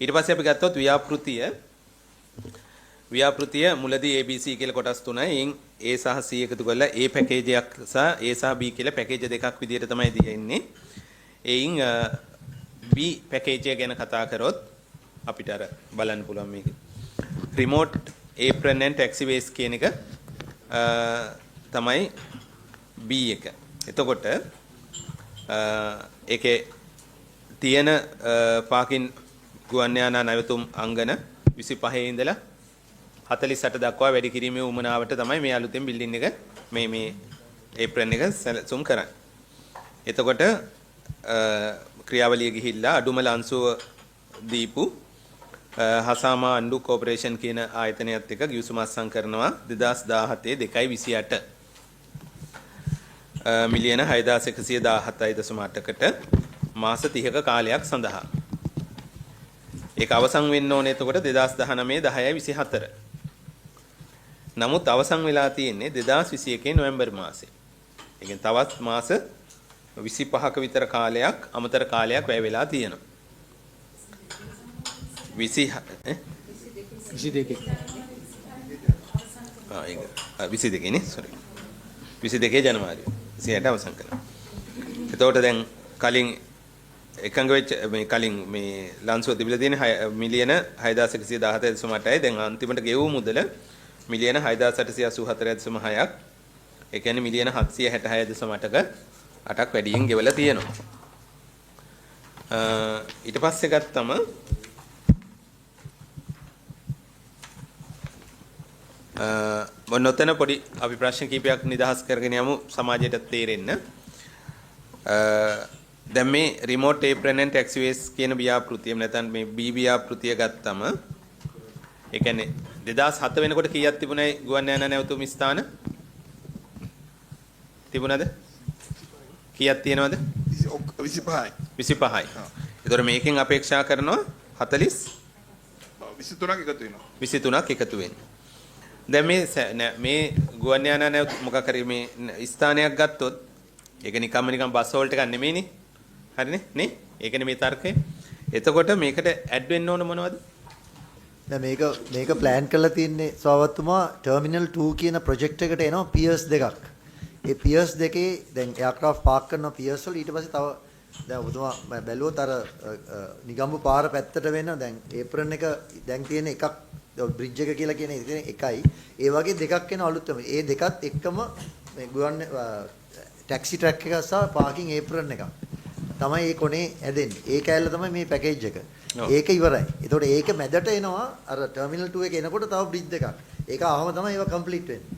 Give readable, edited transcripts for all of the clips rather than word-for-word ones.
ඊට පස්සේ අපි ගත්තොත් ව්‍යාපෘතිය මුලදී ABC කියලා කොටස් තුනයි. එයින් A සහ C එකතු කරලා A පැකේජ් එකක් සහ A සහ B කියලා පැකේජ් දෙකක් විදිහට තමයි තියෙන්නේ. එයින් B පැකේජ් එක ගැන කතා කරොත් අපිට අර බලන්න පුළුවන් මේක. remote apron and taxiways කියන එක තමයි B එක. එතකොට ඒකේ තියෙන පාකින් ගුවන් යානා නැවතුම් අංගන 25 ඉඳලා 48 දක්වා වැඩි කිරීමේ උවමනාවට තමයි මේ අලුතෙන් බිල්ඩින් එක මේ apron එක සැලසුම් කරන්නේ. එතකොට ක්‍රියාවලිය ගිහිල්ලා අඩුම ලන්සුව දීපු හසාමා අන්ඩු කෝපරේෂන් කියන ආයතනයත් එක්ක ගිවිසුම අත්සන් කරනවා 2017 2/28 මිලියන 6117.8කට මාස 30ක කාලයක් සඳහා. ඒක අවසන් වෙන්න ඕනේ එතකොට 2019 10/24. නමුත් අවසන් වෙලා තියෙන්නේ 2021 නොවැම්බර් මාසේ. ඒ කියන්නේ තවත් මාස 25ක විතර කාලයක් අමතර කාලයක් වැය වෙලා තියෙනවා. 22 නේ sorry 22 ජනවාරි 26ට අවසන් කරනවා. එතකොට දැන් කලින් එකඟ වෙච්ච මේ කලින් මේ ලන්සුව තිබිලා තියෙන මිලියන 6117.8යි දැන් අන්තිමට ගෙවූ මුදල මිලියන 6884.6ක් ඒ කියන්නේ මිලියන 766.8ක 8ක් වැඩියෙන් ගෙවලා තියෙනවා. ඊට පස්සේ ගත්තම මොනතන පොඩි අපි ප්‍රශ්න කීපයක් නිදහස් කරගෙන යමු සමාජයට තේරෙන්න. දැන් මේ remote apron and taxiways කියන ව්‍යාපෘතිය නැත්නම් මේ B ව්‍යාපෘතිය ගත්තම ඒ කියන්නේ 2007 වෙනකොට කීයක් තිබුණයි ගුවන් යානා නැවතුම් ස්ථාන තිබුණද? කීයක් තියෙනවද? 25යි. 25යි. ඒතර මේකෙන් අපේක්ෂා කරනවා 23ක් එකතු වෙනවා. 23ක් එකතු වෙන්නේ. දැන් මේ ගුවන් යානා නැවතුම් මොකක් හරි මේ ස්ථානයක් ගත්තොත් ඒක නිකම්ම නිකම් බස් හෝල්ට් එකක් නෙමෙයිනේ. හරිනේ නේ? ඒකනේ මේ තර්කය. එතකොට මේකට ඇඩ් වෙන්න ඕන මොනවද? දැන් මේක ප්ලෑන් කරලා තින්නේ සවවත්තුමා ටර්මිනල් 2 කියන ප්‍රොජෙක්ට් එකට එනවා පියර්ස් දෙකක්. ඒ පියර්ස් දෙකේ දැන් එයාක්‍රාෆ්ට් පාක් කරනවා පියර්ස් වල ඊට පස්සේ තව දැන් ඔබතුමා බැලුවොත් අර නිගම්බු පාර පැත්තට වෙන දැන් ඒප්‍රන් එක දැන් තියෙන එකක් බ්‍රිජ් එක කියලා කියන එකයි. ඒ වගේ දෙකක් එන අලුත්ම. ඒ දෙකත් එක්කම මේ ගුවන් ටැක්සි ට්‍රැක් එක සහ පාකින් ඒප්‍රන් එකක්. තමයි මේ කොනේ ඇදෙන්නේ. ඒ කෑල්ල තමයි මේ පැකේජ් එක. ඒක ඉවරයි. ඒතකොට ඒක මැදට එනවා අර ටර්මිනල් 2 එක එනකොට තව බ්‍රිජ් දෙකක්. ඒක ආවම තමයි ඒවා කම්ප්ලීට් වෙන්නේ.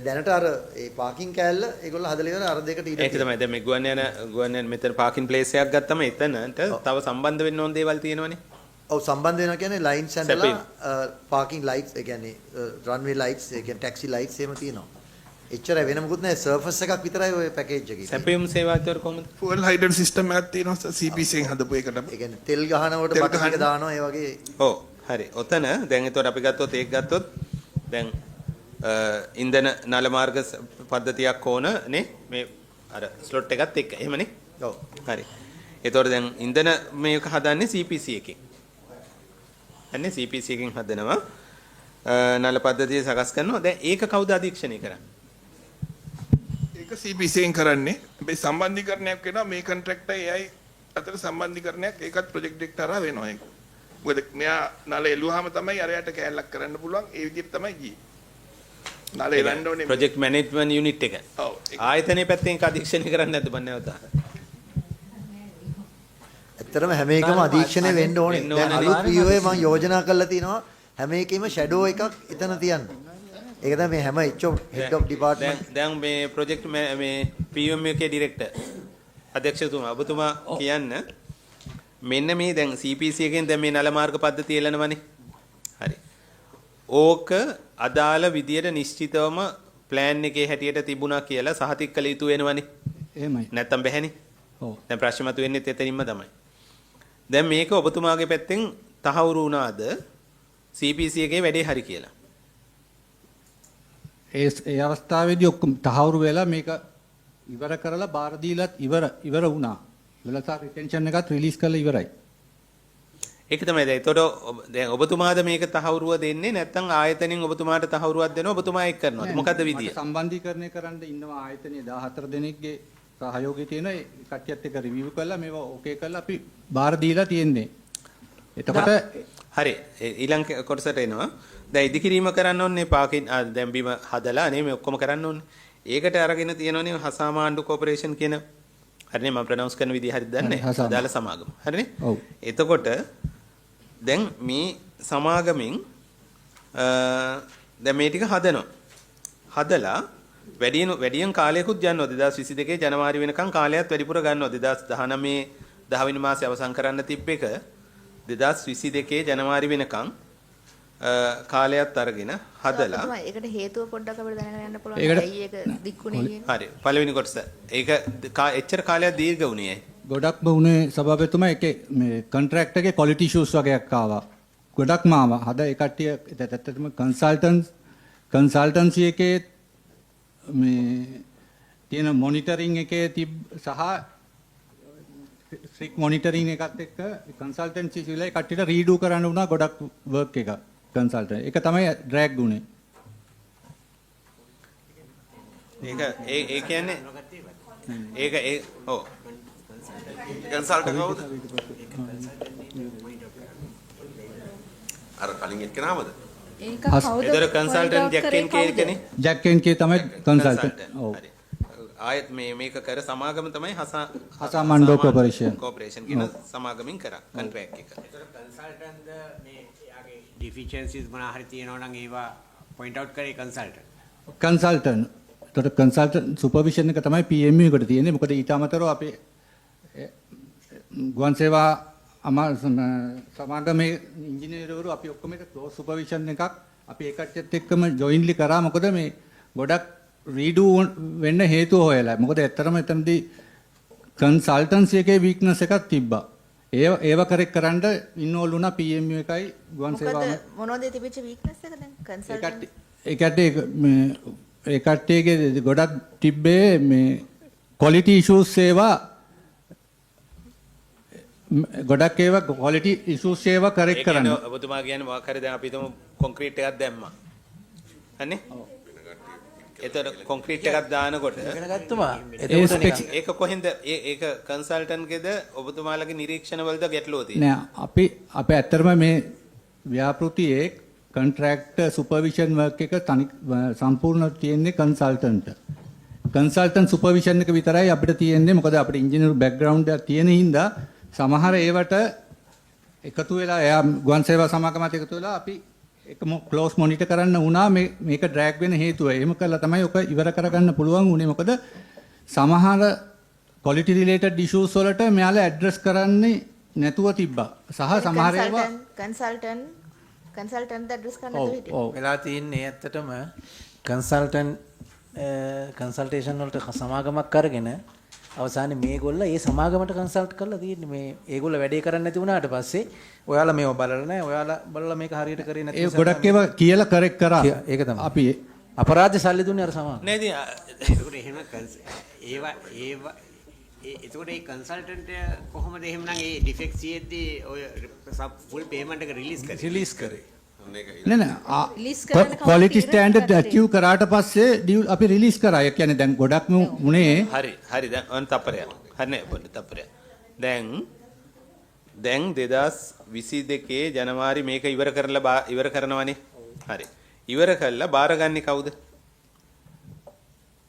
දැනට අර ඒ පාකින් කෑල්ල ඒගොල්ලෝ හදලා ඉවර අර දෙකට ඊට ඒක තමයි දැන් මේ ගුවන් යාන මෙතන පාකින් ප්ලේස් එකක් ගත්තම එතනට තව සම්බන්ධ වෙන්න ඕන දේවල් තියෙනවනේ. ඔව් සම්බන්ධ වෙනවා කියන්නේ ලයින්ස් ඇඳලා පාකින් ලයිට්ස් ඒ කියන්නේ රන්වේ ලයිට්ස් ඒ කියන්නේ ටැක්සි ලයිට්ස් එහෙම තියෙනවා. එච්චරයි වෙන මොකුත් නැහැ සර්ෆස් එකක් විතරයි ඔය පැකේජ් එකේ. සැපයුම් සේවා විතර කොහොමද? ෆුවල් හයිඩ්‍රන් සිස්ටම් එකක් තියෙනවා CPC එකෙන් හදපු එකටම. ඒ කියන්නේ තෙල් ගහනකොට බටන් එක දානවා ඒ වගේ. ඔව් හරි. ඔතන දැන් ඒතකොට අපි ගත්තොත් ඒක ගත්තොත් දැන් ඉන්ධන නල මාර්ග පද්ධතියක් ඕන නේ මේ අර ස්ලොට් එකත් එක්ක එහෙමනේ. ඔව් හරි. ඒතකොට දැන් ඉන්ධන මේක හදන්නේ CPC එකෙන්. අනේ CPC එකෙන් හදනවා නල පද්ධතිය සකස් කරනවා. දැන් ඒක කවුද අධීක්ෂණය කරන්නේ? ඒක CPC එකෙන් කරන්නේ. හැබැයි සම්බන්ධීකරණයක් වෙනවා මේ කොන්ට්‍රැක්ට් එකයි එයි අතර සම්බන්ධීකරණයක් ඒකත් ප්‍රොජෙක්ට් එකට තරහ වෙනවා ඒක. මොකද මෙයා නල එළුවාම තමයි අරයට කෑල්ලක් කරන්න පුළුවන් ඒ විදිහට තමයි ගියේ. නල එලන්න ඕනේ ප්‍රොජෙක්ට් මැනේජ්මන්ට් යුනිට් එක. ඔව්. ආයතනයේ පැත්තෙන් අධීක්ෂණය කරන්නේ නැද්ද බන්නේ නැවත? ඇත්තටම හැම එකම අධීක්ෂණය වෙන්න ඕනේ. දැන් අලුත් POA මම යෝජනා කරලා තිනවා හැම එකෙම ෂැඩෝ එකක් එතන තියන්න. ඒක තමයි මේ හැම head of department දැන් මේ ප්‍රොජෙක්ට් මේ PMO එකේ ඩිරෙක්ටර් අධ්‍යක්ෂතුමා ඔබතුමා කියන්න මෙන්න මේ දැන් CPC එකෙන් දැන් මේ නල මාර්ග පද්ධතිය එළනවනේ. හරි. ඕක අදාළ විදියට නිශ්චිතවම ප්ලෑන් එකේ හැටියට තිබුණා කියලා සහතික කළ යුතු වෙනවනේ. එහෙමයි. නැත්තම් බැහැනේ. ඔව්. දැන් ප්‍රශ්න මතුවෙන්නේ එතනින්ම තමයි. දැන් මේක ඔබතුමාගේ පැත්තෙන් තහවුරු වුණාද CPC එකේ වැඩේ හරි කියලා? ඒ අවස්ථාවේදී ඔක්කොම තහවුරු වෙලා මේක ඉවර කරලා බාර දීලත් ඉවර වුණා. වෙලසාර රිටෙන්ෂන් එකත් රිලීස් කරලා ඉවරයි. ඒක තමයි දැන්. ඒතකොට දැන් ඔබතුමාද මේක තහවුරුව දෙන්නේ නැත්නම් ආයතනෙන් ඔබතුමාට තහවුරුවක් දෙනවා ඔබතුමා ඒක කරනවද? මොකද්ද විදිය? මට සම්බන්ධීකරණය කරන්න ඉන්නවා ආයතනයේ 14 දෙනෙක්ගේ සහයෝගය තියෙනවා. ඒ කට්ටියත් එක්ක රිවිව් කරලා මේවා ඕකේ කරලා අපි බාර දීලා තියෙන්නේ. එතකොට හරි. ඊළඟ කොටසට එනවා. දැන් ඉදිකිරීම කරන්න ඕනේ පාකින් දැන් බිම හදලා නේ මේ ඔක්කොම කරන්න ඕනේ. ඒකට අරගෙන තියෙනවනේ හසාමාණ්ඩු කෝපරේෂන් කියන හරිනේ මම ප්‍රොනවුන්ස් කරන විදිහ හරිද දන්නේ නැහැ. අදාළ සමාගම. හරිනේ? ඔව්. එතකොට දැන් මේ සමාගමෙන් දැන් මේ ටික හදනවා. හදලා වැඩියෙන් කාලයකුත් යනවා 2022 ජනවාරි වෙනකන් කාලයත් වැඩිපුර ගන්නවා 2019 10 වෙනි මාසේ අවසන් කරන්න තිබ්බ එක 2022 ජනවාරි වෙනකන් කාලයත් අරගෙන හදලා ඒකට හේතුව පොඩ්ඩක් අපිට දැනගෙන යන්න පුළුවන්. ඒකට- ඇයි ඒක දික්ුණේ කියන්නේ? හරි පළවෙනි කොටස ඒක එච්චර කාලයක් දීර්ඝ වුණේ ඇයි? ගොඩක්ම උනේ සභාපතිතුමා එකේ මේ කොන්ට්‍රැක්ට් එකේ ක්වොලිටි ඉෂුස් වගේක් ආවා. ගොඩක්ම ආවා. හද ඒ කට්ටිය ඇත්තටම කන්සල්ටන්සි එකේ මේ තියෙන මොනිටරින් එකේ සහ ස්ට්‍රික් මොනිටරින් එකත් එක්ක කන්සල්ටන්සි සිවිලයි කට්ටියට රීඩු කරන්න වුණා ගොඩක් වර්ක් එක කන්සල්ටන්ට්. ඒක තමයි ඩ්‍රැග් උනේ. ඒ කියන්නේ ඒක ඔව් කන්සල්ටන්ට් කවුද? අර කලින් එක්කනවද? ඒක ඒතර කන්සල්ටන්ට් ජැක්කෙන් කේකනේ ජැක් එන් කේ තමයි කන්සල්ටන්ට්. ඔව්. හරි. ආයත් මේක කර සමාගම තමයි හසාමාණ්ඩු කෝපරේෂන්. කෝපරේෂන් කියන සමාගමින් කරා කොන්ට්‍රැක්ට් එක. කන්සල්ටන්ට්ද මේ යාගේ ඩිෆිෂියන්සිස් මොනවා හරි තියෙනවා නම් ඒවා පොයින්ට් අවුට් කරේ කන්සල්ටන්ට්. කන්සල්ටන්ට්. ඒතර කන්සල්ටන්ට් සුපර්විෂන් එක තමයි PMU එකට තියෙන්නේ. මොකද ඊට අමතරව අපේ ගුවන් සේවා සමාගමේ ඉංජිනේරවරු අපි ඔක්කොම එක ක්ලෝස් සුපර්විෂන් එකක් අපි ඒ කට්ටියත් එක්කම ජොයින්ලි කරා. මොකද මේ ගොඩක් රීඩු වෙන්න හේතුව හොයලා. මොකද ඇත්තටම එතනදී කන්සල්ටන්සි එකේ වීක්නස් එකක් තිබ්බා. ඒව කරෙක් කරන්න ඉන්වෝල් වුණා PMU එකයි ගුවන් සේවාවම. මොකද මොනවද තිබිච්ච වීක්නස් එක දැන් කන්සල්ටන්ට්? ඒ කට්ටියගේ ගොඩක් තිබ්බේ මේ ක්වොලිටි ඉෂුස් ඒවා ගොඩක් ඒවා ක්වොලිටි ඉෂුස් ඒවා කරෙක්ට් කරන්න. ඔබතුමා කියන්නේ මොකක් හරි දැන් අපි හිතමු කොන්ක්‍රීට් එකක් දැම්මා. හරිනේ? එතකොට කොන්ක්‍රීට් එකක් දානකොට ඒක කොහෙන්ද ඒක කන්සල්ටන්ට්ගේද ඔබතුමාලගේ නිරීක්ෂණවලද ගැටලුව තියෙන්නේ? නෑ අපි ඇත්තටම මේ ව්‍යාපෘතියේ කොන්ට්‍රැක්ට් සුපර්විෂන් වර්ක් එක සම්පූර්ණ තියෙන්නේ කන්සල්ටන්ට්. කන්සල්ටන්ට් සුපර්විෂන් එක විතරයි අපිට තියෙන්නේ. මොකද අපිට ඉංජිනේරු බෑග්ග්‍රවුන්ඩ් එකක් තියෙන හින්දා සමහර ඒවට එකතු වෙලා එයා ගුවන් සේවා සමාගමත් එකතු වෙලා අපි ඒක ක්ලෝස් මොනිටර් කරන්න වුණා මේක ඩ්‍රැග් වෙන හේතුව. එහෙම කළා තමයි ඔක ඉවර කරගන්න පුළුවන් වුණේ. මොකද සමහර ක්වොලිටි රිලේටඩ් ඉෂුස් වලට මෙයාලා ඇඩ්‍රස් කරන්නේ නැතුව තිබ්බා. සහ සමහර ඒවා කන්සල්ටන්ට් ඇඩ්‍රස් කරන්න නැතුව හිටියා. ඔව්. වෙලා තියෙන්නේ ඇත්තටම කන්සල්ටේෂන් වලට සමාගමක් අරගෙන අවසානයේ මේගොල්ල ඒ සමාගමට කන්සල්ට් කරලා තියෙන්නේ මේ ඒගොල්ල වැඩේ කරන්නේ නැති වුණාට පස්සේ ඔයාලා මේව බලලා නැහැ ඔයාලා බලලා මේක හරියට කරේ නැති ඒ ගොඩක් ඒවා කියලා කරෙක්ට් කරා. ඒක තමයි. අපි අපරාධ සල්ලි දුන්නේ අර සමාගම. නේද? ඒකට එහෙම ඒවා එතකොට ඒ කන්සල්ටන්ට් කොහොමද එහෙමනම් ඒ ඩිෆෙක්ට්ස් තියෙද්දී ඔය ෆුල් පේමන්ට් එක රිලීස් කරේ? නෑ ක්වොලිටි ස්ටෑන්ඩඩ් ඇචීව් කරාට පස්සේ අපි රිලීස් කරා. ඒ කියන්නේ දැන් ගොඩක්ම උනේ හරි දැන් අන් තප්පරයක්. හරිනේ පොඩ්ඩ තප්පරයක්. දැන් 2022 ජනවාරි මේක ඉවර කරනවනේ. හරි. ඉවර කළා බාරගන්නේ කවුද?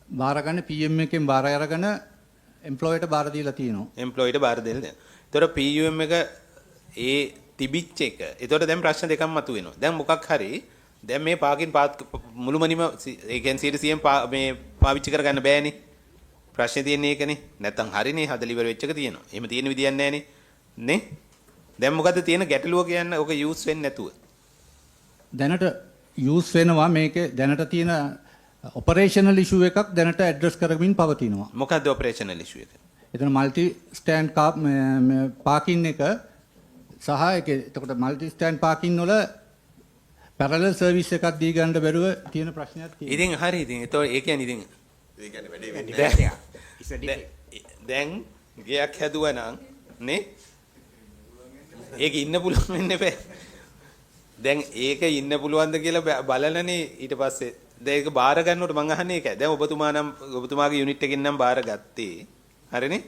බාරගන්න PM එකෙන් බාර අරගෙන එම්ප්ලොයිට බාර දීලා තියෙනවා. එම්ප්ලොයිට බාර දෙන්න. ඒතර PUM එක ඒ තිබිච්ච එක. ඒතකොට දැන් ප්‍රශ්න දෙකක් මතුවෙනවා. දැන් මොකක් හරි දැන් මේ පාකින් මුළුමනින්ම ඒ කියන්නේ 100% මේ පාවිච්චි කරගන්න බෑනේ. ප්‍රශ්නේ තියෙන්නේ ඒකනේ. නැත්තම් හරිනේ හදලා ඉවර වෙච්ච එක තියෙනවා. එහෙම තියෙන විදියක් නැහැනේ. නේ? දැන් මොකද්ද තියෙන ගැටලුව කියන්නේ? ඔක යූස් වෙන්නේ නැතුව. දැනට යූස් වෙනවා මේකේ දැනට තියෙන ඔපරේෂනල් ඉෂුව එකක් දැනට ඇඩ්‍රස් කරමින් පවතිනවා. මොකද්ද ඔපරේෂනල් ඉෂුව එක? එතන මල්ටි ස්ටෑන්ඩ් පාකින් එක සහ ඒක එතකොට මල්ටි ස්ටෑන්ඩ් පාකින් වල පැරලල් සර්විස් එකක් දී ගන්න බැරුව තියෙන ප්‍රශ්නයක් තියෙනවා. ඉතින් හරි ඉතින් ඒතකොට ඒ කියන්නේ දැන් ගයක් හැදුවා නම් නේ ඒක ඉන්න පුළුවන් වෙන්න බෑ. දැන් ඒක ඉන්න පුළුවන්ද කියලා බලනනේ ඊට පස්සේ. දැන් ඒක බාර ගන්නකොට මං අහන්නේ ඒකයි. දැන් ඔබතුමාගේ යුනිට් එකෙන් නම් බාර ගත්තේ. හරිනේ?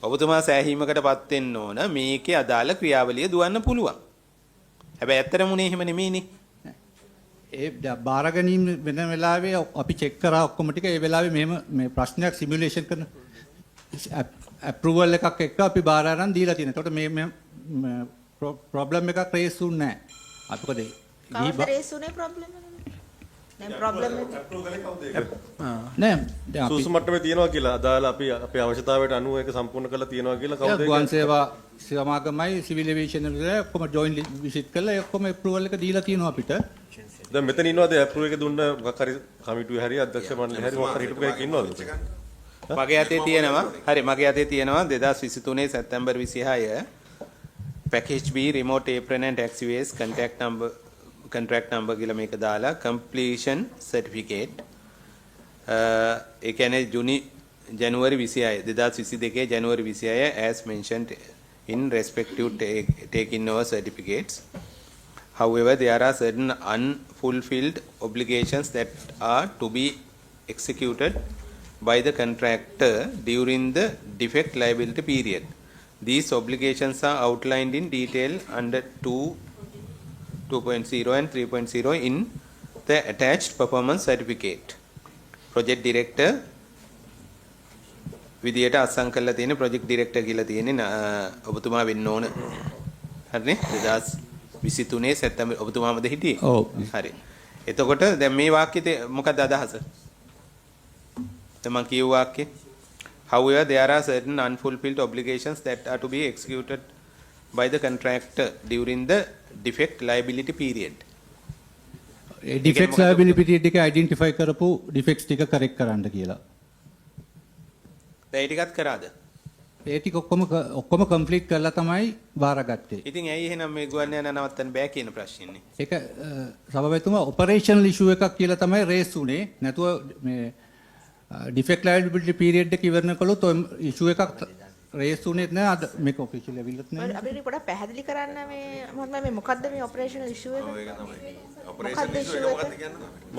ඔබතුමා සෑහීමකටපත් වෙන්න ඕන මේකේ අදාළ ක්‍රියාවලිය දුවන්න පුළුවන්. හැබැයි ඇත්තටම උනේ එහෙම නෙමෙයිනේ. ඒ බාර ගැනීම වෙන වෙලාවේ අපි චෙක් කරා ඔක්කොම ටික ඒ වෙලාවේ මෙහෙම මේ ප්‍රශ්නයක් සිමියුලේෂන් කරන අප්‍රූවල් එකක් එක්ක අපි බාර අරන් දීලා තියෙනවා. ඒකට මේ ප්‍රොබ්ලම් එකක් රේස් වුනේ නැහැ. අපි කොහේ කවුද රේස් උනේ ප්‍රොබ්ලම් එක? දැන් ප්‍රොබ්ලම් එක නෑ දැන් අපි සූසු මට්ටමේ තියනවා කියලා අදාළ අපි අපේ අවශ්‍යතාවයට අනුව ඒක සම්පූර්ණ කරලා තියනවා කියලා කවුද ගුවන් සේවා සමාගමයි සිවිල් ඒවියේෂන් වල ඔක්කොම ජොයින්ට්ලි විසිට් කරලා ඒ ඔක්කොම අප්‍රූවල් එක දීලා තියෙනවා අපිට. දැන් මෙතන ඉන්නවද අප්‍රූව් එක දුන්න මොකක් හරි කමිටුවේ හරි අධ්‍යක්ෂ මණ්ඩලයේ හරි මොකක් හරි හිටපු කෙනෙක් ඉන්නවද? මගේ අතේ තියෙනවා. හරි මගේ අතේ තියෙනවා 2023 සැප්තැම්බර් 26 package B remote apron and taxiways contract number කියලා මේක දාලා completion certificate ඒ කියන්නේ ජනවාරි 26 2022 ජනවාරි 26 as mentioned in respective taking over certificates. However, there are certain unfulfilled obligations that are to be executed by the contractor during the defect liability period. These obligations are outlined in detail under 2.0 and 3.0 in the attached performance certificate. Project director විදියට අසං කරලා තියෙන project director කියලා තියෙන්නේ ඔබතුමා වෙන්න ඕන. හරිනේ? 2023 සැප්තැම්බර් ඔබතුමාමද හිටියේ? ඔව්. හරි. එතකොට දැන් මේ වාක්‍යයේ මොකක්ද අදහස? තමන් කියු වාක්‍යය. However, there are certain unfulfilled obligations that are to be executed by the contractor during the defect liability period. ඒ ඩිෆෙක්ට්ස් ලයබිලිටි පීරියඩ් එක අයිඩෙන්ටිෆයි කරපු ඩිෆෙක්ට්ස් ටික කරෙක්ට් කරන්න කියලා. දැන් ඒ ටිකත් කරාද? ඒ ටික ඔක්කොම කම්ප්ලීට් කරලා තමයි බාරගත්තේ. ඉතින් ඇයි එහෙනම් මේ ගුවන් යාන නවත්තන්න බෑ කියන ප්‍රශ්නේ? ඒක සභාපතිතුමා ඔපරේෂනල් ඉෂුව එකක් කියලා තමයි රේස් උනේ. නැතුව මේ ඩිෆෙක්ට් ලයබිලිටි පීරියඩ් එක ඉවරන කළොත් ඔය ඉෂුව එකක් රේස් උනේ නැහැ. අද මේක ඔෆිෂියල් ඇවිල්ලත් නැහැ. අපිට පොඩ්ඩක් පැහැදිලි කරන්න මේ මොකක්ද මේ මොකද්ද මේ ඔපරේෂනල් ඉෂුව එක? මොකක්ද ඉෂුව එක?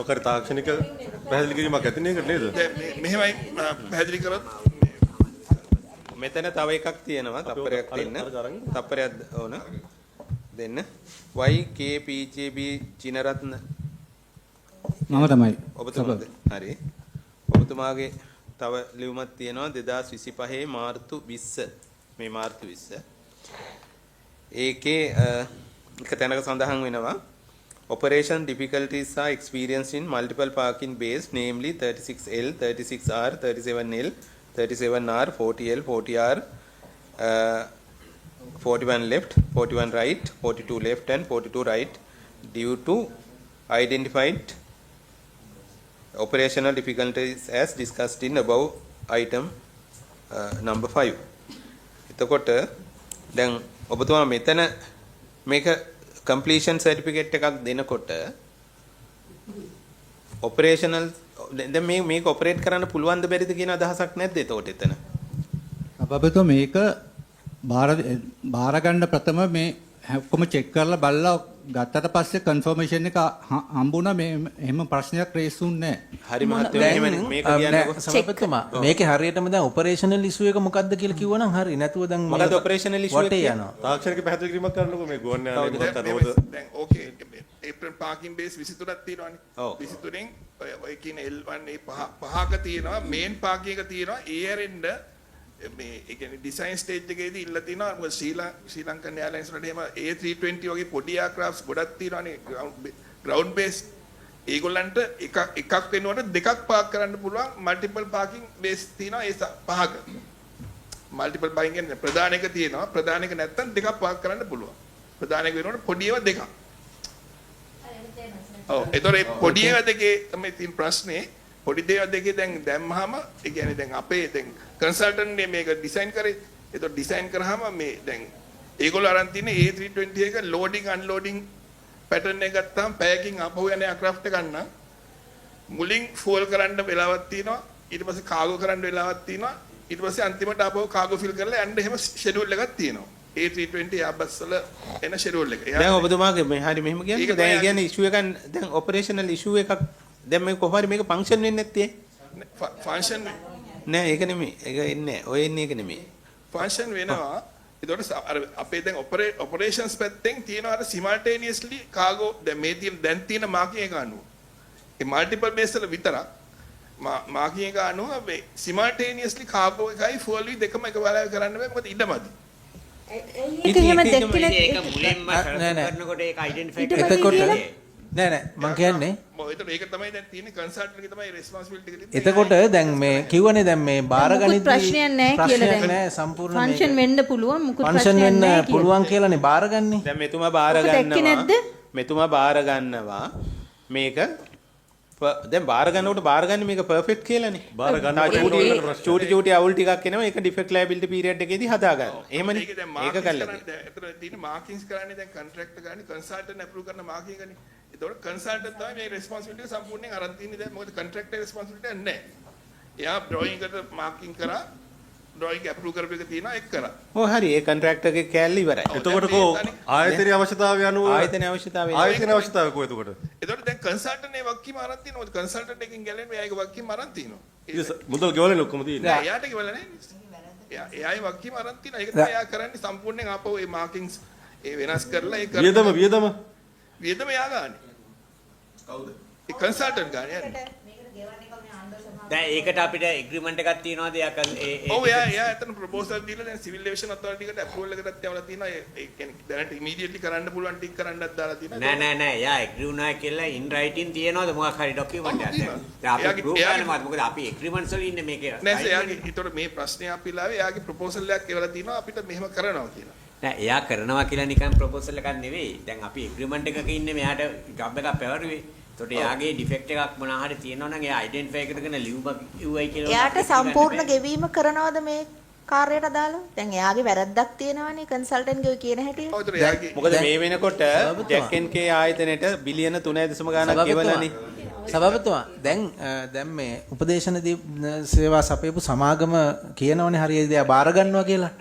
මොකක් හරි තාක්ෂණික පැහැදිලි කිරීමක් ඇති නේද නේද? දැන් මෙහෙමයි පැහැදිලි කරොත් මෙතන තව එකක් තියෙනවා තප්පරයක් දෙන්න. තප්පරයක් ඕන දෙන්න. YKPJB චිනරත්න මම තමයි. ඔබතුමාද? හරි. ඔබතුමාගේ තව ලියුමක් තියෙනවා 2025 මාර්තු 20 මේ මාර්තු 20. ඒකේ එක තැනක සඳහන් වෙනවා operation difficulties are experienced in multiple parking bays, namely 36L, 36R, 37L, 37R, 40L, 40R, 41 left, 41 right, 42 left and 42 right due to identified operational difficulties as discussed in above item number 5. එතකොට දැන් ඔබතුමා මෙතන මේක completion certificate එකක් දෙනකොට operational දැන් මේක operate කරන්න පුළුවන්ද බැරිද කියන අදහසක් නැද්ද එතකොට එතන? අපබතෝ මේක බාර ගන්න ප්‍රථම මේ ඔක්කොම චෙක් කරලා බලලා ගත්තට පස්සේ කන්ෆර්මේෂන් එක හම්බුණා මේ එහෙම ප්‍රශ්නයක් රේස් වුන්නේ නැහැ. හරි මහත්තයෝ එහෙමනේ මේක කියන්නේ සභාපතිතුමා මේකේ හරියටම දැන් ඔපරේෂනල් ඉෂුව එක මොකද්ද කියලා කිව්වනම් හරි. නැතුව දැන් මොකද ඔපරේෂනල් ඉෂුව එක යනවා. තාක්ෂණික පැහැදිලි කිරීමක් කරන්නකෝ මේ ගුවන් යානයේ මොකක් හරි රෝද දැන් ඕකේ ඒප්‍රල් පාකින් බේස් 23ක් තියෙනවානේ. ඔව්. 23න් ඔය කියන L1 ඒ පහක තියෙනවා මේන් පාකින් එක තියෙනවා ඒ ඇරෙන්න මේ ඒ කියන්නේ ඩිසයින් ස්ටේජ් එකේදී ඉල්ල තියෙනවා මොකද ශ්‍රී ලංකන් එයාර්ලයින්ස් වලට එහෙම A320 වගේ පොඩි එයාක්‍රාෆ්ට්ස් ගොඩක් තියෙනවානේ ග්‍රවුන්ඩ් බේස් ඒගොල්ලන්ට එකක් වෙනකොට දෙකක් පාක් කරන්න පුළුවන් මල්ටිපල් පාකින් බේස් තියෙනවා ඒ පහක මල්ටිපල් පාකින් කියන්නේ ප්‍රධාන එක තියෙනවා ප්‍රධාන එක නැත්තම් දෙකක් පාක් කරන්න පුළුවන් ප්‍රධාන එක වෙනකොට පොඩි ඒවා දෙකක් ඔව් ඒතොර ඒ පොඩි ඒවා දෙකේ තමයි තියෙන ප්‍රශ්නේ පොඩි දේවල් දෙකේ දැන් දැම්මහම ඒ කියන්නේ දැන් අපේ දැන් කන්සල්ටන්ට් මේක ඩිසයින් කරේ ඒතොර ඩිසයින් කරාම මේ දැන් ඒගොල්ලෝ අරන් තියෙන A320 එක ලෝඩින් අන්ලෝඩින් පැටර්න් එක ගත්තාම පැයකින් ආපහු යන එයාක්‍රාෆ්ට් එකක් ගන්න මුලින් ෆුවල් කරන්න වෙලාවක් තියෙනවා ඊට පස්සේ කාගෝ කරන්න වෙලාවක් තියෙනවා ඊට පස්සේ අන්තිමට ආපහු කාගෝ ෆිල් කරලා යන්න එහෙම ෂෙඩියුල් එකක් තියෙනවා A320 Airbus වල එන schedule එක. දැන් ඔබතුමාගේ මේ හරි මෙහෙම කියන්නේ ඒක දැන් ඒ තමයි කියන්නේ ඉෂුව එකක් දැන් ඔපරේෂනල් ඉෂුව එකක් දැන් මේ කොහොම හරි මේක ෆන්ක්ෂන් වෙන්නේ නැත්තේ function නෑ ඒක නෙමෙයි ඒක එන්නේ නෑ ඔය එන්නේ ඒක නෙමෙයි function වෙනවා. ඒතකොට අර අපේ දැන් operations පැත්තෙන් තියෙනවා අර simultaneously cargo දැන් තියෙන marking එක අනුව. ඒ multiple base වල විතරක් marking එක අනුව මේ simultaneously cargo එකයි fuel දෙකම එකවර කරන්න බෑ මොකද ඉඩමදි. ඒක එහෙම දැක්කේ නැති ඒක මුලින්ම කරනකොට ඒක අයිඩෙන්ටිෆයි එතකොට නෑ නෑ මං කියන්නේ ඒක තමයි දැන් තියෙන කන්සල්ටන්ට් එකේ තමයි responsibility එක තියෙන්නේ. එතකොට දැන් මේ කිව්වනේ දැන් මේ බාර ගනිද්දී ප්‍රශ්නයක් නැහැ කියලා දැන්. නෑ සම්පූර්ණ ෆන්ක්ෂන් වෙන්න පුළුවන් මුකුත් ෆන්ක්ෂන් ප්‍රශ්නයක් වෙන්න නැහැ පුළුවන් කියලානේ බාරගන්නේ. දැන් මෙතුමා බාර ඔබ දැක්කේ ගන්නවා නැද්ද? මෙතුමා බාර ගන්නවා මේක දැන් බාර ගන්නකොට බාර ගන්න මේක පර්ෆෙක්ට් කියලානේ බාර ගන්න චූටි අවුල් ටිකක් එනවා ඒක ඩිෆෙක්ට් ලයබිලිටි පීරියඩ් එකේදී හදා ගන්න. එහෙමනේ ඒක දැන් ඒක කළා. එතන තියෙන මාකින්ග්ස් කරන්නේ දැන් කොන්ට්‍රැක්ට් ගන්න කන්සල්ටන්ට් අප්‍රූව් කරන මාකින් එකනේ. ඒතකොට කන්සල්ටන්ට් තමයි මේ රෙස්පොන්සිබිලිටි එක සම්පූර්ණයෙන් අරන් තින්නේ දැන් මොකද කොන්ට්‍රැක්ටර් රෙස්පොන්සිබිලිටි එක නැහැ. එයා ඩ්‍රොයින් එකට මාකින් කරා ඩ්‍රොයින් අප්‍රූව් කරපු එක තියෙනවා එක් කරා. ඔව් හරි ඒ කොන්ට්‍රැක්ට් එකේ කෑල්ල ඉවරයි. එතකොට කෝ ආයතනයේ අවශ්‍යතාවය අනුව ආයතනයේ අවශ්‍යතාවය කෝ එතකොට ඒතකොට දැන් කන්සල්ටන්ට් මේ වක්කීම අරන් තියෙනවා. මොකද කන්සල්ටන්ට් එකකින් ගැලෙන්නේ එයාගේ වක්කීම අරන් තියෙනවා. මුදල් ගෙවලනේ ඔක්කොම තියෙන්නේ. නෑ එයාට ගෙවලා නැහැ. එයාගේ වක්කීම අරන් තියෙනවා. ඒක තමයි එයා කරන්නේ සම්පූර්ණයෙන් ආපහු මේ මාකින්ග්ස් ඒ වෙනස් කරලා ඒ වියදම වියදම එයා ගානේ. කවුද? ඒ කන්සල්ටන්ට් ගානේ යන්නේ. දැන් ඒකට අපිට එග්‍රීමන්ට් එකක් තියෙනවාද ඔව් එයා එතන ප්‍රොපෝසල් දීලා දැන් සිවිල් ඒවියේෂන් ඔතොරිටි එකට අප්‍රූවල් එකකට යවලා තියෙනවා. ඒ කියන්නේ දැනට ඉමීඩියට්ලි කරන්න පුළුවන් ටික කරන්නත් දාලා තියෙනවා. නෑ එයා එග්‍රී වුණා කියලා ඉන් රයිටින් තියෙනවද මොකක් හරි ඩොකියුමන්ට් එකක් දැන් අපි ප්‍රූව් කරනවා මොකද අපි එග්‍රීමන්ට්ස් වල ඉන්නේ මේකේ නෑ එයාගේ ඒතකොට මේ ප්‍රශ්නේ අපි ලාවේ එයාගේ ප්‍රොපෝසල් එකක් එවලා තියෙනවා අපිට මෙහෙම කරනවා කියලා. නෑ එයා කරනවා කියලා නිකන් ප්‍රොපෝසල් එකක් නෙවෙයි. දැන් අපි එග්‍රීමන්ට් එකක ඉන්නේ මෙයාට ජොබ් එකක් පැවරුවේ. ඒතකොට එයාගේ ඩිෆෙක්ට් එකක් මොනවා හරි තියෙනවා නම් එයා අයිඩෙන්ටිෆයි කරගෙන ලියුවයි කියලා. එයාට සම්පූර්ණ ගෙවීම කරනවද මේ කාර්යයට දාලා? දැන් එයාගේ වැරද්දක් තියෙනවනේ කන්සල්ටන්ට් ගේ කියන හැටියට. ඔව් ඒතකොට එයාගේ මොකද මේ වෙනකොට ජැක් එන් කේ ආයතනයේට බිලියන 3.0 ගාණක් ගෙවලානේ. සභාපතිතුමා දැන් මේ උපදේශන සේවා සපයපු සමාගම කියනවනේ හරියට එයා බාර ගන්නවා කියලා.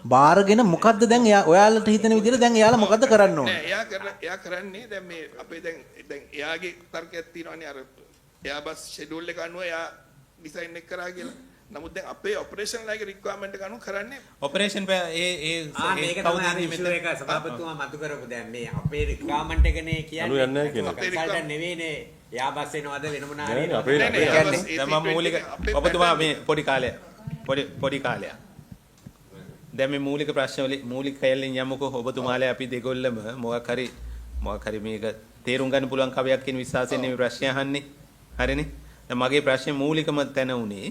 බාරගෙන මොකද්ද දැන් ඔයාලට හිතෙන විදිහට දැන් එයාලා මොකද්ද කරන්න ඕනේ? නෑ එයා කරන්නේ දැන් මේ අපේ දැන් එයාගේ තර්කයක් තියෙනවානේ අර එයාබස් ෂෙඩියුල් එක අනුව එයා ඩිසයින් එක කරා කියලා. නමුත් දැන් අපේ ඔපරේෂනල් එකේ රික්වයර්මන්ට් එක අනුව කරන්නේ ඔපරේෂන් මේක තමයි ඉෂුව එක සභාපතිතුමා මතු කරපු දැන් මේ අපේ රික්වයර්මන්ට් එකනේ කියන්නේ. යන්නේ කියලා. කන්සල්ටන්ට් නෙවෙයිනේ. එයා බස් වෙනවද වෙන මොන හරි. දැන් මම මූලික ඔබතුමා මේ පොඩි කාලයක් දැන් මේ මූලික ප්‍රශ්න වල මූලික කැලෙන් යමුකෝ ඔබතුමාලා අපි දෙගොල්ලම මොකක් හරි මේක තේරුම් ගන්න පුළුවන් කවයක් කියන විශ්වාසයෙන් මේ ප්‍රශ්නය අහන්නේ හරිනේ දැන් මගේ ප්‍රශ්නේ මූලිකම තැන උනේ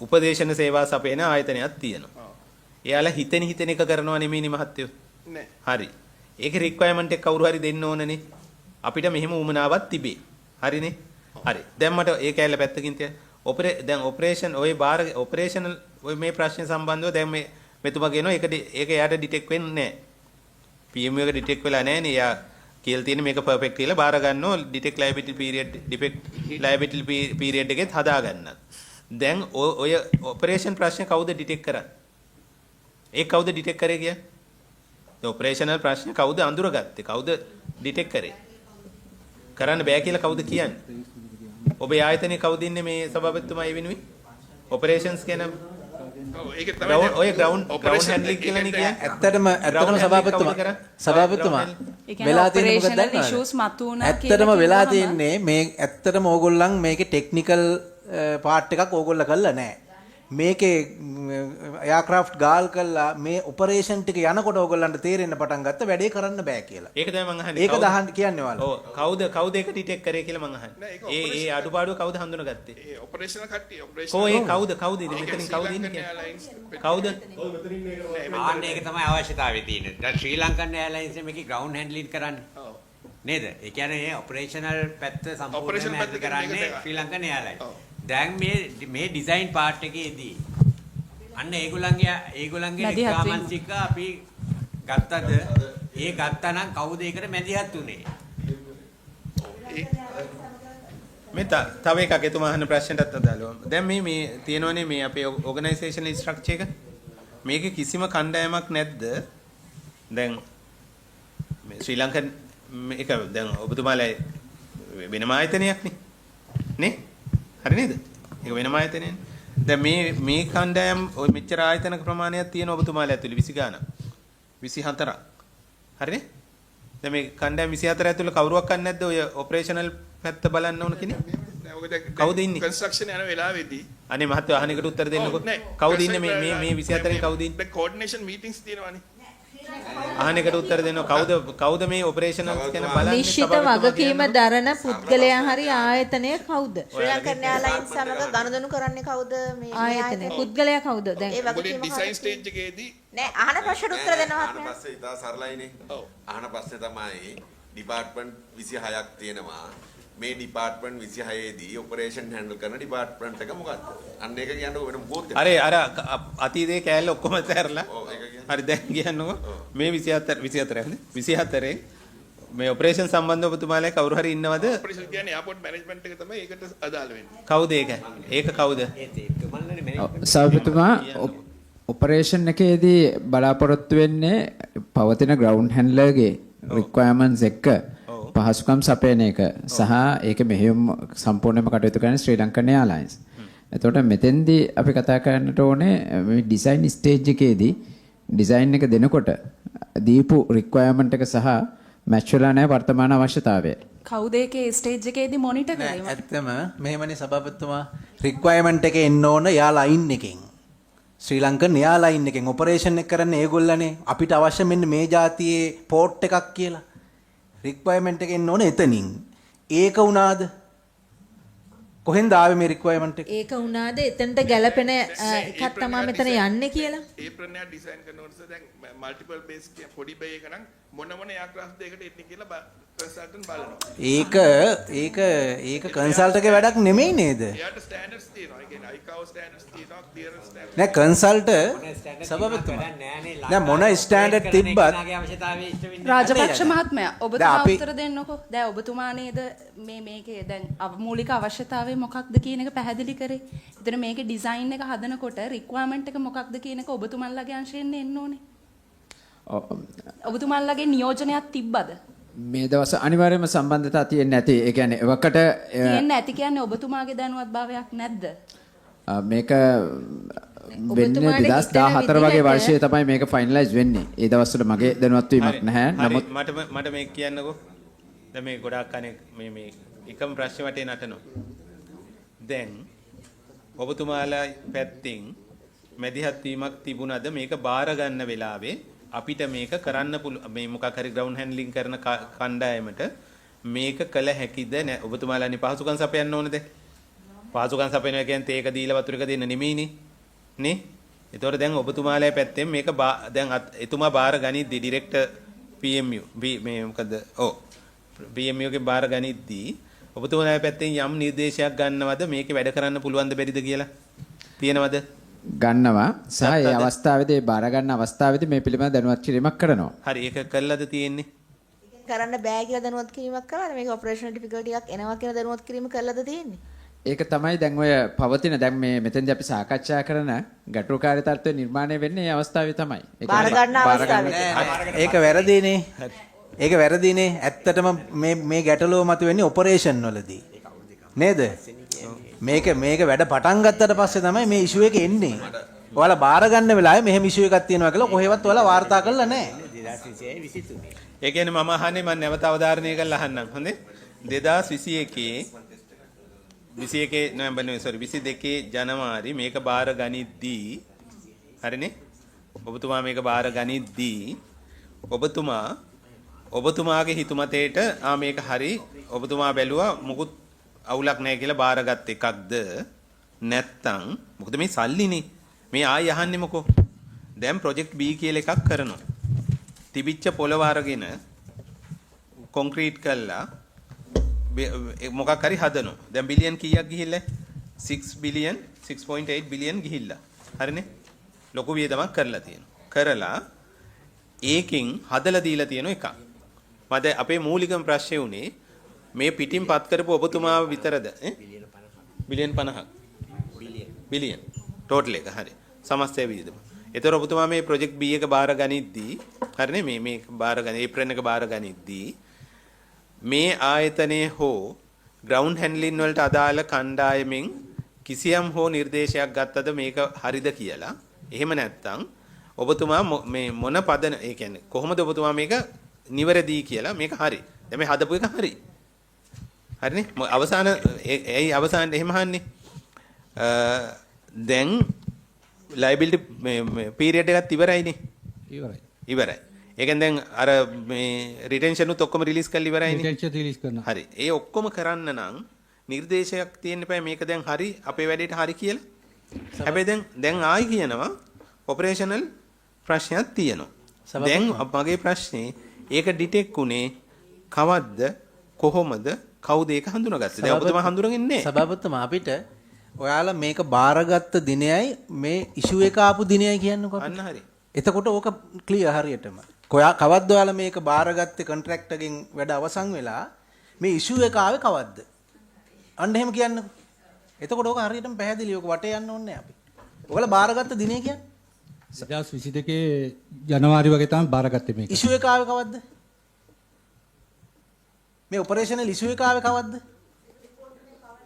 උපදේශන සේවා සපයන ආයතනයක් තියෙනවා එයාලා හිතෙන එක කරනවා නෙමෙයිනේ මහත්තයෝ නෑ හරි ඒකේ රික්වයර්මන්ට් එක කවුරු හරි දෙන්න ඕනනේ අපිට මෙහෙම උමනාවක් තිබේ හරිනේ හරි දැන් මට ඒ කැලේ පැත්තකින් තිය දැන් ඔපරේෂන් ඔය බාර ඔපරේෂනල් ඔය මේ ප්‍රශ්න සම්බන්ධව දැන් මේ මෙතුමා කියනවා ඒක එයාට ඩිටෙක්ට් වෙන්නේ නැහැ. PMU එක ඩිටෙක්ට් වෙලා නැහැ නේ. එයා කියලා තියෙන මේක පර්ෆෙක්ට් කියලා බාර ගන්නවා ඩිටෙක්ට් ලයබිලිටි පීරියඩ් ඩිෆෙක්ට් ලයබිලිටි පීරියඩ් එකෙත් හදා ගන්නවා. දැන් ඔය ඔපරේෂන් ප්‍රශ්න කවුද ඩිටෙක්ට් කරන්නේ? ඒ කවුද ඩිටෙක්ට් කරේ කියන්නේ? දැන් ඔපරේෂනල් ප්‍රශ්න කවුද අඳුරගත්තේ? කවුද ඩිටෙක්ට් කරේ? කරන්න බෑ කියලා කවුද කියන්නේ? ඔබේ ආයතනයේ කවුද ඉන්නේ මේ සභාපතිතුමා ඒ වෙනුවෙන්? ඔපරේෂන්ස් කියන ඒක තමයි ඔය ග්‍රවුන්ඩ් හැන්ඩලින් කියලා නේ කියන්නේ. ඇත්තටම සභාපතිතුමා වෙලා තියෙන්නේ මොකද ඇත්තටම වෙලා තියෙන්නේ මේ ඇත්තටම ඕගොල්ලන් මේකේ ටෙක්නිකල් පාර්ට් එකක් ඕගොල්ලෝ කරලා නැහැ. මේකේ එයාක්‍රාෆ්ට් ගාල් කළා මේ ඔපරේෂන් ටික යනකොට ඕගොල්ලන්ට තේරෙන්න පටන් ගත්ත වැඩේ කරන්න බෑ කියලා. ඒක තමයි මම අහන්නේ. ඒක දහන්න කියන්නේ ඔයාලා. ඔව් කවුද ඒක ඩිටෙක්ට් කරේ කියලා මම අහන්නේ. ඒ අඩුපාඩුව කවුද හඳුනගත්තේ? ඒ ඔපරේෂනල් කට්ටිය කවුද මෙතනින් කවුද ඉන්නේ? කවුද? ආන්න ඒක තමයි අවශ්‍යතාවය තියෙන්නේ. දැන් ශ්‍රී ලංකන් එයර්ලයින්ස් මේකේ ග්‍රවුන්ඩ් හැන්ඩලින් කරන්නේ. නේද? ඒ කියන්නේ ඔපරේෂනල් පැත්ත සම්පූර්ණයෙන්ම හැන්ඩල් කරන්නේ ශ්‍රී ලංකන් එයර්ලයින්ස්. දැන් මේ ඩිසයින් පාර්ට් එකේදී අන්න ඒගොල්ලන්ගේ රික්වයර්මන්ට්ස් එක අපි ගත්තද ඒ ගත්තා නම් කවුද ඒකට මැදිහත් උනේ මේ තව එකක් එතුමා අහන ප්‍රශ්නටත් අදාළව දැන් මේ තියෙනවනේ මේ අපේ ඕගනයිසේෂනල් ස්ට්‍රක්චර් එක මේකේ කිසිම කණ්ඩායමක් නැද්ද? දැන් මේ ශ්‍රී ලංකන් මේක දැන් ඔබතුමාලා වෙනම ආයතනයක් නේ? හරි නේද? ඒක වෙනම ආයතනයනේ. දැන් මේ කණ්ඩායම් ඔය මෙච්චර ආයතන ප්‍රමාණයක් තියෙන ඔබතුමාලා ඇතුළේ 20 ගාණක්. 24ක්. හරිනේ? දැන් මේ කණ්ඩායම් 24 ඇතුළේ කවුරුවක් අන්න නැද්ද ඔය ඔපරේෂනල් පැත්ත බලන්න ඕන කෙනෙක්? කවුද ඉන්නේ? කන්ස්ට්‍රක්ෂන් යන වෙලාවේදී අනේ මහත්තයා අහන්නකට උත්තර දෙන්නකෝ. කවුද ඉන්නේ මේ 24 කවුද ඉන්නේ? දැන් කෝඩිනේෂන් මීටින්ග්ස් තියෙනවානේ. අහන්නකට උත්තර දෙන්න කවුද මේ ඔපරේෂනල් ගැන බලන්නේ? නිශ්චිත වගකීම දරන පුද්ගලයා හරි ආයතනය කවුද? ශ්‍රී ලංකන් එයාර්ලයින්ස් සමග ගනුදෙනු කරන්නේ කවුද මේ ආයතනය පුද්ගලයා කවුද? දැන් ඒ මොකද වගකීම ඩිසයින් ස්ටේජ් එකේදී නෑ අහන ප්‍රශ්නට උත්තර දෙනවා අහන පස්සේ ඉතා සරලයිනේ. අහන පස්සේ තමයි ඩිපාර්ට්මන්ට් 26ක් තියෙනවා. මේ ඩිපාර්ට්මන්ට් 26 දී ඔපරේෂන් හැන්ඩල් කරන ඩිපාර්ට්මන්ට් එක මොකක්ද? අන්න ඒක කියන්නකො වෙන මොකෝත්. අර අතීතයේ කෑල්ල ඔක්කොම තැරලා. හරි දැන් කියන්නකො මේ 24 මේ ඔපරේෂන් සම්බන්ධව ඔබතුමාලා කවුරු හරි ඉන්නවද? ඔපරේෂන් කියන්නේ එයාපෝට් මැනේජ්මන්ට් එක තමයි ඒකට අදාළ වෙන්නේ. කවුද ඒක? ඒක කවුද? සභාපතිතුමා ඔපරේෂන් එකේදී බලාපොරොත්තු වෙන්නේ පවතින ග්‍රවුන්ඩ් හැන්ඩ්ලර්ගේ රික්වයර්මන්ට්ස් එක්ක පහසුකම් සපයන එක සහ ඒක මෙහෙයුම් සම්පූර්ණයෙන්ම කටයුතු කරන ශ්‍රී ලංකන් එයාර්ලයින්ස්. එතකොට මෙතෙන්දී අපි කතා කරන්නට ඕනේ මේ ඩිසයින් ස්ටේජ් එකේදී ඩිසයින් එක දෙනකොට දීපු රික්වයර්මන්ට් එක සහ මැච් වෙලා නැහැ වර්තමාන අවශ්‍යතාවය. කවුද ඒකේ ස්ටේජ් එකේදී මොනිටර් කරේ? ඇත්තම මෙහෙමනේ සභාපතිතුමා රික්වයර්මන්ට් එකේ එන්න ඕන යා ලයින් එකෙන්. ශ්‍රී ලංකන් යා ලයින් එකෙන් ඔපරේෂන් එක කරන්නේ ඒගොල්ලනේ. අපිට අවශ්‍ය මෙන්න මේ જાතියේ පෝට් එකක් කියලා. රික්වයර්මන්ට් එක එන්න ඕන එතනින්. ඒක උනාද? කොහෙන්ද ආවේ මේ රික්වයර්මන්ට් එක? ඒක උනාද එතනට ගැලපෙන එකක් තමයි මෙතන යන්නේ කියලා. ඒ ප්‍රණය ඩිසයින් කරනකොට දැන් මල්ටිපල් බේස් පොඩි බේ එක නම් මොන එයාක්‍රාෆ්ට් දෙයකට එන්නේ කියලා කන්සල්ටන්ට් බලනවා. ඒක කන්සල්ටන්ට්ගේ වැඩක් නෙමෙයි නේද? එයාට ස්ටෑන්ඩඩ්ස් තියෙනවා. ඒ කියන්නේ ICAO ස්ටෑන්ඩඩ්ස් තියෙනවා, ක්ලියරන්ස් ස්ටෑන්ඩඩ්ස්. නෑ කන්සල්ට සභාපතිතුමා නෑ මොන ස්ටෑන්ඩඩ් තිබ්බත් රාජපක්ෂ මහත්මයා ඔබතුමා උත්තර දෙන්නකෝ. දැන් ඔබතුමා නේද මේකේ දැන් මූලික අවශ්‍යතාවය මොකක්ද කියන එක පැහැදිලි කරේ. එතන මේකේ ඩිසයින් එක හදනකොට රික්වයර්මන්ට් එක මොකක්ද කියන එක ඔබතුමාලගේ අංශයෙන් එන්න ඕනේ. ඔබතුමාලගේ නියෝජනයක් තිබ්බද? මේ දවස් අනිවාර්යයෙන්ම සම්බන්ධතා තියෙන්නේ නැති. ඒ කියන්නේ එවකට තියෙන්නේ නැති කියන්නේ ඔබතුමාගේ දැනුවත් භාවයක් නැද්ද? මේක වෙන්නේ 2014 වගේ වර්ෂයේ තමයි මේක ෆයිනලයිස් වෙන්නේ. ඒ දවස්වල මගේ දැනුවත් වීමක් නැහැ. නමුත් මට මේක කියන්නකෝ. දැන් මේ ගොඩාක් අනේ මේ එකම ප්‍රශ්නේ වටේ නටනවා. දැන් ඔබතුමාලා පැත්තෙන් මැදිහත් වීමක් තිබුණාද මේක බාර ගන්න වෙලාවේ අපිට මේක කරන්න මේ මොකක් හරි ග්‍රවුන්ඩ් හැන්ඩලින් කරන කණ්ඩායමට මේක කළ හැකිද නැහැ? ඔබතුමාලානේ පහසුකම් සපයන්න ඕනද? පහසුකම් සපයනවා කියන්නේ ඒක දීලා වතුර එක දෙන්න නෙමෙයිනේ. නේ? ඒතකොට දැන් ඔබතුමාලා පැත්තෙන් මේක දැන් එතුමා බාර ගනිද්දි ඩිරෙක්ටර් PMU මේ මොකද? PMU ගේ බාර ගනිද්දි ඔබතුමාලා පැත්තෙන් යම් නිර්දේශයක් ගන්නවද මේකේ වැඩ කරන්න පුළුවන්ද බැරිද කියලා? තියෙනවද? ගන්නවා සහ ඒ අවස්ථාවේදී බාර ගන්න අවස්ථාවේදී මේ පිළිබඳව දැනුවත් කිරීමක් කරනවා. හරි ඒක කළාද තියෙන්නේ? කරන්න බෑ කියලා දැනුවත් කිරීමක් කරලා මේක ඔපරේෂනල් ඩිෆිකල්ටි එකක් එනවා කියලා දැනුවත් කිරීම කළාද තියෙන්නේ? ඒක තමයි දැන් ඔය පවතින දැන් මේ මෙතෙන්දී අපි සාකච්ඡා කරන ගැටලුකාරී තත්ත්වය නිර්මාණය වෙන්නේ මේ අවස්ථාවේ තමයි. බාර ගන්න අවස්ථාවේ. ඒක වැරදිනේ. ඒක වැරදිනේ. ඇත්තටම මේ ගැටලුව මතුවෙන්නේ ඔපරේෂන් වලදී. නේද? මේක වැඩ පටන් ගත්තට පස්සේ තමයි මේ ඉෂුව එක එන්නේ. ඔයාලා බාර ගන්න වෙලාවේ මෙහෙම ඉෂුව එකක් තියෙනවා කියලා කොහෙවත් ඔයාලා වාර්තා කරලා නැහැ. 2023 ඒ කියන්නේ මම අහන්නේ මම නැවත අවධාරණය කරලා අහන්නම්. හොඳේ? 2021 නොවැම්බර් 22 ජනවාරි මේක බාර ගනිද්දී හරිනේ? ඔබතුමා මේක බාර ගනිද්දී ඔබතුමාගේ හිතුමතේට මේක හරි ඔබතුමා බැලුවා මුකුත් අවුලක් නැහැ කියලා බාරගත් එකක්ද නැත්තම් මොකද මේ සල්ලිනේ මේ ආයි අහන්නේ මොකෝ දැන් ප්‍රොජෙක්ට් B කියලා එකක් කරනවා තිබිච්ච පොළව අරගෙන කොන්ක්‍රීට් කළා මොකක් හරි හදනවා දැන් බිලියන් කීයක් ගිහිල්ලා 6 බිලියන් 6.8 බිලියන් ගිහිල්ලා හරිනේ ලොකු වියදමක් කරලා තියෙනවා කරලා ඒකෙන් හදලා දීලා තියෙන එකක් මට අපේ මූලිකම ප්‍රශ්නේ උනේ මේ පිටින් පත් කරපු ඔබතුමා විතරද බිලියන් 50ක් බිලියන් ටෝටල් එක හරි සමස්තය වියදම ඒතර ඔබතුමා මේ ප්‍රොජෙක්ට් B එක බාර ගනිද්දී හරිනේ මේ බාර ගන්න ඒප්‍රන් එක බාර ගනිද්දී මේ ආයතනයේ හෝ ග්‍රවුන්ඩ් හැන්ඩලින් වලට අදාළ කණ්ඩායමෙන් කිසියම් හෝ නිර්දේශයක් ගත්තද මේක හරිද කියලා. එහෙම නැත්නම් ඔබතුමා මේ මොන පදන ඒ කියන්නේ කොහොමද ඔබතුමා මේක නිවැරදි කියලා මේක හරි. දැන් මේ හදපු එක හරි. හරිනේ? අවසාන අවසාන එහෙම අහන්නේ. දැන් liability මේ පීරියඩ් එකත් ඉවරයිනේ. ඉවරයි. ඒ කියන්නේ දැන් අර මේ රිටෙන්ෂන් උත් ඔක්කොම රිලීස් කරලා ඉවරයිනේ. රිටෙන්ෂන් රිලීස් කරනවා. හරි. ඒ ඔක්කොම කරන්න නම් නිර්දේශයක් තියෙන්න එපා මේක දැන් හරි අපේ වැඩේට හරි කියලා. හැබැයි දැන් ආයි කියනවා ඔපරේෂනල් ප්‍රශ්නයක් තියෙනවා. දැන් මගේ ප්‍රශ්නේ ඒක ඩිටෙක්ට් උනේ කවද්ද කොහොමද කවුද ඒක හඳුනාගත්තේ? දැන් ඔබතුමා හඳුනගන්නේ නැහැ. සභාපතිතුමා අපිට ඔයාලා මේක බාරගත්ත දිනයයි මේ ඉෂුව එක ආපු දිනයයි කියන්නකෝ. අන්න හරි. එතකොට ඕක ක්ලියර් හරියටම. කවද්ද ඔයාලා මේක බාරගත්තේ කොන්ට්‍රැක්ට් එකෙන් වැඩ අවසන් වෙලා මේ ඉෂුව එක ආවේ කවද්ද? අන්න එහෙම කියන්නකෝ. එතකොට ඕක හරියටම පැහැදිලි. ඕක වටේ යන්න ඕනේ අපි. ඔයාලා බාරගත්ත දිනය කියන්නේ 2022 ජනවාරි වගේ තමයි බාරගත්තේ මේක. ඉෂුව එක ආවේ කවද්ද? මේ ඔපරේෂනල් ඉෂුව එක ආවේ කවද්ද?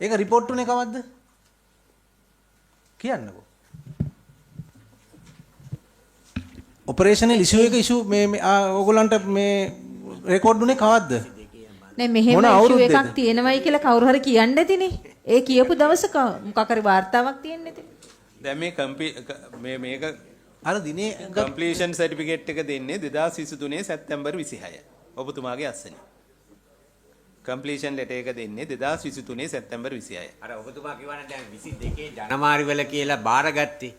ඒක රිපෝට් උනේ කවද්ද? කියන්නකෝ. ඔපරේෂනල් ඉෂුව එක ඉෂුව මේ ඕගොල්ලන්ට මේ රෙකෝඩ් උනේ කවද්ද? නේ මෙහෙම ඉෂුව එකක් තියෙනවයි කියලා කවුරු හරි කියන්න ඇතිනේ. ඒ කියපු දවසක මොකක් හරි වාර්තාවක් තියෙන්න ඇතිනේ. දැන් මේක අර දිනේ කම්ප්ලීෂන් සර්ටිෆිකේට් එක දෙන්නේ 2023 සැප්තැම්බර් 26. ඔබතුමාගේ අස්සනේ. කම්ප්ලීෂන් ලෙටර් එක දෙන්නේ 2023 සැප්තැම්බර් 26. අර ඔබතුමා කියවනේ දැන් 22 ජනවාරි වල කියලා බාරගත්තේ.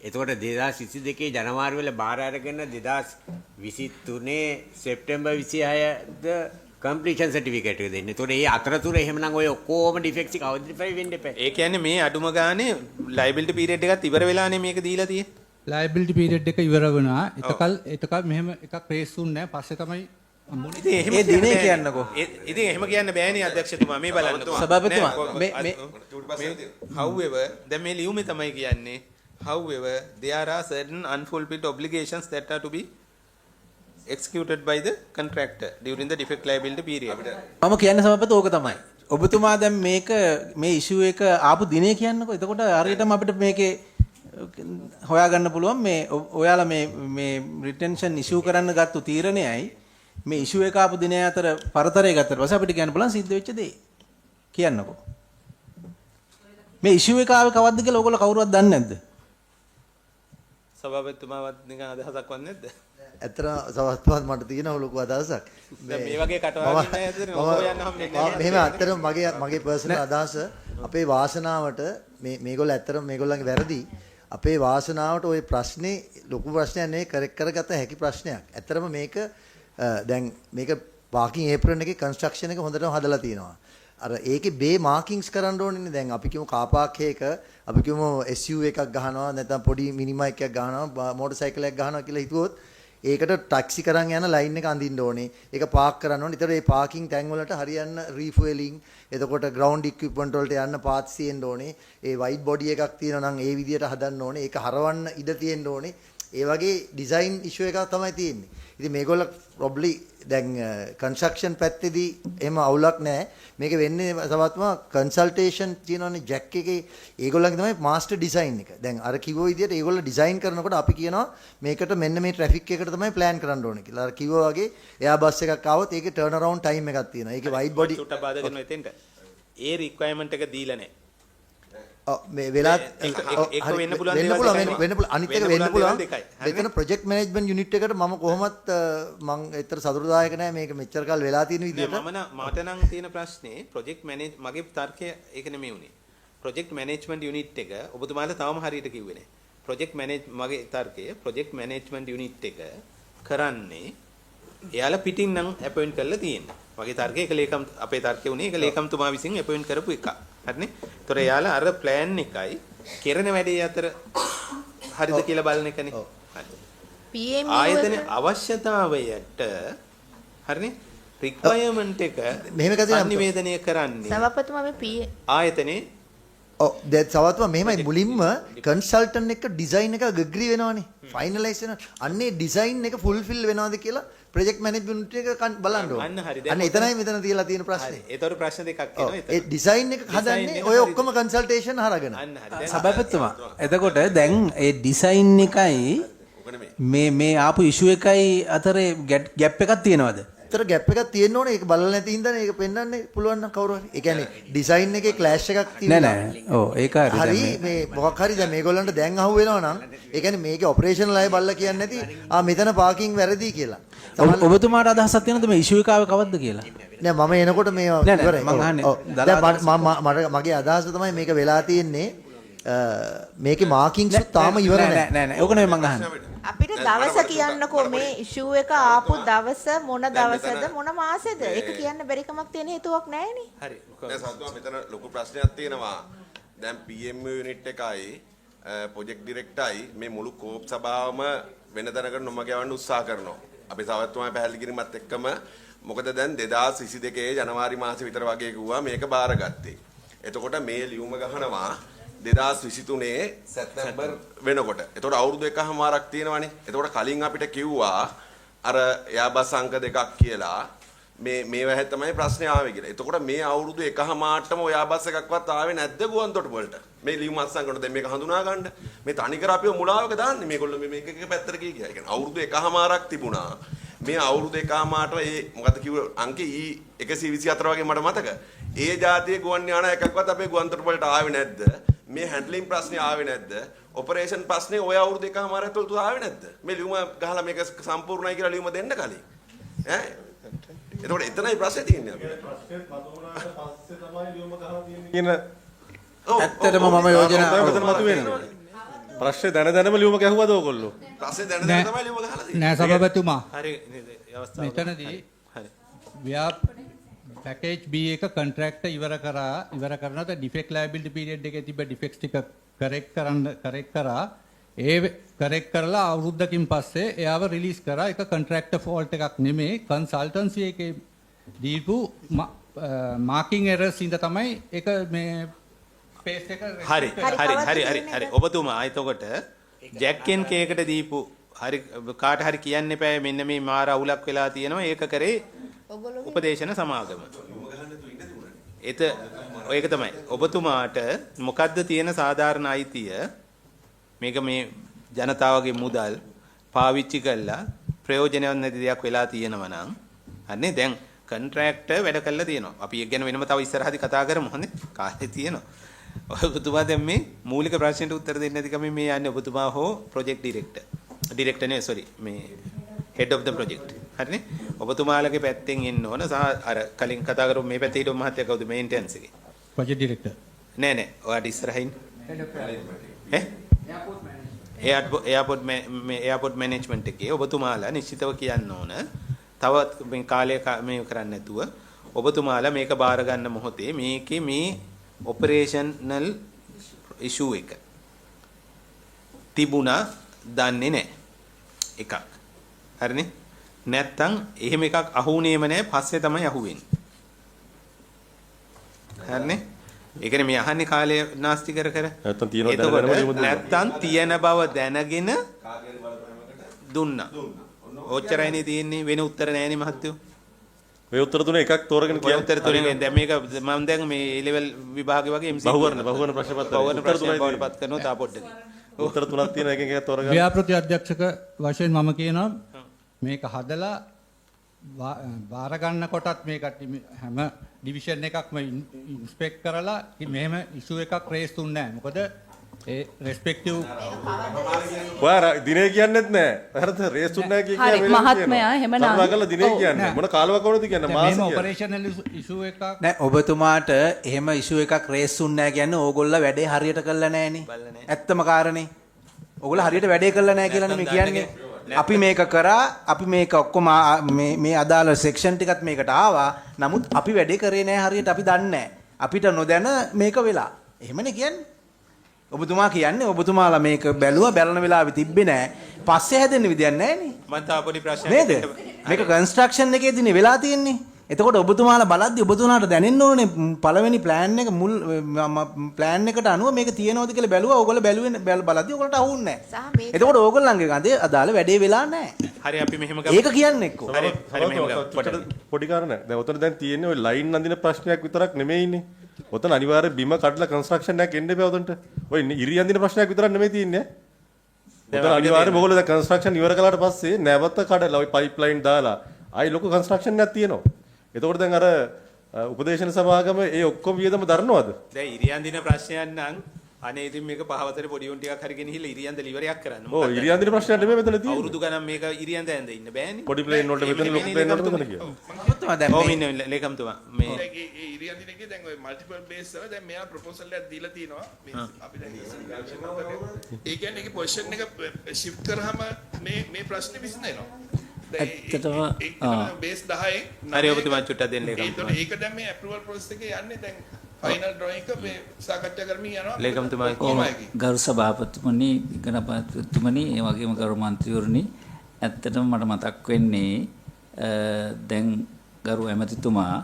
එතකොට 2022 ජනවාරි වල බාර අරගෙන 2023 සැප්තැම්බර් 26ද කම්ප්ලීෂන් සර්ටිෆිකේට් එක දෙන්නේ. එතකොට මේ අතරතුර එහෙමනම් ඔය ඔක්කොම ඩිෆෙක්ට්ස් එක අවුට්ෆයි වෙන්න එපා. ඒ කියන්නේ මේ අඩුම ගානේ ලයබිලිටි පීරියඩ් එකත් ඉවර වෙලානේ මේක දීලා තියෙන්නේ. ලයබිලිටි පීරියඩ් එක ඉවර වුණා. එතකල් මෙහෙම එකක් රේස් වුන්නේ නැහැ. පස්සේ තමයි ඒ දිනේ කියන්නකෝ. ඉතින් එහෙම කියන්න බෑනේ අධ්‍යක්ෂතුමා මේ බලන්නකෝ. සභාපතිතුමා however දැන් මේ ලියුමේ තමයි කියන්නේ however there are certain unfulfilled obligations that are to be executed by the contractor during the defect liability period. මම කියන්නේ සභාපති ඕක තමයි. ඔබතුමා දැන් මේක මේ ඉෂුව එක ආපු දිනේ කියන්නකෝ. එතකොට හරියටම අපිට මේකේ හොයාගන්න පුළුවන් මේ ඔයාලා මේ රිටෙන්ෂන් ඉෂුව කරන්න ගත්ත තීරණයයි මේ ඉෂුව එක ආපු දිනය අතර පරතරය ගත්තට පස්සේ අපිට කියන්න පුළුවන් සිද්ධ වෙච්ච දේ. කියන්නකෝ. මේ ඉෂුව එක ආවේ කවද්ද කියලා ඔයගොල්ලෝ කවුරුවත් දන්නේ නැද්ද? සභාපතිතුමාවත් නිකන් අදහසක් වත් නැද්ද? ඇත්තටම සවස්පවත් මට තියෙන ලොකු අදහසක්. දැන් මේ වගේ කටවාගෙන නැහැ ඇත්තටම ඔබ යන්න හම්බෙන්නේ නැහැ. මෙහෙම ඇත්තටම මගේ පර්සනල් අදහස අපේ වාසනාවට මේගොල්ලෝ ඇත්තටම මේගොල්ලන්ගේ වැරදි අපේ වාසනාවට ওই ප්‍රශ්නේ ලොකු ප්‍රශ්නයක් නෙවෙයි කරෙක්ට් කරගත හැකි ප්‍රශ්නයක්. ඇත්තටම මේක දැන් මේක පාකින් ඒප්‍රන් එකේ කන්ස්ට්‍රක්ෂන් එක හොඳටම හදලා තියෙනවා. අර ඒකේ බේ මාකින්ග්ස් කරන්න ඕනේ. දැන් අපි කියමු කාපාක් එක අපි කියමු SUV එකක් ගහනවා නැත්නම් පොඩි මිනිමා එකක් ගහනවා මෝටර් සයිකල් එකක් ගහනවා කියලා හිතුවොත් ඒකට ටැක්සි කරන් යන ලයින් එක අඳින්න ඕනේ. ඒක පාක් කරන්න ඕනේ. ඒතර මේ පාකින් ටැංක් වලට හරියන්න රීෆුවෙලින් එතකොට ග්‍රවුන්ඩ් ඉක්විප්මන්ට් වලට යන්න පාත්ස් තියෙන්න ඕනේ. ඒ වයිට් බොඩි එකක් තියෙනවා නම් ඒ විදියට හදන්න ඕනේ. ඒක හරවන්න ඉඩ තියෙන්න ඕනේ. ඒ වගේ ඩිසයින් ඉෂුව එකක් තමයි තියෙන්නේ. ඉතින් මේගොල්ලෝ probably දැන් කන්ස්ට්‍රක්ෂන් පැත්තේදී එහෙම අවුලක් නැහැ. මේක වෙන්නේ සමහත්ම කන්සල්ටේෂන් තියෙනවානේ ජැක් එකේ ඒගොල්ලන්ගේ තමයි මාස්ටර් ඩිසයින් එක. දැන් අර කිව්ව විදිහට ඒගොල්ලෝ ඩිසයින් කරනකොට අපි කියනවා මේකට මෙන්න මේ ට්‍රැෆික් එකට තමයි ප්ලෑන් කරන්න ඕනේ කියලා. අර කිව්වා වගේ එයා බස් එකක් ආවොත් ඒකේ ටර්න් අරවුන්ඩ් ටයිම් එකක් තියෙනවා. ඒකේ වයිට් බොඩි සුට්ට බාධා කරනවා එතෙන්ට. ඒ රික්වයර්මන්ට් එක දීලා නැහැ. මේ වෙලා ඒක වෙන්න පුළුවන් වෙන්න පුළුවන් අනිත් එක වෙන්න පුළුවන්. මෙතන ප්‍රොජෙක්ට් මැනේජ්මන්ට් යුනිට් එකට මම කොහොමත් මම ඒතර සතුටුදායක නැහැ මේක මෙච්චර කාල වෙලා තියෙන විදිහට. මට නම් තියෙන ප්‍රශ්නේ ප්‍රොජෙක්ට් මැනේජ් මගේ තර්කය ඒක නෙමෙයි උනේ. ප්‍රොජෙක්ට් මැනේජ්මන්ට් යුනිට් එක ඔබතුමාලා තාම හරියට කිව්වේ නැහැ. ප්‍රොජෙක්ට් මගේ තර්කය ප්‍රොජෙක්ට් මැනේජ්මන්ට් යුනිට් එක කරන්නේ එයාලා පිටින් නම් අපොයින්ට් කරලා තියෙන්නේ. මගේ තර්කය ඒක ලේකම් අපේ තර්කය උනේ ඒක ලේකම්තුමා විසින් අපොයින්ට් කරපු එක. හරිනේ? ඒතොර එයාලා අර ප්ලෑන් එකයි කෙරෙන වැඩේ අතර හරිද කියලා බලන එකනේ. හරි. ආයතන අවශ්‍යතාවයට හරිනේ? රික්වයර්මන්ට් එක මෙහෙම කතා නිවේදනය කරන්නේ සභාපතිතුමා මේ ආයතනේ ඔව් දැන් සවත්ව මෙහෙමයි මුලින්ම කන්සල්ටන්ට් එක ඩිසයින් එක අග්‍රී වෙනවනේ ෆයිනලයිස් වෙනවා. අන්නේ ඩිසයින් එක ෆුල්ෆිල් වෙනවද කියලා ප්‍රොජෙක්ට් මැනේජ්මන්ට් එක බලන්න ඕනේ. අන්න හරි. අන්න එතනයි මෙතන තියලා තියෙන ප්‍රශ්නේ. ඒතර ප්‍රශ්න දෙකක් එනවා එතන. ඒ ඩිසයින් එක හදන්නේ ඔය ඔක්කොම කන්සල්ටේෂන් හරගෙන. අන්න හරි. සභාපතිතුමා එතකොට දැන් ඒ ඩිසයින් එකයි මේ ආපු ඉෂුව එකයි අතරේ ගැප් එකක් තියෙනවද? ඒතර ගැප් එකක් තියෙන්න ඕනේ. ඒක බලලා නැති හින්දානේ ඒක පෙන්වන්න පුළුවන් නම් කවුරු හරි. ඒ කියන්නේ ඩිසයින් එකේ ක්ලෑෂ් එකක් තියෙනවා. නෑ. ඔව් ඒක හරි මේ මොකක් හරි දැන් මේගොල්ලන්ට දැන් අහු වෙනවා නම් ඒ කියන්නේ මේකේ ඔපරේෂනල් අය බලලා කියන්නේ නැති මෙතන පාකින් වැරදි කියලා. ඔබතුමාට අදහසක් තියෙනවද මේ ඉෂුව එක ආවේ කවද්ද කියලා? නෑ මම එනකොට මේ ඉවරයි. මම අහන්නේ දැන් මගේ අදහස තමයි මේක වෙලා තියෙන්නේ මේකේ මාකින්ග්ස් තාම ඉවර නෑ. නෑ ඕක නෙමෙයි මම අහන්නේ. අපිට දවස කියන්නකෝ මේ ඉෂුව එක ආපු දවස මොන දවසද මොන මාසෙද ඒක කියන්න බැරි කමක් තියෙන හේතුවක් නැහැනේ. හරි. දැන් සතුටුමා මෙතන ලොකු ප්‍රශ්නයක් තියෙනවා. දැන් PMU යුනිට් එකයි ප්‍රොජෙක්ට් ඩිරෙක්ටර්යි මේ මුළු කෝප් සභාවම වෙන තැනකට නොම ගවන්න උත්සාහ කරනවා. අපි සවත්තුමා පැහැදිලි කිරීමත් එක්කම මොකද දැන් 2022 ජනවාරි මාසෙ විතර වගේ කිව්වා මේක බාරගත්තේ. එතකොට මේ ලියුම ගහනවා 2023 සැප්තැම්බර් වෙනකොට. එතකොට අවුරුදු එකමාරක් තියෙනවනේ. එතකොට කලින් අපිට කිව්වා අර යාබස් අංක දෙකක් කියලා මේවා තමයි ප්‍රශ්නේ ආවේ කියලා. එතකොට මේ අවුරුදු එකමාරටම ඔය යාබස් එකක්වත් ආවේ නැද්ද ගුවන්තොට වලට? මේ ලියුම අස්සංගකට දැන් මේක හඳුනා ගන්න. මේ තනිකර අපිව මුලාවක දාන්නේ මේගොල්ලෝ මේක එක පැත්තට ගිය කියලා. ඒ කියන්නේ අවුරුදු එකමාරක් තිබුණා. මේ අවුරුදු එකමාරට ඒ මොකද කිව්ව අංකේ E124 වගේ මට මතක. ඒ જાතියේ ගුවන් යාන එකක්වත් අපේ ගුවන්තොට වලට ආවේ නැද්ද? මේ හැන්ඩ්ලින් ප්‍රශ්නේ ආවේ නැද්ද? ඔපරේෂන් ප්‍රශ්නේ ඔය අවුරුදු එකමාරක් තුළ ආවේ නැද්ද? මේ ලියුම ගහලා මේක සම්පූර්ණයි කියලා ලියුම දෙන්න කලින්. ඈ එතකොට එතනයි ප්‍රශ්නේ තියෙන්නේ අපිට. ප්‍රශ්නේ මතුවුණාට පස්සේ තමයි ලියුම ගහලා තියෙන්නේ කියන ඇත්තටම මම යෝජනා මතුවෙනවා. ප්‍රශ්නේ දැනම ලියුම ගැහුවද ඕගොල්ලෝ? ප්‍රශ්නේ දැන තමයි ලියුම ගහලා තියෙන්නේ. නෑ සභාපතිතුමා. හරි අවස්ථාව. මෙතනදී හරි. පැකේජ් B එක කොන්ට්‍රැක්ටර් ඉවර කරනකොට ඩිෆෙක්ට් ලයබිලිටි පීරියඩ් එකේ තිබ්බ ඩිෆෙක්ට්ස් ටික කරෙක්ට් කරා ඒ කරෙක්ට් කරලා අවුරුද්දකින් පස්සේ එයාව රිලීස් කරා. ඒක කොන්ට්‍රැක්ටර් ෆෝල්ට් එකක් නෙමෙයි කන්සල්ටන්සි එකේ දීපු මාකින් එරර්ස් ඉඳ තමයි ඒක මේ ස්පේස් එක හරි ඔබතුමා එතකොට ජැක්කෙන් කේකට දීපු හරි කාට හරි කියන්න එපා මෙන්න මේ මාර අවුලක් වෙලා තියෙනවා ඒක කරේ උපදේශන සමාගම. ඒක තමයි. ඔබතුමාට මොකද්ද තියෙන සාධාරණ අයිතිය මේක මේ ජනතාවගේ මුදල් පාවිච්චි කරලා ප්‍රයෝජනවත් නැති දෙයක් වෙලා තියෙනවා නම් අනේ දැන් කොන්ට්‍රැක්ටර් වැඩ කරලා තියෙනවා. අපි ඒක ගැන වෙනම තව ඉස්සරහදී කතා කරමු හොඳේ. කාලේ තියෙනවා. ඔබතුමා දැන් මේ මූලික ප්‍රශ්නෙට උත්තර දෙන්නේ නැති කම මේ යන්නේ ඔබතුමා හෝ ප්‍රොජෙක්ට් ඩිරෙක්ටර් නේ සෝරි මේ head of the project. හරිනේ. ඔබතුමාලගේ පැත්තෙන් එන්න ඕන සහ අර කලින් කතා කරපු මේ පැත්තේ හිටපු මහත්තයා කවුද මේන්ටෙනන්ස් එකේ? Project director. නෑ ඔයාට ඉස්සරහින්. එයාපෝට් මැනේජ්මන්ට් එකේ ඔබතුමාලා නිශ්චිතව කියන්න ඕන. තවත් මේ කාලය මේ කරන්නේ නැතුව ඔබතුමාලා මේක බාර ගන්න මොහොතේ මේකේ මේ ඔපරේෂනල් ඉෂුව එක තිබුණා දන්නේ නැහැ. එකක්. හරිනේ? නැත්තම් එහෙම එකක් අහුුනේම නැහැ පස්සේ තමයි අහුවෙන්නේ. හරිනේ? ඒ කියන්නේ මේ අහන්නේ කාලය නාස්ති කර නැත්තම් තියෙනව නැත්තම් තියෙන බව දැනගෙන දුන්නා. ඔච්චරයිනේ තියෙන්නේ වෙන උත්තර නැහැනේ මහත්තයෝ. මේ උත්තර තුනේ එකක් තෝරගෙන කියන්න. උත්තර තුනේ දැන් මේක මම දැන් මේ A level විභාගේ වගේ MC බහුවර්ණ ප්‍රශ්න පත්‍රය බහුවර්ණ ප්‍රශ්න බවට පත් කරනවා තා පොඩ්ඩක්. උත්තර තුනක් තියෙන එකෙන් එකක් තෝරගන්න. ව්‍යාපෘති අධ්‍යක්ෂක වශයෙන් මම කියනවා මේක හදලා බාර ගන්න කොටත් මේක හැම ඩිවිෂන් එකක්ම ඉන්ස්පෙක්ට් කරලා මෙහෙම ඉෂුව එකක් රේස් දුන්නේ නැහැ. මොකද ඒ රෙස්පෙක්ටිව් ඔයා දිනේ කියන්නෙත් නැහැ. හරිද? රේස් දුන්නේ නැහැ හරි මහත්මයා එහෙම නම් සමහරවල් දිනේ කියන්නේ මොන කාලවක වුණද කියන්නේ මාස කියන්නේ. ඔපරේෂනල් ඉෂුව එකක් නෑ ඔබතුමාට එහෙම ඉෂුව එකක් රේස් දුන්නේ නැහැ කියන්නේ ඕගොල්ලෝ වැඩේ හරියට කළා නැහනේ. ඇත්තම කාරණේ. ඕගොල්ලෝ හරියට වැඩේ කළා නැහැ කියලානේ මේ කියන්නේ. අපි මේක කරා අපි මේක ඔක්කොම මේ අදාළ සෙක්ෂන් ටිකත් මේකට ආවා. නමුත් අපි වැඩේ කරේ නැහැ හරියට අපි දන්නේ නැහැ. අපිට නොදැන මේක වෙලා. එහෙමනේ කියන්නේ. ඔබතුමා කියන්නේ ඔබතුමාලා මේක බැලුවා බලන වෙලාවෙ තිබ්බේ නැහැ. පස්සේ හැදෙන්න විදියක් නැහැ නේ. මම තා පොඩි ප්‍රශ්නයක් නේද? මේක කන්ස්ට්‍රක්ෂන් එකේදීනේ වෙලා තියෙන්නේ. එතකොට ඔබතුමාලා බලද්දි ඔබතුමාට දැනෙන්න ඕනේ පළවෙනි ප්ලෑන් එක මුල් ප්ලෑන් එකට අනුව මේක තියෙනවද කියලා බැලුවා. ඕගොල්ලෝ බලද්දි ඕගොල්ලන්ට අහුන්නේ නැහැ. එතකොට ඕගොල්ලන්ගේ ගඳේ අදාළ වැඩේ වෙලා නැහැ. හරි අපි මෙහෙම ඒක කියන්නේ එක්කෝ. හරි මෙහෙම පොඩි කාරණා. දැන් උතන දැන් තියෙන්නේ ඔය ලයින් අඳින ප්‍රශ්නයක් විතරක් නෙමෙයිනේ. උතන අනිවාර්ය බිම කඩලා කන්ස්ට්‍රක්ෂන් එකක් එන්න බෑ උතනට. ඔය ඉරි අඳින ප්‍රශ්නයක් විතරක් නෙමෙයි තියෙන්නේ. උතන අනිවාර්ය මොකද දැන් කන්ස්ට්‍රක්ෂන් ඉවර කළාට පස්සේ නැවත කඩලා ඔය පයිප්ලයින් දාලා ආයි ලොකු කන්ස්ට්‍රක්ෂන් එකක් තියෙනවා. එතකොට දැන් අර උපදේශන සමාගම ඒ ඔක්කොම වියදම දරනවද? දැන් ඉරියන් දින ප්‍රශ්නයක් නම් අනේ ඉතින් මේක පහවතේ පොඩි උන් ටිකක් හරි ගෙනහිල්ලා ඉරියන්ද ඉවරයක් කරන්න. ඔව් ඉරියන් දින ප්‍රශ්නයක් නෙමෙයි මෙතන තියෙන්නේ. අවුරුදු ගණන් මේක ඉරියන්ද ඇඳ ඉන්න බෑනේ. පොඩි ප්ලේන් වලට මෙතන ලොකු ප්ලේන් වලට මෙතන කියනවා. ඔව් ඉන්නේ ලේකම්තුමා මේ ඒ ඉරියන් දින එකේ දැන් ඔය මල්ටිපල් බේස් වල දැන් මෙයා ප්‍රොපෝසල් එකක් දීලා තිනවා. මේ අපි දැන් ඒ කියන්නේ ඒකේ පොසිෂන් එක shift කරාම මේ ප්‍රශ්නේ විසඳෙනවා. ඇත්තටම බේස් 10 හරි ඔබතුමා චුට්ටක් දෙන්න ලේකම්තුමා. ඒක දැන් මේ අප්‍රූවල් ප්‍රොසෙස් එකේ යන්නේ දැන් ෆයිනල් ඩ්‍රොයින් එක මේ සාකච්ඡා කරමින් යනවා. ලේකම්තුමා ගරු සභාපතිතුමනි, ගණපතිතුමනි, ඒ වගේම ගරු මන්ත්‍රීවරුනි, ඇත්තටම මට මතක් වෙන්නේ දැන් ගරු ඇමතිතුමා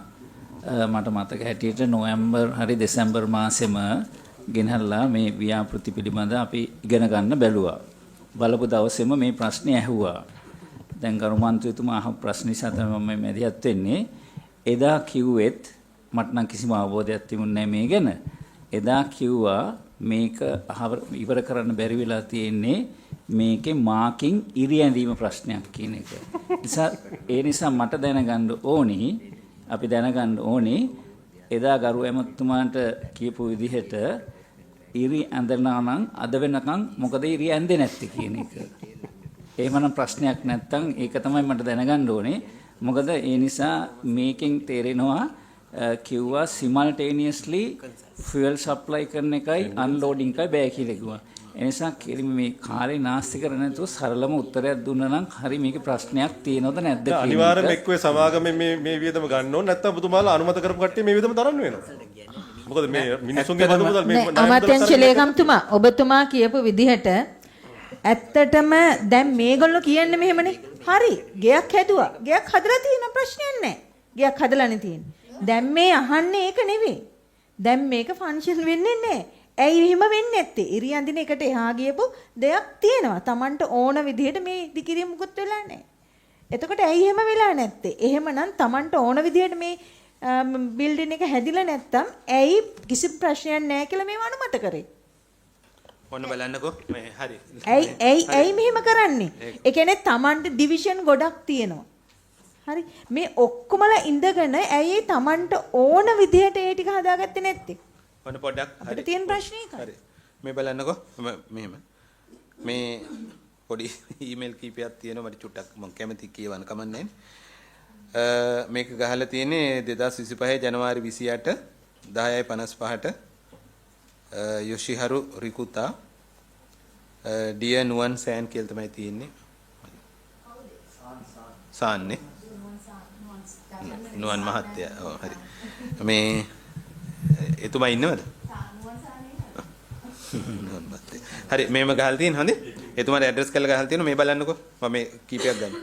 මට මතක හැටියට නොවැම්බර් හරි දෙසැම්බර් මාසෙම ගෙනහල්ලා මේ ව්‍යාපෘති පිළිබඳ අපි ඉගෙන ගන්න බැලුවා. බලපු දවසේම මේ ප්‍රශ්නේ ඇහුවා. දැන් ගරු මන්ත්‍රීතුමා අහපු ප්‍රශ්න නිසා තමයි මම මැදිහත් වෙන්නේ. එදා කිව්වෙත් මට නම් කිසිම අවබෝධයක් තිබුණේ නැහැ මේ ගැන. එදා කිව්වා මේක ඉවර කරන්න බැරි වෙලා තියෙන්නේ මේකේ මාකින් ඉරි ඇඳීම ප්‍රශ්නයක් කියන එක. ඒ නිසා මට දැනගන්න ඕනි, අපි දැනගන්න ඕනි එදා ගරු ඇමතුමාට කියපු විදිහට ඉරි ඇඳලා නම් අද වෙනකන් මොකද ඉරි ඇඳේ නැත්තේ කියන එක. එහෙමනම් ප්‍රශ්නයක් නැත්තම් ඒක තමයි මට දැනගන්න ඕනේ. මොකද ඒ නිසා මේකෙන් තේරෙනවා කිව්වා simultaneously fuel supply කරන එකයි unloading එකයි බෑ කියලා කිව්වා. ඒ නිසා මේ කාලේ නාස්ති කර නැතුව සරලම උත්තරයක් දුන්නා නම් හරි මේකේ ප්‍රශ්නයක් තියෙනවද නැද්ද කියන එක. අනිවාර්යයෙන්ම එක්කේ සමාගමේ මේ වියදම ගන්න ඕනේ. නැත්නම් ඔබතුමාලා අනුමත කරපු කට්ටිය මේ වියදම දරන්න වෙනවා. මොකද මේ මිනිසුන්ගේ බදු මුදල් මේ අමාත්‍යංශ ලේකම්තුමා ඔබතුමා කියපු විදිහට ඇත්තටම දැන් මේගොල්ලෝ කියන්නේ මෙහෙමනේ. හරි. ගෙයක් හැදුවා. ගෙයක් හදලා තියෙන ප්‍රශ්නයක් නැහැ. ගෙයක් හදලානේ තියෙන්නේ. දැන් මේ අහන්නේ ඒක නෙවෙයි. දැන් මේක ෆන්ක්ෂන් වෙන්නේ නැහැ. ඇයි එහෙම වෙන්නේ නැත්තේ? ඉරියන් දින එකට එහා ගියපු දෙයක් තියෙනවා. Tamanට ඕන විදිහට මේ ඉදිකිරිය මුකුත් වෙලා නැහැ. එතකොට ඇයි එහෙම වෙලා නැත්තේ? එහෙමනම් Tamanට ඕන විදිහට මේ බිල්ඩින් එක හැදිලා නැත්තම් ඇයි කිසි ප්‍රශ්නයක් නැහැ කියලා මේව අනුමත කරේ? ඔන්න බලන්නකෝ මේ හරි. ඇයි මෙහෙම කරන්නේ? ඒ කියන්නේ Tamanට ඩිවිෂන් ගොඩක් තියෙනවා. හරි. මේ ඔක්කොමලා ඉඳගෙන ඇයි Tamanට ඕන විදිහට ඒ ටික හදාගත්තේ නැත්තේ? ඔන්න පොඩ්ඩක් හරි. තියෙන ප්‍රශ්නේ ඒකයි. හරි. මේ බලන්නකෝ මෙහෙම. මේ පොඩි ඊමේල් කීපයක් තියෙනවා මට චුට්ටක් මම කැමති කියවන්න කමන්නේ. මේක ගහලා තියෙන්නේ 2025 ජනවාරි 28 10:55ට යොෂිහරු රිකුතා ඩියර් නුවන් සෑන් කියලා තමයි තියෙන්නේ. සාන්නේ නුවන් මහත්තයා. ඔව් හරි. මේ එතුමා ඉන්නවද? නුවන් මහත්තයා. හරි මේම ගහලා තියෙන හොඳේ. එතුමාට ඇඩ්‍රස් කරලා ගහලා තියෙනවා මේ බලන්නකෝ. මම මේ කීපයක් ගන්න.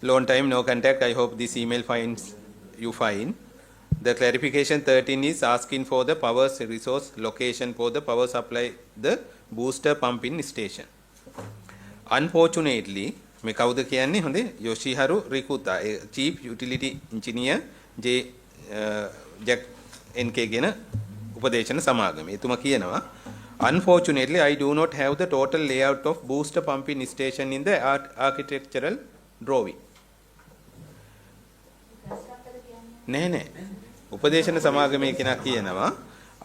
Long time no contact. I hope this email finds you fine. The clarification 13 is asking for the power resource location for the power supply the booster pumping station. Unfortunately, මේ කවුද කියන්නේ හොඳේ යොෂිහරු රිකුතා chief utility engineer jack NK ගෙන උපදේශන සමාගමේ එතුමා කියනවා unfortunately I do not have the total layout of booster pumping station in the architectural drawing. නෑ උපදේශන සමාගමේ කෙනා කියනවා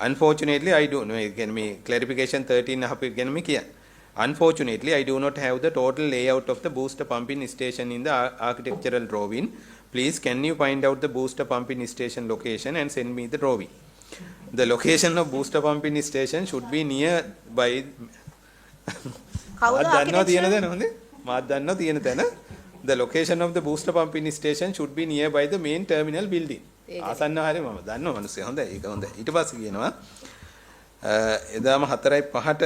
unfortunately I do no කියන්නේ මේ clarification 13 අහපු ගැන මේ කියන්නේ unfortunately I do not have the total layout of the booster pumping station in the architectural drawing. Please can you find out the booster pumping station location and send me the drawing. The location of booster pumping station should be near by the location of the booster pumping station should be nearby the main terminal building. ආසන්න හරිය මම දන්නවා මිනිස්සු හොඳයි ඒක හොඳයි. ඊට පස්සේ කියනවා එදාම 4:05ට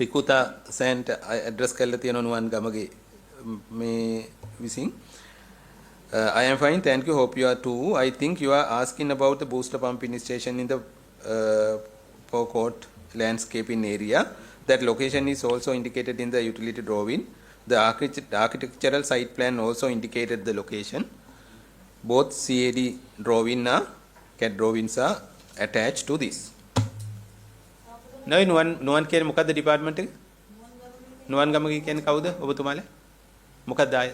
රිකුතා සෑන්ට ඇඩ්‍රස් කරලා තියෙන නුවන් ගමගේ මේ විසින් I am fine, thank you. Hope you are too. I think you are asking about the booster pumping station in the forecourt landscaping area. That location is also indicated in the utility drawing. The architectural site plan also indicated the location. Both CAD CAD drawings are attached to this. Now, no one can මොකද්ද department එක? නුවන් ගමගේ කියන්නේ කවුද ඔබතුමාලා? මොකක්ද ආය?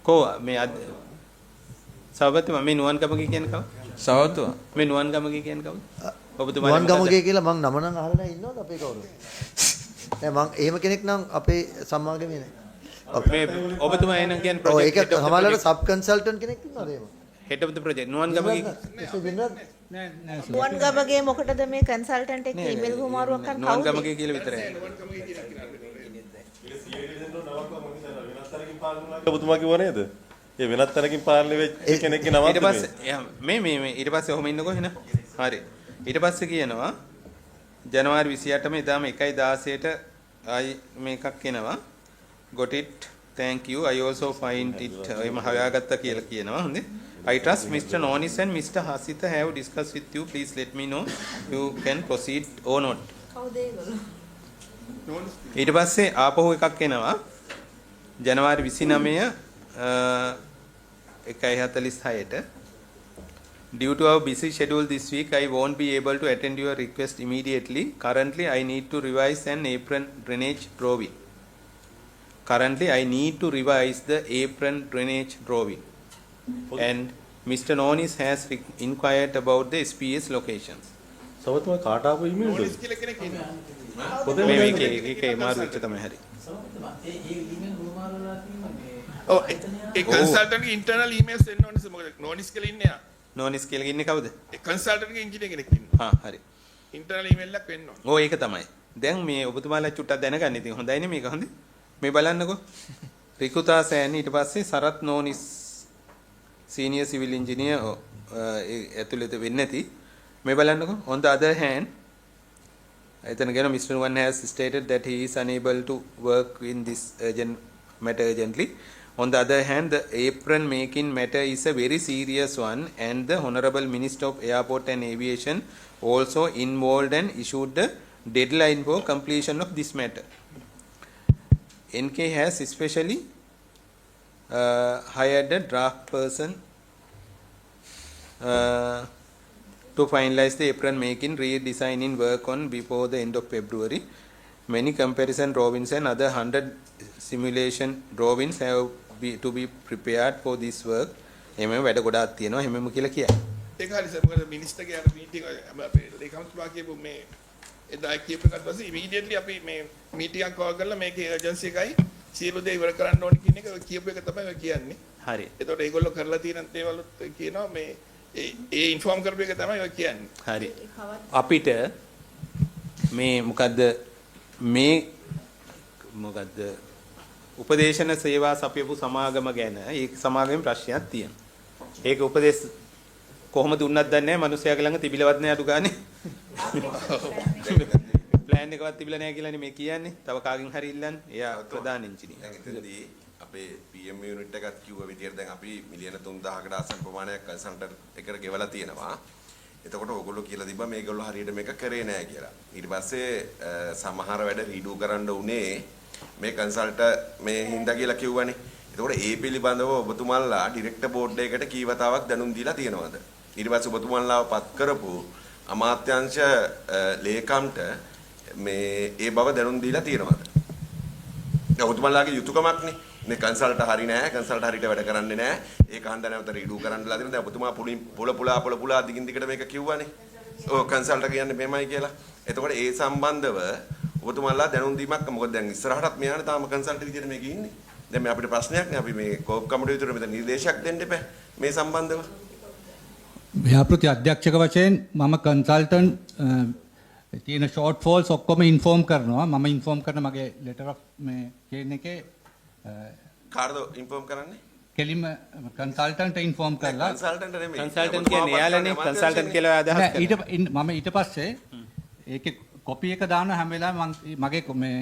කො මේ සවබතුමා මේ නුවන් ගමගේ කියන්නේ කවුද? සවබතුමා මේ නුවන් ගමගේ කියන්නේ කවුද? ඔබතුමාලා නුවන් ගමගේ කියලා මං නම නම් අහලා නැහැ ඉන්නවද අපේ කවුරුද? නෑ මං එහෙම කෙනෙක් නම් අපේ සමාගමේ නැහැ. මේ ඔබතුමා එනං කියන්නේ ඔව් project ඒක සමහරවිට සබ් කන්සල්ටන්ට් කෙනෙක් ඉන්නවද එහෙම? head of the project නුවන් ගමගේ නුවන් ගමගේ මොකටද මේ කන්සල්ටන්ට් එක්ක ඊමේල් ගුමාරුවක් කරන් නුවන් ගමගේ කියලා විතරයි. ඔබතුමා කිව්ව නේද? ඒ වෙනත් තැනකින් පාලනය වෙච්ච කෙනෙක්ගේ නමක් ඊට පස්සේ මේ ඊට පස්සේ ඔහොම ඉන්නකෝ එහෙනම්. හරි. ඊට පස්සේ කියනවා ජනවාරි 28 එදාම 1:16ට ආයි මේකක් එනවා. got it, thank you, I also find it එම හොයාගත්තා කියලා කියනවා. හොඳේ. I trust Mr. Nonis and Mr. Hasitha have discussed with you. Please let me know you can proceed or not. කවුද ඒගොල්ලෝ? ඊට පස්සේ ආපහු එකක් එනවා. ජනවාරි 29 1:46ට Due to our busy schedule this week, I won't be able to attend your request immediately. Currently, I need to revise an apron drainage drawing. Currently, I need to revise the apron drainage drawing. And Mr. Nonis has inquired about the SPS locations. සවතුමා කාට ආපු ඊමේල්ද? නෝනිස් කියලා කෙනෙක් ඉන්නවා. මේ ඒකේ මාරු වෙච්ච තමයි හරි. ඒ ඊමේල් ගුමාරලා තියෙන්නේ ඔව් ඒ කන්සල්ටන්ට් ඉන්ටර්නල් ඊමේල්ස් එන්න ඕනේ මොකද නෝනිස් කියලා ඉන්නේ යා. Nonis කියලා ඉන්නේ කවුද? ඒ කන්සල්ටන්ට් ගේ ඉංජිනේර කෙනෙක් ඉන්නවා. හරි. ඉන්ටර්නල් ඊමේල් එකක් වෙන්න ඕනේ. ඔව් ඒක තමයි. දැන් මේ ඔබතුමාලා චුට්ටක් දැනගන්න ඉතින් හොඳයිනේ මේක හොඳේ. මේ බලන්නකෝ. රිකුතා සෑනි ඊට පස්සේ සරත් නෝනිස් senior civil engineer ඇතුළත වෙන්නේ නැති. මේ බලන්නකෝ. On the other hand, එතන කියන Mr. One has stated that he is unable to work in this matter urgently. On the other hand, the apron making matter is a very serious one, and the Honorable Minister of Airport and Aviation also involved and issued the deadline for completion of this matter. NK has especially hired a draft person to finalize the apron making redesigning work on before the end of February. Many comparison drawings and other 100 simulation drawings have to be prepared for this work. එමෙම වැඩ ගොඩාක් තියෙනවා එමෙම කියලා කියයි. ඒක හරි sir මොකද මිනිස්ටර්ගේ අර meeting අපේ ලේකම්තුමා කියපු මේ එදා කියපු එකත් පස්සේ ඉමීඩියට්ලි අපි මේ මීටින් එකක් කෝල් කරලා මේකේ අර්ජන්සි එකයි සියලු දේ ඉවර කරන්න ඕනේ කියන එක කියපු එක තමයි ඔය කියන්නේ. හරි. ඒතකොට ඒගොල්ලෝ කරලා තියෙන දේවල් කියනවා මේ ඒ ඉන්ෆෝම් කරපු එක තමයි ඔය කියන්නේ. හරි. අපිට මේ මොකද්ද උපදේශන සේවා සපයපු සමාගම ගැන ඒක සමාගමේ ප්‍රශ්නයක් තියෙනවා. ඒක උපදේශ කොහොමද දුන්නත් දන්නේ නැහැ. මිනිස්සයාගේ ළඟ තිබිලවත් නැහැ අඩු ගානේ. ප්ලෑන් එකවත් තිබිලා නැහැ කියලානේ මේ කියන්නේ. තව කාගෙන් හරි ඉල්ලන්නේ. එයා ප්‍රධාන ඉංජිනේර. එතනදී අපේ PM යුනිට් එකත් කිව්ව විදියට දැන් අපි මිලියන 3000කට ආසන්න ප්‍රමාණයක් කන්සල්ටන්ට් එකට ගෙවලා තියෙනවා. එතකොට ඕගොල්ලෝ කියලා තිබ්බා මේගොල්ලෝ හරියට මේක කරේ නැහැ කියලා. ඊට පස්සේ සමහර වැඩ රීඩු කරන්න උනේ මේ කන්සල්ට මේ හින්දා කියලා කිව්වනේ. එතකොට ඒ පිළිබඳව ඔබතුමාලා ඩිරෙක්ටර් බෝඩ් එකකට කී වතාවක් දැනුම් දීලා තියෙනවද? ඊට පස්සේ ඔබතුමාලාව පත් කරපු අමාත්‍යාංශ ලේකම්ට මේ ඒ බව දැනුම් දීලා තියෙනවද? දැන් ඔබතුමාලාගේ යුතුයකමක්නේ. මේ කන්සල්ට හරි නෑ, කන්සල්ට හරියට වැඩ කරන්නේ නෑ. ඒක හන්ද නැවත රීඩු කරන්නලා දෙනවා. දැන් ඔබතුමා පුල පුලා දිගින් දිගට මේක කිව්වනේ. ඔව් කන්සල්ට කියන්නේ මෙහෙමයි කියලා. එතකොට ඒ සම්බන්ධව ඔබතුමාලා දැනුම් දීමක් මොකද දැන් ඉස්සරහටත් මෙයානේ තාම කන්සල්ට විදියට මේක ඉන්නේ. දැන් මේ අපිට ප්‍රශ්නයක් නේ අපි මේ කෝප් කමිටුව විතර මෙතන නිර්දේශයක් දෙන්න එපා මේ සම්බන්ධව. ව්‍යාපෘති අධ්‍යක්ෂක වශයෙන් මම කන්සල්ටන්ට් තියෙන ෂෝට් ෆෝල්ස් ඔක්කොම ඉන්ෆෝම් කරනවා. මම ඉන්ෆෝම් කරන මගේ ලෙටර් ඔෆ් මේ කියන එකේ කාර්ද ඉන්ෆෝම් කරන්නේ? කෙලිම කන්සල්ටන්ට් ඉන්ෆෝම් කරලා කන්සල්ටන්ට් කියන්නේ එයාලනේ කන්සල්ටන්ට් කියලා අදහස් කරනවා. මම ඊට පස්සේ ඒකේ කොපි එක දාන හැම වෙලාවෙම මගේ මේ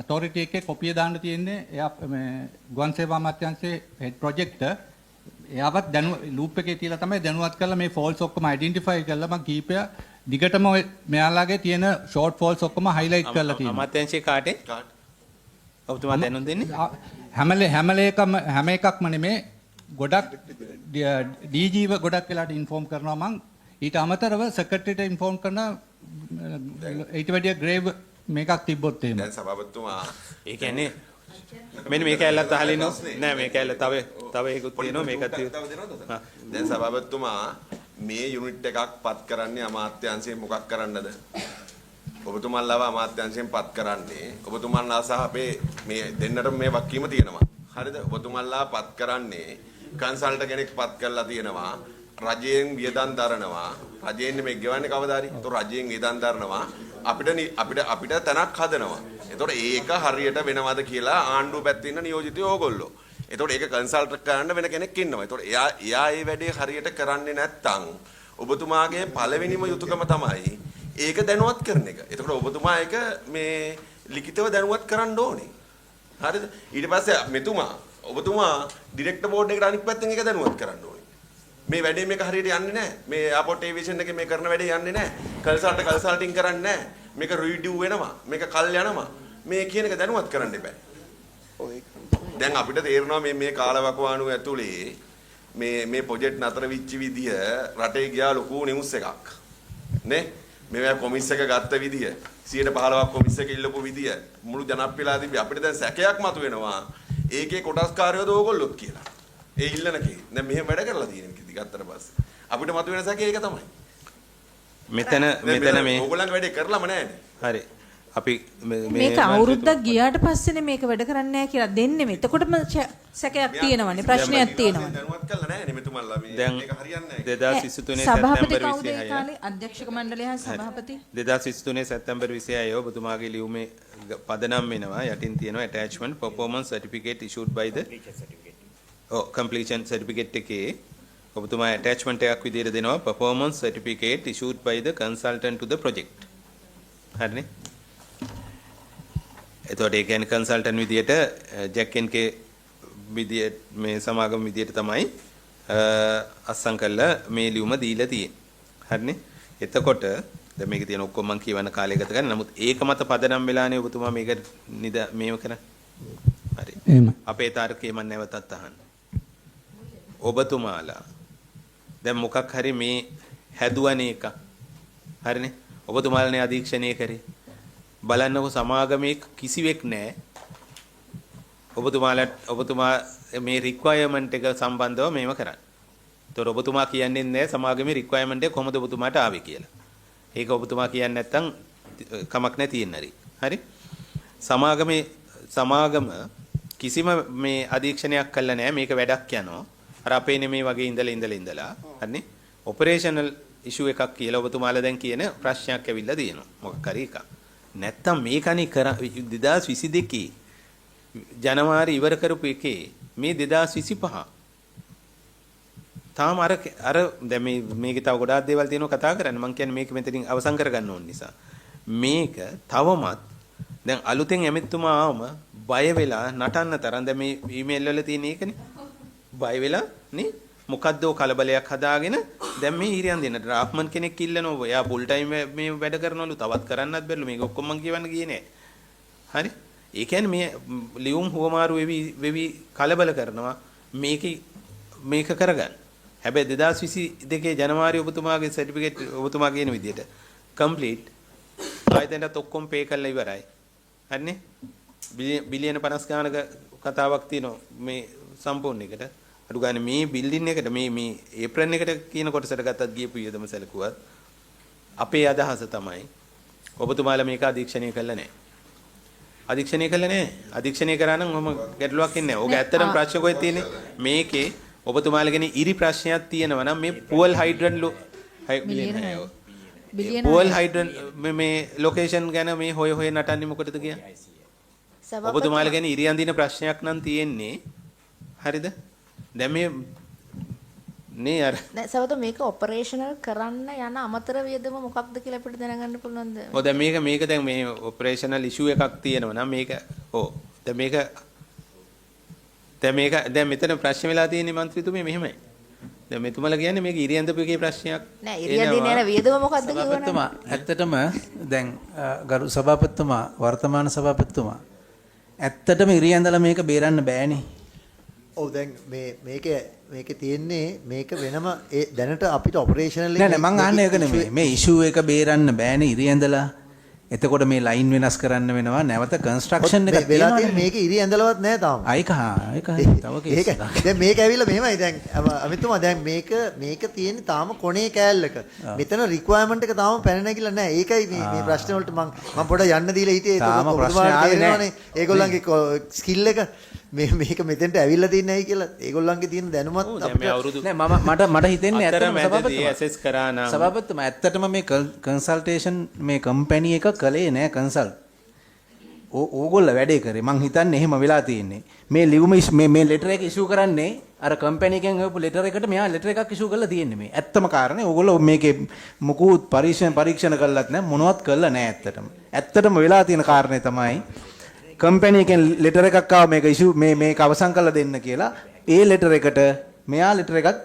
authority එකේ කොපිය දාන්න තියෙන්නේ එයා මේ ගුවන් සේවා අමාත්‍යාංශයේ head projector එයාවත් ලූප් එකේ තියලා තමයි දැනුවත් කරලා මේ falls ඔක්කොම identify කරලා මම කීපය දිගටම මෙයාලාගේ තියෙන short falls ඔක්කොම highlight කරලා තියෙනවා. අමාත්‍යාංශයේ කාටේ? ඔබතුමා දැනුම් දෙන්නේ? හැම එකක්ම නෙමේ ගොඩක් DG ගොඩක් වෙලාට ඉන්ෆෝම් කරනවා මං ඊට අමතරව සෙක්‍රටරියට ඉන්ෆෝම් කරන ඊට වැඩිය ග්‍රේව් මේකක් තිබ්බොත් එහෙම. දැන් සභාපතිතුමා ඒ කියන්නේ මෙන්න මේක ඇල්ලත් අහලින් නෑ මේක ඇල්ල තව ඒකුත් තියෙනවා මේකත් තියෙනවා. දැන් සභාපතිතුමා මේ යුනිට් එකක් පත් කරන්නේ අමාත්‍යාංශයෙන් මොකක් කරන්නද? ඔබතුමාලාව අමාත්‍යාංශයෙන් පත් කරන්නේ ඔබතුමාලා සහ අපේ මේ දෙන්නට මේ වක්කීම තියෙනවා. හරිද? ඔබතුමාලා පත් කරන්නේ කන්සල්ටන්ට් කෙනෙක් පත් කරලා තියෙනවා. රජයෙන් වියදම් දරනවා. රජයෙන් මේ ගෙවන්නේ කවදා හරි. ඒතොර රජයෙන් වියදම් දරනවා. අපිට තැනක් හදනවා. ඒතොර ඒක හරියට වෙනවද කියලා ආණ්ඩුව පැත්තේ ඉන්න නියෝජිතයෝ ඕගොල්ලෝ. ඒතොර ඒක කන්සල්ට් කරන්න වෙන කෙනෙක් ඉන්නවා. ඒතොර එයා ඒ වැඩේ හරියට කරන්නේ නැත්නම් ඔබතුමාගේ පළවෙනිම යුතුයකම තමයි ඒක දැනුවත් කරන එක. ඒතකොට ඔබතුමා ඒක මේ ලිඛිතව දැනුවත් කරන්න ඕනේ. හරිද? ඊට පස්සේ ඔබතුමා ඩිරෙක්ටර් බෝඩ් එකට අනිත් පැත්තෙන් ඒක දැනුවත් කරන්න ඕනේ. මේ වැඩේ මේක හරියට යන්නේ නැහැ. මේ එයාපෝට් ඒවියේෂන් එකේ මේ කරන වැඩේ යන්නේ නැහැ. කන්සල්ටින් කරන්නේ නැහැ. මේක රිවියු වෙනවා. මේක කල් යනවා. මේ කියන එක දැනුවත් කරන්න එපා. දැන් අපිට තේරෙනවා මේ කාලවකවානුව ඇතුලේ මේ ප්‍රොජෙක්ට් නතර වෙච්ච විදිය රටේ ගියා ලොකු නිවුස් එකක්. නේ? මේවා කොමිස් එක ගත්ත විදිය 115ක් කොමිස් එක ඉල්ලපු විදිය මුළු ජනප්‍රියලා තිබි අපිට දැන් සැකයක් මතුවෙනවා. ඒකේ කොටස්කාරයෝද ඕගොල්ලොත් කියලා. ඒ ඉල්ලනකේ. දැන් මෙහෙම වැඩ කරලා තියෙන කිදි ගත්තට පස්සේ. අපිට මතුවෙන සැකේ ඒක තමයි. මෙතන මේ ඕගොල්ලන්ගේ වැඩේ කරලම නැහැ. හරි. අපි මේක අවුරුද්දක් ගියාට පස්සේනේ මේක වැඩ කරන්නේ නැහැ කියලා දෙන්නේ. එතකොටම සැකයක් තියෙනවනේ ප්‍රශ්නයක් තියෙනවනේ. දැනුවත් කළා නැහැ නේ මෙතුමල්ලා මේ මේක හරියන්නේ නැහැ. 2023 සභාපති කවුද ඒ කාලේ අධ්‍යක්ෂක මණ්ඩලය හා සභාපති 2023 සැප්තැම්බර් 26 ඔබතුමාගේ ලියුමේ පදනම් වෙනවා යටින් තියෙනවා attachment performance certificate issued by the completion certificate එකේ ඔබතුමා attachment එකක් විදිහට දෙනවා performance certificate issued by the consultant to the project. හරිනේ? එතකොට ඒ කියන්නේ කන්සල්ටන්ට් විදියට ජැක් එන් කේ විදියට මේ සමාගම විදියට තමයි අස්සම් කරලා මේ ලියුම දීලා තියෙන්නේ. හරිනේ? එතකොට දැන් මේකේ තියෙන ඔක්කොම මම කියවන කාලය ගත කරන්නේ. නමුත් ඒක මත පදනම් වෙලානේ ඔබතුමා මේක මේව කරන්නේ. හරි. අපේ තාර්කයේ මම නැවතත් අහන්න. ඔබතුමාලා දැන් මොකක් හරි මේ හැදුවනේ එක. හරිනේ? ඔබතුමාලානේ අධීක්ෂණය කරේ. බලන්නකො සමාගමේ කිසිවෙක් නැහැ. ඔබතුමා මේ රික්වයර්මන්ට් එක සම්බන්ධව මේව කරන්නේ. ඒතකොට ඔබතුමා කියන්නේ නැහැ සමාගමේ රික්වයර්මන්ට් එක කොහොමද ඔබතුමාට ආවේ කියලා. ඒක ඔබතුමා කියන්නේ නැත්නම් කමක් නැති ඉන්නරි. හරි? සමාගම කිසිම මේ අධීක්ෂණයක් කළා නැහැ. මේක වැඩක් යනවා. අර අපේ නෙමේ වගේ ඉඳලා හරිනේ? ඔපරේෂනල් ඉෂුව එකක් කියලා ඔබතුමාලා දැන් කියන ප්‍රශ්නයක් ඇවිල්ලා තියෙනවා. මොකක් හරි එකක්. නැත්තම් මේකනේ 2022 ජනවාරි ඉවර කරපු එකේ මේ 2025 තාම අර දැන් මේකේ තව ගොඩාක් දේවල් තියෙනවා කතා කරන්න. මම කියන්නේ මේක මෙතනින් අවසන් කරගන්න ඕන නිසා මේක තවමත් දැන් අලුතෙන් ඇමෙතුමා ආවම බය වෙලා නටන්න තරම් දැන් මේ ඊමේල් වල තියෙන එකනේ බය වෙලා නේ මොකද්ද කලබලයක් හදාගෙන දැන් මේ හිරියන් දෙන්න ඩ්‍රාෆ්ට්මන් කෙනෙක් ඉල්ලනවා. එයා ෆුල් ටයිම් මේ වැඩ කරනවලු. තවත් කරන්නත් බැරිලු. මේක ඔක්කොම මම කියවන්න ගියේ නෑ. හරි? ඒ කියන්නේ මේ ලියුම් හුවමාරු වෙවි කලබල කරනවා. මේක කරගන්න. හැබැයි 2022 ජනවාරි ඔබතුමාගේ සර්ටිෆිකේට් ඔබතුමා කියන විදිහට කම්ප්ලීට් ආයතනයට ඔක්කොම පේ කරලා ඉවරයි. හරිනේ? බිලියන 50 ගානක කතාවක් තියෙනවා මේ සම්පූර්ණ එකට. අඩු ගානේ මේ බිල්ඩින් එකට මේ ඒප්‍රන් එකට කියන කොටසට ගත්තත් ගියපු වියදම සැලකුවත් අපේ අදහස තමයි ඔබතුමාලා මේක අධීක්ෂණය කළා නැහැ. අධීක්ෂණය කරා නම් ඔහම ගැටලුවක් ඉන්නේ නැහැ. ඕක ඇත්තටම ප්‍රශ්න කොහෙද තියෙන්නේ? මේකේ ඔබතුමාලගෙන ඉරි ප්‍රශ්නයක් තියෙනවා නම් මේ පුවල් හයිඩ්‍රන් පුවල් හයිඩ්‍රන් මේ ලොකේෂන් ගැන මේ හොය නටන්නේ මොකටද කියන්නේ? ඔබතුමාලගෙන ඉරි අඳින ප්‍රශ්නයක් නම් තියෙන්නේ. හරිද? දැන් මේ නේ අර නෑ සවත මේක ඔපරේෂනල් කරන්න යන අමතර වියදම මොකක්ද කියලා අපිට දැනගන්න පුළුවන්ද? ඔව් දැන් මේක දැන් මේ ඔපරේෂනල් ඉෂුව එකක් තියෙනවා නම් මේක ඔව් දැන් මෙතන ප්‍රශ්න වෙලා තියෙන්නේ මන්ත්‍රීතුමිය මෙහෙමයි. දැන් මෙතුමලා කියන්නේ මේක ඉරියන්දපු එකේ ප්‍රශ්නයක්. නෑ ඉරියන්දින යන වියදම මොකක්ද කියවනේ? ඇත්තටම දැන් ගරු සභාපතිතුමා වර්තමාන සභාපතිතුමා ඇත්තටම ඉරියන්දලා මේක බේරන්න බෑනේ. ඔව් දැන් මේකේ තියෙන්නේ මේක වෙනම ඒ දැනට අපිට ඔපරේෂනල් නෑ මං අහන්නේ ඒක නෙමෙයි. මේ ඉෂුව එක බේරන්න බෑනේ ඉරියන්දලා. එතකොට මේ ලයින් වෙනස් කරන්න වෙනවා නැවත කන්ස්ට්‍රක්ෂන් එකක් වෙලා තියෙන මේකේ ඉරියන්දලවත් නෑ තාම. ඒක තව කේස් එකක්. දැන් මේක ඇවිල්ලා මෙහෙමයි දැන් අමිතුමා දැන් මේක තියෙන්නේ තාම කොනේ කෑල්ලක. මෙතන රික්වයර්මන්ට් එක තාම පැන නැගිලා නෑ. ඒකයි මේ ප්‍රශ්න වලට මම පොඩ්ඩක් යන්න දීලා හිටියේ. තාම ප්‍රශ්න ආවේ නෑ. ඒගොල්ලන්ගේ ස්කිල් එක මේක මෙතෙන්ට ඇවිල්ලා තියන්නේ ඇයි කියලා ඒගොල්ලන්ගේ තියෙන දැනුමත් අපිට නෑ මට හිතෙන්නේ ඇත්තටම සභාපතිතුමා ඇත්තටම මේ කන්සල්ටේෂන් මේ කම්පැනි එක කළේ නෑ කන්සල්ට්. ඕගොල්ලෝ වැඩේ කරේ. මං හිතන්නේ එහෙම වෙලා තියෙන්නේ. මේ ලියුම මේ ලෙටර් එක ඉෂුව කරන්නේ අර කම්පැනි එකෙන් හොයපු ලෙටර් එකට මෙයා ලෙටර් එකක් ඉෂුව කරලා තියෙන්නේ මේ. ඇත්තම කාරණේ ඕගොල්ලෝ මේකේ මුකුත් පරීක්ෂණ කළත් නෑ මොනවත් කළා නෑ ඇත්තටම. ඇත්තටම වෙලා තියෙන කාරණේ තමයි කම්පැනි එකෙන් ලෙටර් එකක් ආව මේක ඉෂුව මේක අවසන් කරලා දෙන්න කියලා. ඒ ලෙටර් එකට මෙයා ලෙටර් එකක්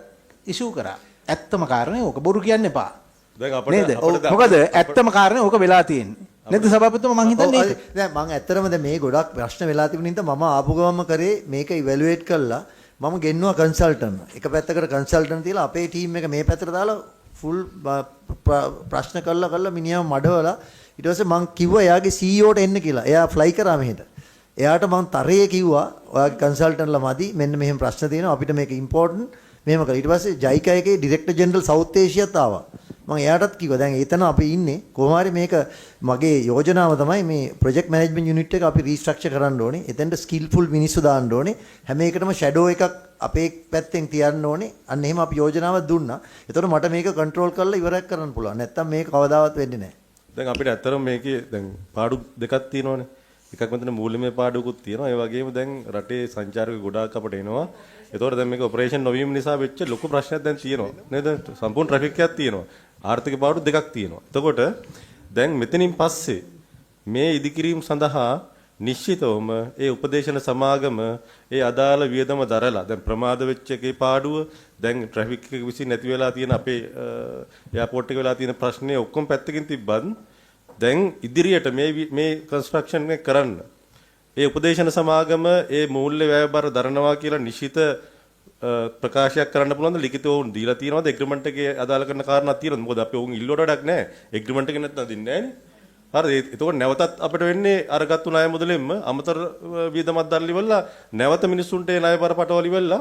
ඉෂුව කරා. ඇත්තම කාරණේ ඕක බොරු කියන්න එපා. නේද? මොකද ඇත්තම කාරණේ ඕක වෙලා තියෙන්නේ. නේද සභාපතිතුමා මං හිතන්නේ ඒක. දැන් මං ඇත්තටම දැන් මේ ගොඩක් ප්‍රශ්න වෙලා තිබුණ නිසා මම ආපු ගමම කරේ මේක ඉවැලුවේට් කළා. මම ගෙන්නුවා කන්සල්ටන්ට්. එක පැත්තකට කන්සල්ටන්ට් තියලා අපේ ටීම් එක මේ පැත්තට දාලා ෆුල් ප්‍රශ්න කළා මිනිහා මඩවලා ඊට පස්සේ මං කිව්වා එයාගේ CEO ට එන්න කියලා. එයා ෆ්ලයි කරා මෙහෙට. එයාට මං තරයේ කිව්වා ඔයාගේ කන්සල්ටන්ට්ලා මදි මෙන්න මෙහෙම ප්‍රශ්න තියෙනවා අපිට මේක ඉම්පෝටන්ට් මෙහෙම කරා. ඊට පස්සේ ජයිකා එකේ ඩිරෙක්ටර් ජෙනරල් සවුත් ඒෂියාත් ආවා. මම එයාටත් කිව්වා දැන් එතන අපි ඉන්නේ කොහොම හරි මේක මගේ යෝජනාව තමයි මේ ප්‍රොජෙක්ට් මැනේජ්මන්ට් යුනිට් එක අපි රීස්ට්‍රක්චර් කරන්න ඕනේ. එතෙන්ට ස්කිල්ෆුල් මිනිස්සු දාන්න ඕනේ. හැම එකටම ෂැඩෝ එකක් අපේ පැත්තෙන් තියන්න ඕනේ. අන්න එහෙම අපි යෝජනාවක් දුන්නා. ඒතකොට මට මේක කන්ට්‍රෝල් කරලා ඉවරයක් කරන්න පුළුවන්. නැත්තම් මේක කවදාවත් වෙන්නේ නැහැ. දැන් අපිට ඇත්තටම මේකේ දැන් පාඩු දෙකක් තියෙනවානේ. එකක් මෙතන මූල්‍යමය පාඩුවකුත් තියෙනවා. ඒ වගේම දැන් රටේ සංචාරක ගොඩාක් අපට එනවා. ඒතකොට දැන් මේක ඔපරේෂන් නොවීම නිසා වෙච්ච ලොකු ප්‍රශ්නයක් දැන් තියෙනවා. නේද? සම්පූර්ණ ට්‍රැෆික් එකක් තියෙනවා. ආර්ථික පාඩු දෙකක් තියෙනවා. එතකොට දැන් මෙතනින් පස්සේ මේ ඉදිකිරීම සඳහා නිශ්චිතවම ඒ උපදේශන සමාගම ඒ අදාළ වියදම දරලා දැන් ප්‍රමාද වෙච්ච එකේ පාඩුව දැන් ට්‍රැෆික් එක විසින් නැති වෙලා තියෙන අපේ එයාපෝට් එක වෙලා තියෙන ප්‍රශ්නේ ඔක්කොම පැත්තකින් තිබ්බත් දැන් ඉදිරියට මේ කන්ස්ට්‍රක්ෂන් එක කරන්න ඒ උපදේශන සමාගම ඒ මූල්‍ය වැය බර දරනවා කියලා නිශ්චිත ප්‍රකාශයක් කරන්න පුළුවන් ද ලිඛිතව උන් දීලා තියෙනවද එග්‍රීමන්ට් එකේ අදාළ කරන කාරණා තියෙනවද මොකද අපි උන් ඉල්ලුවට වැඩක් නැහැ එග්‍රීමන්ට් එකේ නැත්නම් දෙන්නේ නැහැ නේ හරි එතකොට නැවතත් අපිට වෙන්නේ අරගත්තු ණය මුදලෙන්ම අමතර වියදමක් දරලා ඉවරලා නැවත මිනිස්සුන්ට ඒ ණය බර පටවල ඉවරලා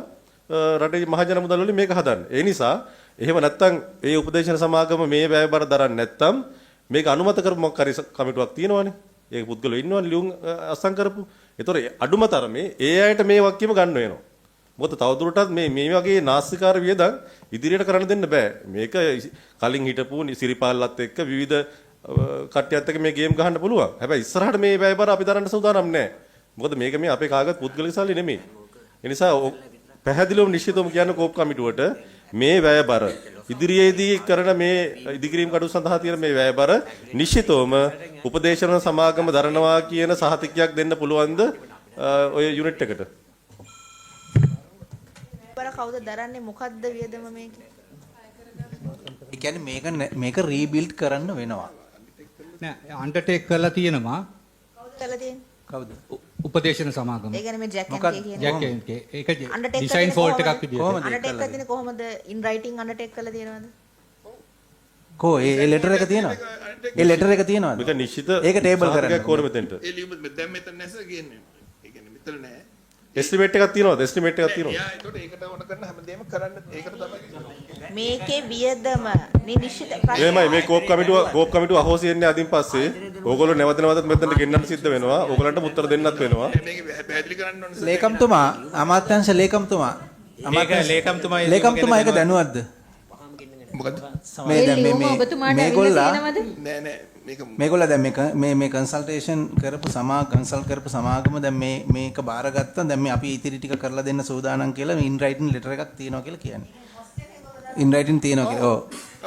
රටේ මහජන මුදල් වලින් මේක හදන්න ඒ නිසා එහෙම නැත්නම් ඒ උපදේශන සමාගම මේ වැය බර දරන්නේ නැත්නම් මේක අනුමත කරපු මොකක් හරි කමිටුවක් තියෙනවනේ ඒක පුද්ගලයෝ ඉන්නවනේ ලියුම් අසං කරපු ඒතොර අඩුම තරමේ ඒ අයට මේ වක්කීම ගන්න වෙනවා මොකද තවදුරටත් මේ වගේ නාස්තිකාර වියදම් ඉදිරියට කරන්න දෙන්න බෑ. මේක කලින් හිටපු සිරිපාල්ලත් එක්ක විවිධ කට්ටියත් එක්ක මේ ගේම් ගහන්න පුළුවන්. හැබැයි ඉස්සරහට මේ වැයබර අපි දරන්න සූදානම් නැහැ. මොකද මේක මේ අපේ කාගත් පුද්ගලික සල්ලි නෙමෙයි. ඒ නිසා පැහැදිලිවම නිශ්චිතවම කියන්න කෝප් කමිටුවට මේ වැයබර ඉදිරියේදී කරන මේ ඉදිකිරීම් කඩු සඳහා තියෙන මේ වැයබර නිශ්චිතවම උපදේශන සමාගම දරනවා කියන සහතිකයක් දෙන්න පුළුවන්ද ඔය යුනිට් එකට? කවුද දරන්නේ මොකද්ද වියදම මේක? ඒ කියන්නේ මේක රීබිල්ඩ් කරන්න වෙනවා. නෑ අන්ඩර්ටේක් කරලා තියෙනවා. කවුද කරලා තියෙන්නේ? කවුද? උපදේශන සමාගම. ඒ කියන්නේ මේ ජැක් ඇන්ඩ් කේ කියන්නේ. ජැක් ඇන්ඩ් කේ. ඒක ඩිසයින් ෆෝල්ට් එකක් විදියට. අන්ඩර්ටේක් කරලා තියෙන්නේ කොහොමද? ඉන් රයිටින් අන්ඩර්ටේක් කරලා තියෙනවද? කෝ ඒ ලෙටර් එක තියෙනවද? ඒ ලෙටර් එක තියෙනවද? මේක නිශ්චිත ඒක ටේබල් කරන්න. ඒක කොහොමද මෙතෙන්ට? ඒ ලියුම දැන් මෙතන නැස කියන්නේ. ඒ කියන්නේ මෙතන නෑ. එස්ටිමේට් එකක් තියෙනවද? එස්ටිමේට් එකක් තියෙනවද? යා ඒකට ඒකට ඕන කරන හැමදේම කරන්න ඒකට තමයි මේකේ වියදම නිශ්චිත එහෙමයි මේ කෝප් කමිටුව අහෝසි වෙන්නේ අදින් පස්සේ ඕගොල්ලෝ නැවතත් මෙතනට ගෙන්නන්න සිද්ධ වෙනවා. ඕගොල්ලන්ට උත්තර දෙන්නත් වෙනවා. මේක පැහැදිලි කරන්න ඕනේ. ලේකම්තුමා අමාත්‍යාංශ ලේකම්තුමා ඒක දැනුවත්ද? මොකද්ද? මේ දැන් මේගොල්ලා නෑ නෑ මේගොල්ලා දැන් මේ කන්සල්ටේෂන් කන්සල්ට් කරපු සමාගම දැන් මේක බාරගත්තා දැන් මේ අපි ඉතිරි ටික කරලා දෙන්න සූදානම් කියලා ඉන් රයිටින් ලෙටර් එකක් තියෙනවා කියලා කියන්නේ. ඉන් රයිටින් තියෙනවා කියලා.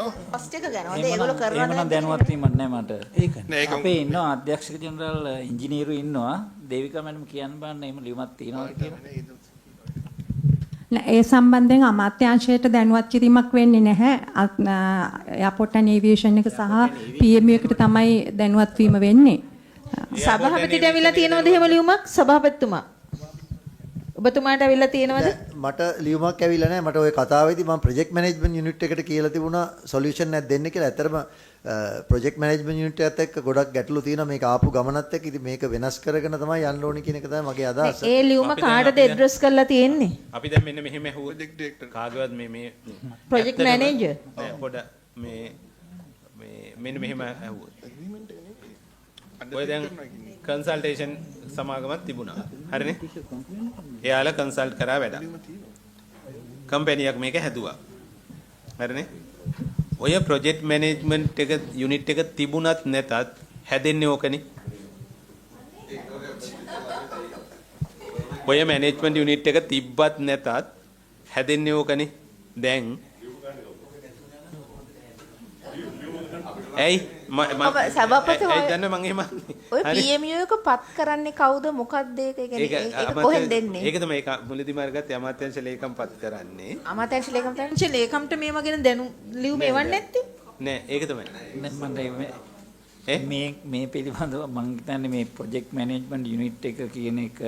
ඔව්. ෆස්ට් එක ගන්න. හොඳ ඒගොල්ලෝ කරනවා එහෙමනම් දැනුවත් වීමක් නැහැ මට. ඒකයි. අපේ ඉන්නවා අධ්‍යක්ෂක ජෙනරාල් ඉංජිනේරු ඉන්නවා. දේවිකා මැඩම් කියන්න බලන්න එහෙම ලියුමක් තියෙනවා කියලා. ඒ සම්බන්ධයෙන් අමාත්‍යාංශයට දැනුවත් කිරීමක් වෙන්නේ නැහැ. එයාපෝට් ඇන්ඩ් ඒවියේෂන් එක සහ PMU එකට තමයි දැනුවත් වීම වෙන්නේ. සභාපතිට ඇවිල්ලා තියෙනවද එහෙම ලියුමක්? සභාපතිතුමා. ඔබතුමාට ඇවිල්ලා තියෙනවද? මට ලියුමක් ඇවිල්ලා නැහැ. මට ওই කතාවේදී මම ප්‍රොජෙක්ට් මැනේජ්මන්ට් යුනිට් එකට කියලා තිබුණා සොලියුෂන් එකක් දෙන්න කියලා. ඇත්තටම ප්‍රොජෙක්ට් මැනේජ්මන්ට් යුනිට් එකත් එක්ක ගොඩක් ගැටලු තියෙනවා මේක ආපු ගමනත් එක්ක. ඉතින් මේක වෙනස් කරගෙන තමයි යන්න ඕනේ කියන එක තමයි මගේ අදහස. ඒ ලියුම කාටද ඇඩ්‍රස් කරලා තියෙන්නේ? අපි දැන් මෙන්න මෙහෙම ඇහුවා ප්‍රොජෙක්ට් ඩිරෙක්ටර් කාගේවත් මේ ප්‍රොජෙක්ට් මැනේජර් පොඩ මේ මෙන්න මෙහෙම ඇහුවා. ඔය දැන් කන්සල්ටේෂන් සමාගමක් තිබුණා. හරිනේ? එයාලා කන්සල්ට් කරා වැඩ. කම්පැනියක් මේක හැදුවා. හරිනේ? ඔය ප්‍රොජෙක්ට් මැනේජ්මන්ට් එක යුනිට් එක තිබුණත් නැතත් හැදෙන්නේ ඕකනේ. ඔය මැනේජ්මන්ට් යුනිට් එක තිබ්බත් නැතත් හැදෙන්නේ ඕකනේ. දැන් ඇයි සභාපතිතුමා දන්නේ මං එහෙම ඔය PMU එක පත් කරන්නේ කවුද මොකක්ද ඒක ඒක කොහෙන් දෙන්නේ ඒක තමයි ඒක මුලදීම අරගත්තේ අමාත්‍යාංශ ලේකම් පත් කරන්නේ අමාත්‍යාංශ ලේකම් ලේකම්ට මේව ගැන දැනු ලියුම එවන්නේ නැත්තේ නෑ ඒක තමයි මේ පිළිබඳව මම හිතන්නේ මේ ප්‍රොජෙක්ට් මැනේජ්මන්ට් යුනිට් එක කියන එක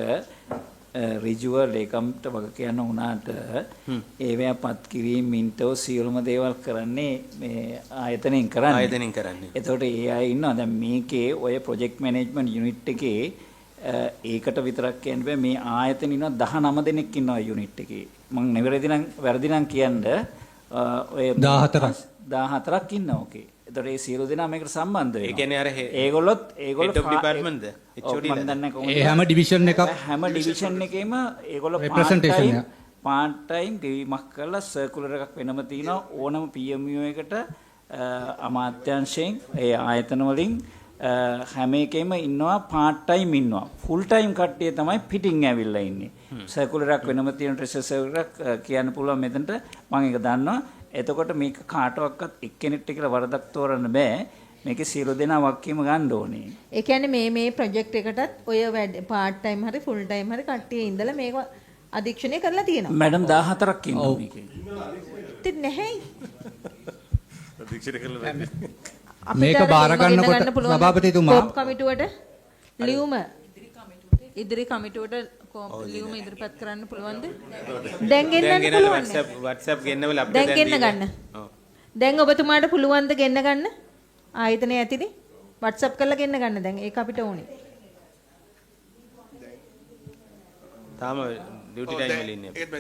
ඍජුව ලේකම්ට වග කියන්න උනාට ඒවැ පත් කිරීම මින්ටෝ සියලුම දේවල් කරන්නේ මේ ආයතනෙන් කරන්නේ. එතකොට ඒ අය ඉන්නවා දැන් මේකේ ඔය ප්‍රොජෙක්ට් මැනේජ්මන්ට් යුනිට් එකේ ඒකට විතරක් කියන්න බෑ මේ ආයතන ඉන්නවා 19 දෙනෙක් ඉන්නවා යුනිට් එකේ. මම වැරදි නම් කියන්න ඔය 14ක් ඉන්නවා ඕකේ. එතකොට ඒ සියලු දෙනා මේකට සම්බන්ධ වෙනවා. ඒ කියන්නේ අර ඒගොල්ලෝ head of department the HOD ඒ හැම ඩිවිෂන් එකක් හැම ඩිවිෂන් එකේම ඒගොල්ලෝ පාර්ට් ටයිම් ගෙවීමක් කරලා සර්කියුලර් එකක් වෙනම තියෙනවා ඕනම PMU එකට අමාත්‍යාංශයෙන් ඒ ආයතන වලින් හැම එකෙම ඉන්නවා පාර්ට් ටයිම් ඉන්නවා ෆුල් ටයිම් කට්ටිය තමයි පිටින් ඇවිල්ලා ඉන්නේ සර්කියුලර් එකක් වෙනම තියෙන ට්‍රෙෂර් එකක් කියන්න පුළුවන් මෙතනට මම ඒක දන්නවා එතකොට මේක කාටවත් එක්කෙනෙක්ට කියලා වරදක් තෝරන්න බෑ මේකේ සියලු දෙනා වක්කීම ගන්න ඕනේ. ඒ කියන්නේ මේ ප්‍රොජෙක්ට් එකටත් ඔය පාර්ට් ටයිම් හරි ෆුල් ටයිම් හරි කට්ටිය ඉඳලා මේක අධීක්ෂණය කරලා තියෙනවා. මැඩම් 14ක් ඉන්නවා මේකේ. ඉතින් නැහැ. අධීක්ෂණය කරලා නැහැ. මේක බාර ගන්නකොට සභාපතිතුමා කොප් කමිටුවට ලියුම ඉදිරි කමිටුවට ලියුම ඉදිරිපත් කරන්න පුළුවන්ද? දැන් ගෙන්නන්න පුළුවන්. WhatsApp ගෙන්නවල අප්ඩේට් දැන් ගෙන්න ගන්න. දැන් ඔබතුමාට පුළුවන්ද ගෙන්න ගන්න? ආයතනයේ ඇතිනේ WhatsApp කරලා ගෙන්න ගන්න දැන් ඒක අපිට ඕනේ. තාම ඩියුටි ටයිම් වල ඉන්නේ. ඒත් මම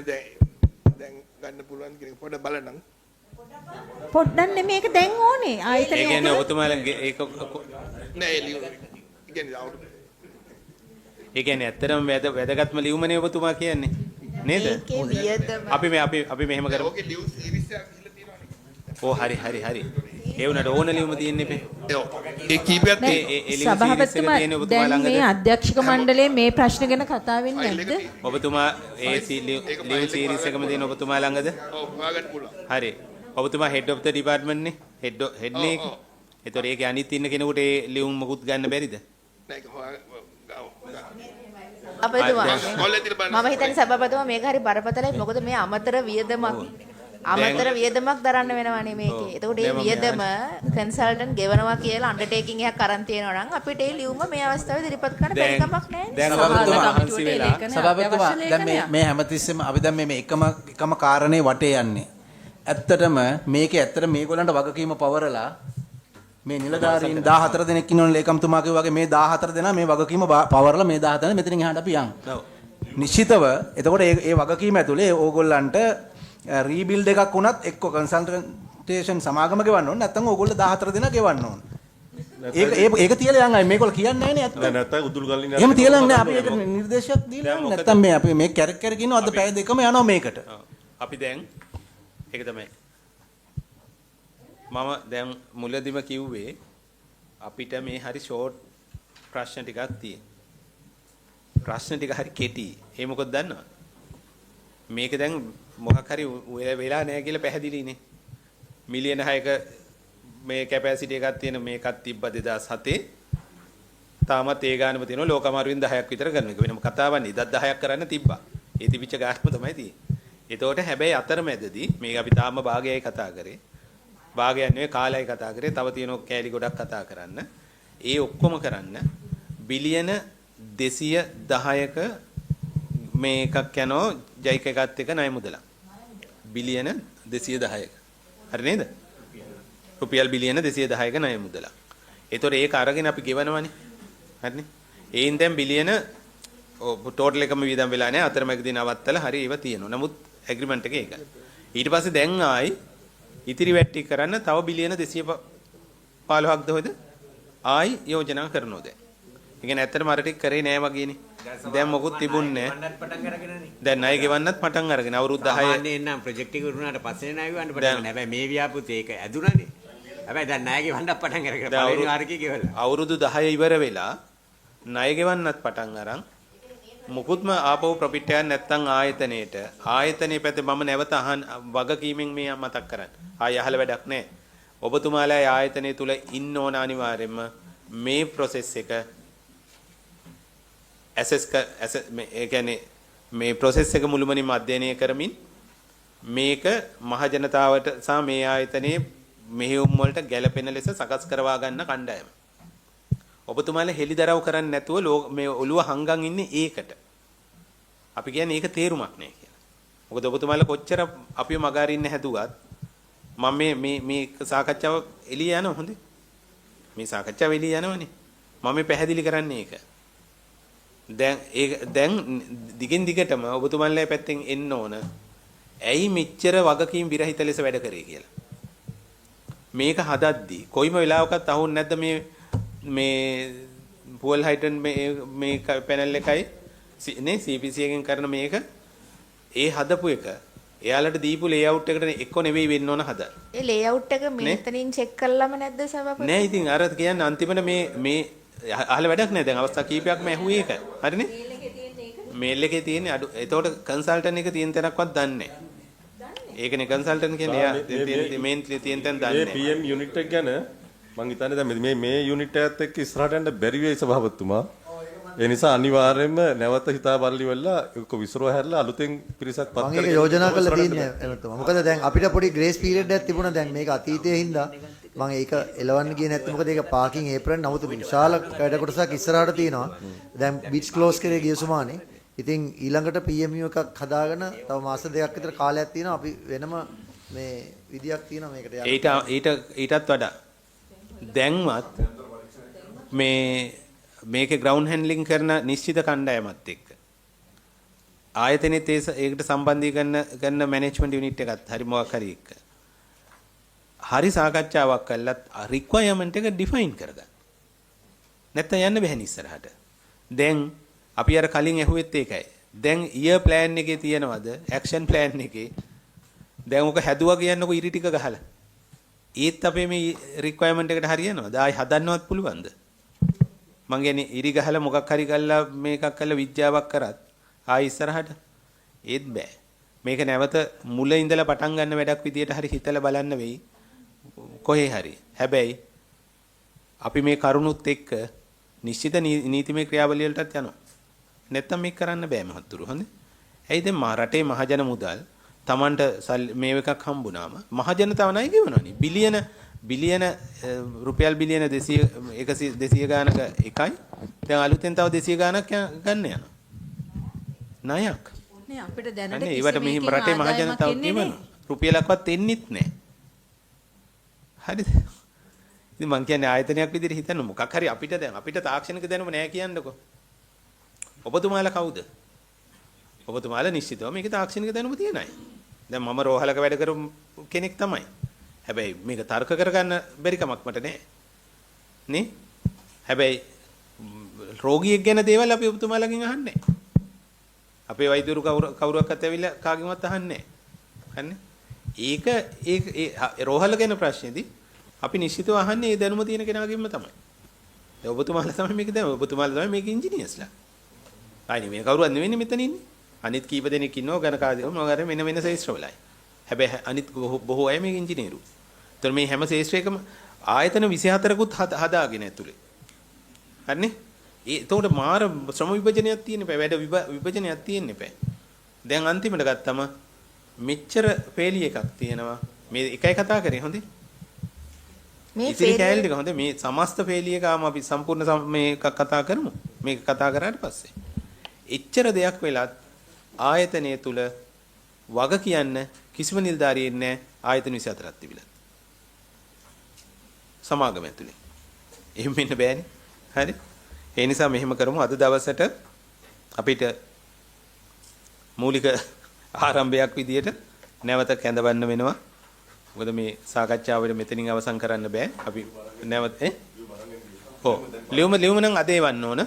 දැන් ගන්න පුළුවන් කියන පොඩ බලන්න. පොඩ්ඩක් නෙමෙයි මේක දැන් ඕනේ ආයතනයේ. ඒ කියන්නේ ඔබතුමාලා ඒක නෑ ඒ කියන්නේ ඇත්තටම වැදගත්ම ලියුමනේ ඔබතුමා කියන්නේ නේද? අපි මෙහෙම කරමු. ඕකේ ලියුම් සීරීස් එකක් ඉහළ තියෙනවානේ. ඕ හරි. ඒ උනට ඕන ලියුම තියෙන්නේ පේ. ඒ කීපයක් සභාපතිතුමා දැන් මේ අධ්‍යක්ෂක මණ්ඩලයේ මේ ප්‍රශ්න ගැන කතා වෙන්නේ නැද්ද? ඔබතුමා ඒ ලියුම් සීරීස් එකම තියෙන ඔබතුමා ළඟද? ඔව් හොයාගන්න පුළුවන්. හරි. ඔබතුමා head of the department නේ? head නේ ඒක. ඒතකොට ඒකේ අනිත් ඉන්න කෙනෙකුට ඒ ලියුම් මොකුත් ගන්න බැරිද? නෑ ඒක අපේතුමා මම හිතන්නේ සභාපතිතුමා මේක හරි බරපතලයි මොකද මේ අමතර වියදමක් දරන්න වෙනවානේ මේකේ. එතකොට මේ වියදම කන්සල්ටන්ට් ගෙවනවා කියලා අන්ඩර්ටේකින් එකක් අරන් තියෙනවා නම් අපිට ඒ ලියුම මේ අවස්ථාවේ ඉදිරිපත් කරන්න බැරි කමක් නැහැ. දැන් සභාපතිතුමා දැන් මේ හැමතිස්සෙම අපි දැන් මේ එකම කාරණේ වටේ යන්නේ. ඇත්තටම මේකේ ඇත්තට මේගොල්ලන්ට වගකීම පවරලා මේ නිලධාරීන් 14 දෙනෙක් ඉන්නවනේ ලේකම්තුමා කිව්වා වගේ මේ 14 දෙනා මේ වගකීම පවරලා මේ 14 දෙනා මෙතනින් එහාට අපි යන්. නිශ්චිතව එතකොට ඒ වගකීම ඇතුලේ ඕගොල්ලන්ට රීබිල්ඩ් එකක් වුණත් එක්ක කන්සල්ටේෂන් සමාගම ගෙවන්න ඕනේ නැත්නම් ඕගොල්ලෝ 14 දෙනා ගෙවන්න ඕනේ. ඒක තියලා යන් අය මේගොල්ලෝ කියන්නේ නැහැ නේ ඇත්ත. නැත්නම් උදුල් ගල්ලින් එහෙම තියලා නැහැ අපි ඒක නිර්දේශයක් දීලා නැත්නම් මේ අපි මේ කැරක් ඉන්නවා අද පැය දෙකම යනවා මේකට. අපි දැන් ඒක තමයි මම දැන් මුලදිම කිව්වේ අපිට මේ හරි ෂෝට් ප්‍රශ්න ටිකක් තියෙන. ප්‍රශ්න ටික හරි කෙටි. ඒ මොකද දන්නවද? මේක දැන් මොකක් හරි වෙලා නැහැ කියලා පැහැදිලිනේ. මිලියන 6ක මේ කැපැසිටි එකක් තියෙන මේකක් තිබ්බ 2007. තාමත් ඒ ගානම තියෙනවා ලෝකමාරුවෙන් 10ක් විතර කරන එක. වෙනම කතාවක් නෙයි. ඉදත් 10ක් කරන්න තිබ්බා. ඒ තිබිච්ච ගානම තමයි තියෙන්නේ. ඒතකොට හැබැයි අතරමැදදී මේක අපි තාම භාගයයි කතා කරේ. භාගයක් නෙවෙයි කාලයයි කතා කරේ. තව තියෙන කෑලි ගොඩක් කතා කරන්න. ඒ ඔක්කොම කරන්න බිලියන 210ක මේකක් යනවා ජයික එකත් එක ණය මුදලක්. බිලියන 210ක. හරි නේද? රුපියල් බිලියන 210ක ණය මුදලක්. ඒතකොට ඒක අරගෙන අපි ගෙවනවනේ. හරිනේ? ඒයින් දැන් බිලියන ටෝටල් එකම වියදම් වෙලා නැහැ. අතරමැදදී නවත්තලා හරි ඒව තියෙනවා. නමුත් ඇග්‍රීමන්ට් එක ඒකයි. ඊට පස්සේ දැන් ආයි ඉතිරි වැට්ටි කරන්න තව බිලියන 215ක්ද හොයද ආයි යෝජනා කරනවා දැන්. ඒ කියන්නේ ඇත්තටම අර ටික කරේ නෑ වගේනේ. දැන් මොකුත් තිබුණේ නෑ. දැන් ණය ගෙවන්නත් පටන් අරගෙන අවුරුදු 10 සාමාන්‍යයෙන් නම් ප්‍රොජෙක්ට් එක උරුණාට පස්සේ ණය ගෙවන්න පටන් ගන්න. හැබැයි මේ ව්‍යාපෘතිය ඒක ඇදුණානේ. හැබැයි දැන් ණය ගෙවන්නත් පටන් අරගෙන පළවෙනි වාරකේ ගෙවලා. අවුරුදු 10 ඉවර වෙලා ණය ගෙවන්නත් පටන් අරන් මුකුත්ම ආපහු ප්‍රොෆිට් එකක් නැත්තම් ආයතනයේ පැත්තේ මම නැවත වගකීමෙන් මේ මතක් කරන්න. ආය අහල වැඩක් නැහැ. ඔබතුමාලා ආයතනය තුල ඉන්න ඕන අනිවාර්යයෙන්ම මේ process එක ඒ කියන්නේ මේ process එක මුළුමනින්ම අධ්‍යයනය කරමින් මේක මහ ජනතාවට සහ මේ ආයතනයේ මෙහෙයුම් වලට ගැළපෙන ලෙස සකස් කරවා ගන්න කණ්ඩායම. ඔබතුමාලා හෙලිදරව් කරන්නේ නැතුව මේ ඔළුව හංගන් ඉන්නේ ඒකට. අපි කියන්නේ ඒක තේරුමක් නෑ කියලා. මොකද ඔබතුමාලා කොච්චර අපිව මගහරින්න හැදුවත් මම මේ සාකච්ඡාව එළිය යනවා හොඳේ. මේ සාකච්ඡාව එළිය යනවනේ. මම පැහැදිලි කරන්නේ ඒක. දැන් දිගින් දිගටම ඔබතුමාලා පැත්තෙන් එන්න ඕන. ඇයි මෙච්චර වගකීම් විරහිත ලෙස වැඩ කරේ කියලා. මේක හදද්දී කොයිම වෙලාවකත් අහුන්නේ නැද්ද මේ පුවල් හයිඩ්‍රන් මේ පැනල් එකයි නේ CPC එකෙන් කරන මේක ඒ හදපු එක එයාලට දීපු ලේඅවුට් එකට එක්ක නෙවෙයි වෙන්න ඕන හදන්න. ඒ ලේඅවුට් එක මෙතනින් චෙක් කළාම නැද්ද සභාපති? නෑ ඉතින් අර කියන්නේ අන්තිමට මේ අහල වැඩක් නෑ දැන් අවස්ථා කීපයක්ම ඇහුවේ ඒක. හරිනේ? මේල් එකේ තියෙන්නේ අඩු. එතකොට කන්සල්ටන්ට් එක තියෙන තැනක්වත් දන්නේ නෑ. ඒකනේ කන්සල්ටන්ට් කියන්නේ එයා මේන් තියෙන තැන දන්නේ නෑ. මේ PM යුනිට් එක ගැන මං හිතන්නේ දැන් මේ යුනිට් එකත් එක්ක ඉස්සරහට යන්න බැරි වෙයි සභාපතිතුමා. ඒ නිසා අනිවාර්යයෙන්ම නැවත හිතා බලලි වෙලා ඒක විසිරුව හැරලා අලුතෙන් පිරිසක් පත් කරගෙන මම ඒක යෝජනා කරලා තියෙන්නේ එනතුමා. මොකද දැන් අපිට පොඩි ග්‍රේස් පීරියඩ් එකක් තිබුණා දැන් මේක අතීතයේ හින්දා මම ඒක එලවන්න ගියේ නැත්නම් මොකද ඒක පාකින් ඒප්‍රන් නමුත් විශාල වැඩ කොටසක් ඉස්සරහට තියෙනවා. දැන් බීච් ක්ලෝස් කරේ ගිය සුමානේ. ඉතින් ඊළඟට PMU එකක් හදාගෙන තව මාස දෙකක් විතර කාලයක් තියෙනවා. අපි වෙනම මේ විදියක් තියෙනවා මේකට ඊටත් වඩා දැන්වත් මේකේ ග්‍රවුන්ඩ් හැන්ඩලින් කරන නිශ්චිත කණ්ඩායමත් එක්ක ආයතනෙත් ඒකට සම්බන්ධීකරන මැනේජ්මන්ට් යුනිට් එකත් හරි මොකක් හරි එක්ක හරි සාකච්ඡාවක් කළත් රික්වයර්මන්ට් එක ඩිෆයින් කරගන්න. නැත්නම් යන්න බැහැ ඉස්සරහට. දැන් අපි අර කලින් ඇහුවෙත් ඒකයි. දැන් ඉයර් ප්ලෑන් එකේ තියෙනවද? ඇක්ෂන් ප්ලෑන් එකේ දැන් ඔක හැදුවා කියන්නකො ඉරි ටික ගහලා. ඒත් අපේ මේ රික්වයර්මන්ට් එකට හරියනවද? ආයි හදන්නවත් පුළුවන්ද? මං කියන්නේ ඉරි ගහලා මොකක් හරි ගල්ලා මේකක් කරලා විද්‍යාවක් කරත් ආයි ඉස්සරහට ඒත් බෑ. මේක නැවත මුල ඉඳලා පටන් ගන්න වැඩක් විදියට හරි හිතලා බලන්න වෙයි. කොහේ හරි. හැබැයි අපි මේ කරුණුත් එක්ක නිශ්චිත නීතිමය ක්‍රියාවලිය වලටත් යනවා. නැත්තම් මේක කරන්න බෑ මහත්තුරු. හොඳේ. ඇයි දැන් රටේ මහජන මුදල් Tamanට මේ එකක් හම්බුනාම මහජනතාව ණය ගෙවනවනේ. බිලියන රුපියල් බිලියන 200 ගානක එකයි. දැන් අලුතෙන් තව 200 ගානක් ගන්න යනවා. ණයක්. නේ අපිට දැනට කිසිම ඒවට මෙහි රටේ මහජනතාව කියනවා. රුපියලක්වත් එන්නෙත් නැහැ. හරිද? ඉතින් මං කියන්නේ ආයතනයක් විදිහට හිතන්න මොකක් හරි අපිට තාක්ෂණික දැනුම නැහැ කියන්නකෝ. ඔබතුමාලා කවුද? ඔබතුමාලා නිශ්චිතව මේක තාක්ෂණික දැනුම තියෙන අය. දැන් මම රෝහලක වැඩ කරපු කෙනෙක් තමයි. හැබැයි මේක තර්ක කරගන්න බැරි කමක් මට නැහැ. නේ? හැබැයි රෝගියෙක් ගැන දේවල් අපි ඔබතුමාලාගෙන් අහන්නේ නැහැ. අපේ වෛද්‍යවරු කවුරුවක්වත් ඇවිල්ලා කාගෙන්වත් අහන්නේ නැහැ. ඒක රෝහල ගැන ප්‍රශ්නේදී අපි නිශ්චිතව අහන්නේ ඒ දැනුම තියෙන කෙනාගෙන්ම තමයි. දැන් ඔබතුමාලා තමයි මේක දැන් ඔබතුමාලා තමයි මේක ඉංජිනේර්ස්ලා. ආයි මේ කවුරුවත් නෙවෙන්නේ මෙතන ඉන්නේ. අනිත් කීප දෙනෙක් ඉන්නවා ගණකාදී මොනවාරි මෙන්න වෙන ශාස්ත්‍රවලයි. හැබැයි අනිත් බොහෝ අය මේක ඉංජිනේරු. ඒතර මේ හැම ශේෂ්ත්‍රයකම ආයතන 24කුත් හදාගෙන ඇතුලේ. හරිනේ? එතකොට මාර ශ්‍රම විභජනයක් තියෙන්න එපා. වැඩ විභජනයක් තියෙන්න එපා. දැන් අන්තිමට ගත්තම මෙච්චර ෆේලි එකක් තියෙනවා. මේ එකයි කතා කරේ හොඳේ. මේ ෆේලි එක හොඳේ මේ සමස්ත ෆේලි එකම අපි සම්පූර්ණ මේක කතා කරමු. මේක කතා කරාට පස්සේ එච්චර දෙයක් වෙලත් ආයතනය තුල වග කියන්න කිසිම නිලධාරියෙක් නැහැ. ආයතන 24ක් තිබිලා. සමාගම ඇතුලේ. එහෙම වෙන්න බෑනේ. හරි? ඒ නිසා මෙහෙම කරමු අද දවසට අපිට මූලික ආරම්භයක් විදියට නැවත කැඳවන්න වෙනවා. මොකද මේ සාකච්ඡාව මෙතනින් අවසන් කරන්න බෑ. අපි නැවත ඔව් ලියුම නම් අද එවන්න ඕන.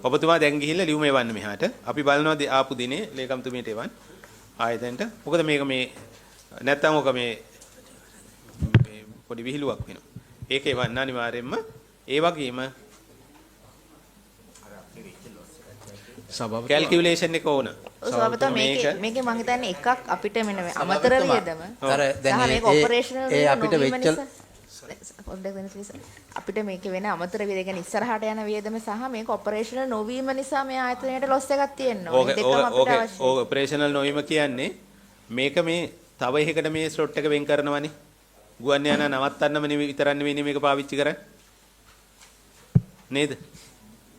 ඔබතුමා දැන් ගිහිල්ලා ලියුම එවන්න මෙහාට. අපි බලනවා ආපු දිනේ ලේකම්තුමියට එවන්න ආයතනට. මොකද මේක මේ නැත්තම් ඔක මේ පොඩි විහිළුවක් වෙනවා. ඒක එවන්න අනිවාර්යෙන්ම. ඒ වගේම කැල්කියුලේෂන් එක ඕන. සභාපතිතුමා මේකේ මම හිතන්නේ එකක් අපිට මෙන්න අමතර වියදම. අර දැන් ඒ අපිට වෙච්ච අපිට මේක වෙන අමතර වියදම ඉස්සරහට යන වියදම සහ මේක ඔපරේෂනල් නොවීම නිසා මේ ආයතනයට ලොස් එකක් තියෙනවා. මේ දෙකම අපිට අවශ්‍යයි. ඔය ඔපරේෂනල් නොවීම කියන්නේ මේක මේ තව එකකට මේ ස්ලොට් එක වෙන් කරනවනේ. ගුවන් යාන නවත්තන්නම නෙවෙයි විතරක් නෙවෙයි මේක පාවිච්චි කරන්නේ. නේද?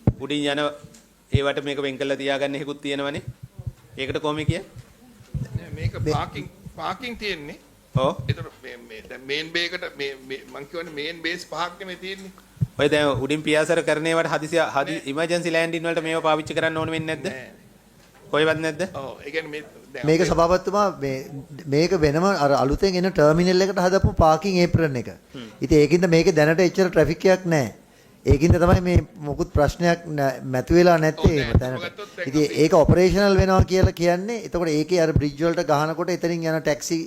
උඩින් යන ඒවට මේක වෙන් කරලා තියාගන්න එකකුත් තියෙනවනේ. ඒකට කොහොම කියන්නේ? මේක පාකින් තියෙන්නේ. ඔව්. ඒතර මේ දැන් මේන් බේකට මේ මං කියවනේ මේන් බේස් පහක් නෙමෙයි තියෙන්නේ. ඔය දැන් උඩින් පියාසර කරන ඒවාට හදිසි ඉමර්ජන්සි ලෑන්ඩින් වලට මේව පාවිච්චි කරන්න ඕන වෙන්නේ නැද්ද? කොහෙවත් නැද්ද? ඔව්. ඒ කියන්නේ මේ මේක සභාපතිතුමා මේක වෙනම අර අලුතෙන් එන ටර්මිනල් එකට හදපු පාකින් ඒප්‍රන් එක. ඉතින් ඒකින්ද මේකේ දැනට එච්චර ට්‍රැෆික් එකක් නැහැ. ඒකින්ද තමයි මේ මොකුත් ප්‍රශ්නයක් මැතු වෙලා නැත්තේ එහෙම දැනට. ඉතින් ඒක ඔපරේෂනල් වෙනවා කියලා කියන්නේ එතකොට ඒකේ අර බ්‍රිජ් වලට ගහනකොට එතනින් යන ටැක්සි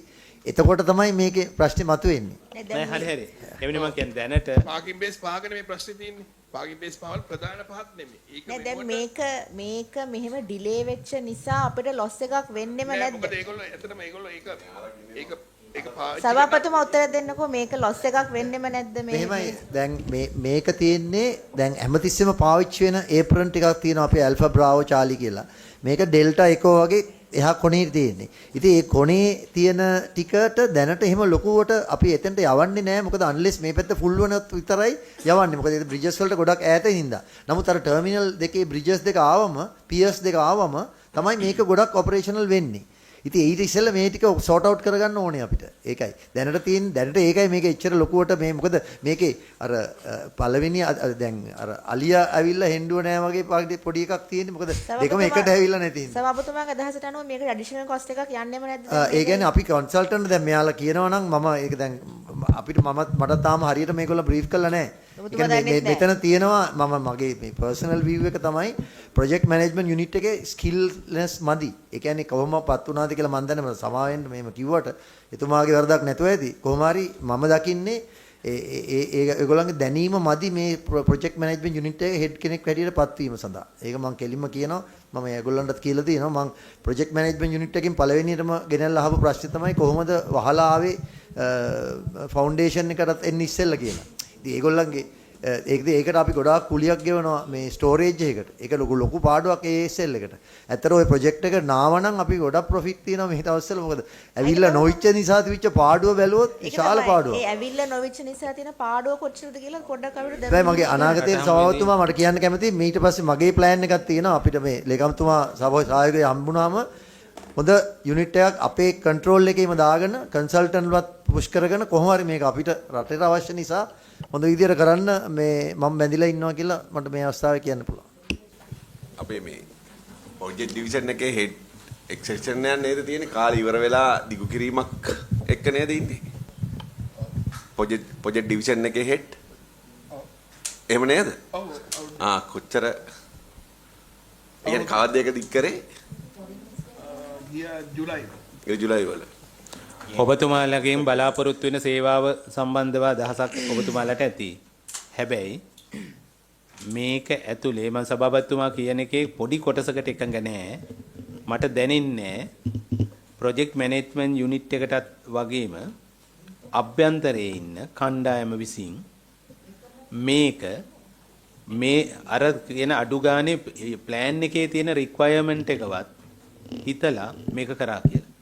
එතකොට තමයි මේකේ ප්‍රශ්නේ මතුවෙන්නේ. නෑ හරි. එවනේ මම කියන්නේ දැනට පාකින් බේස් පහකනේ මේ ප්‍රශ්නේ තියෙන්නේ. පාකින් බේස් පහවල ප්‍රධාන පහක් නෙමෙයි. ඒක දැන් මේක මෙහෙම ඩිලේ වෙච්ච නිසා අපිට ලොස් එකක් වෙන්නෙම නැද්ද? මොකද ඒගොල්ලෝ ඇත්තටම ඒගොල්ලෝ ඒක සභාපතිතුමා උත්තර දෙන්නකෝ මේක ලොස් එකක් වෙන්නෙම නැද්ද මේ? මෙහෙමයි දැන් මේක තියෙන්නේ දැන් හැමතිස්සෙම පාවිච්චි වෙන ඒප්‍රන් ටිකක් තියෙනවා අපේ ඇල්ෆා බ්‍රාවෝ චාලි කියලා. මේක ඩෙල්ටා එකෝ වගේ එහා කොනේ තියෙන්නේ. ඉතින් ඒ කොනේ තියෙන ටිකට දැනට එහෙම ලොකුවට අපි එතනට යවන්නේ නැහැ. මොකද අන්ලෙස් මේ පැත්ත ෆුල් වුණොත් විතරයි යවන්නේ. මොකද ඒ බ්‍රිජස් වලට ගොඩක් ඈතින් ඉඳලා. නමුත් අර ටර්මිනල් දෙකේ බ්‍රිජස් දෙක ආවම පියර්ස් දෙක ආවම තමයි මේක ගොඩක් ඔපරේෂනල් වෙන්නේ. ඉතින් ඊට ඉස්සෙල්ලා මේ ටික සෝට් අවුට් කරගන්න ඕනේ අපිට. ඒකයි. දැනට ඒකයි මේක එච්චර ලොකුවට මේ මොකද මේකේ අර පළවෙනි දැන් අර අලියා ඇවිල්ලා හෙන්ඩුව නෑ වගේ පොඩි එකක් තියෙන්නේ. මොකද දෙකම එකට ඇවිල්ලා නැති හින්දා. සභාපතිතුමාගේ අදහසට අනුව මේක ඇඩිෂනල් කොස්ට් එකක් යන්නෙම නැද්ද? ඒ කියන්නේ අපි කන්සල්ටන්ට් දැන් මෙයාලා කියනවා නම් මම ඒක දැන් අපිට මට තාම හරියට මේගොල්ලෝ බ්‍රීෆ් කරලා නැහැ. මෙතන තියෙනවා මගේ මේ පර්සනල් view එක තමයි ප්‍රොජෙක්ට් මැනේජ්මන්ට් යුනිට් එකේ ස්කිල්නස් මදි. ඒ කියන්නේ කොහොමපත් වුණාද කියලා මම දන්නේ නැහැ. සමාවෙන්න මෙහෙම කිව්වට එතුමාගේ වරදක් නැතුව ඇති. කොහොම හරි මම දකින්නේ ඒගොල්ලන්ගේ දැනීම මදි මේ ප්‍රොජෙක්ට් මැනේජ්මන්ට් යුනිට් එකේ හෙඩ් කෙනෙක් හැටියට පත්වීම සඳහා. ඒක මම කෙලින්ම කියනවා. මම ඒගොල්ලන්ටත් කියලා තියෙනවා. මම ප්‍රොජෙක්ට් මැනේජ්මන්ට් යුනිට් එකකින් පළවෙනියටම ගෙනල්ලා අහපු ප්‍රශ්නේ තමයි කොහොමද වහලා ආවේ ෆවුන්ඩේෂන් එකටත් එන්න ඉස්සෙල්ලා කියලා. ඉතින් ඒගොල්ලන්ගේ ඒකට අපි ගොඩාක් කුලියක් ගෙවනවා මේ ස්ටෝරේජ් එකකට. ඒක ලොකු පාඩුවක් ASL එකට. ඇත්තට ওই ප්‍රොජෙක්ට් එක නාවනම් අපි ගොඩක් ප්‍රොෆිට් තියෙනවා මේ දවස්වල. මොකද ඇවිල්ලා නොවිච්ච නිසා තිබිච්ච පාඩුව බැලුවොත් විශාල පාඩුවක්. ඒ ඇවිල්ලා නොවිච්ච නිසා තියෙන පාඩුව කොච්චරද කියලා පොඩ්ඩක් අපිට දැන් මගේ අනාගතයේ සභාපතිතුමා මට කියන්න කැමතියි. ඊට පස්සේ මගේ ප්ලෑන් එකක් තියෙනවා. අපිට මේ ලේකම්තුමා සහයෝගය හම්බුනාම හොඳ යුනිට් එකක් අපේ කන්ට්‍රෝල් එකේම දාගෙන කන්සල්ටන්ට්වත් පුෂ් කරගෙන කොහොම හරි මේක අපිට රටේට අවශ්‍ය නිසා හොඳ විදියට කරන්න මේ මම බැඳිලා ඉන්නවා කියලා මට මේ අවස්ථාවේ කියන්න පුළුවන්. අපේ මේ ප්‍රොජෙක්ට් ඩිවිෂන් එකේ හෙඩ් එක්සෙක්ෂන් එකක් නේද තියෙන්නේ කාලේ ඉවර වෙලා දිගු කිරීමක් එක්ක නේද ඉන්නේ? ප්‍රොජෙක්ට් ඩිවිෂන් එකේ හෙඩ්. එහෙම නේද? ඔව්. කොච්චර ඒ කියන්නේ කවද්ද ඒක දික් කරේ? ජුලයි වල. ඔබතුමාලගෙන් බලාපොරොත්තු වෙන සේවාව සම්බන්ධව අදහසක් ඔබතුමාලට ඇති. හැබැයි මේක ඇතුලේ මම සභාපතිතුමා කියන එකේ පොඩි කොටසකට එකඟ නැහැ. මට දැනෙන්නේ ප්‍රොජෙක්ට් මැනේජ්මන්ට් යුනිට් එකටත් වගේම අභ්‍යන්තරයේ ඉන්න කණ්ඩායම විසින් මේක මේ අර කියන අඩු ගානේ ප්ලෑන් එකේ තියෙන රික්වයර්මන්ට් එකවත් හිතලා මේක කරා කියලා.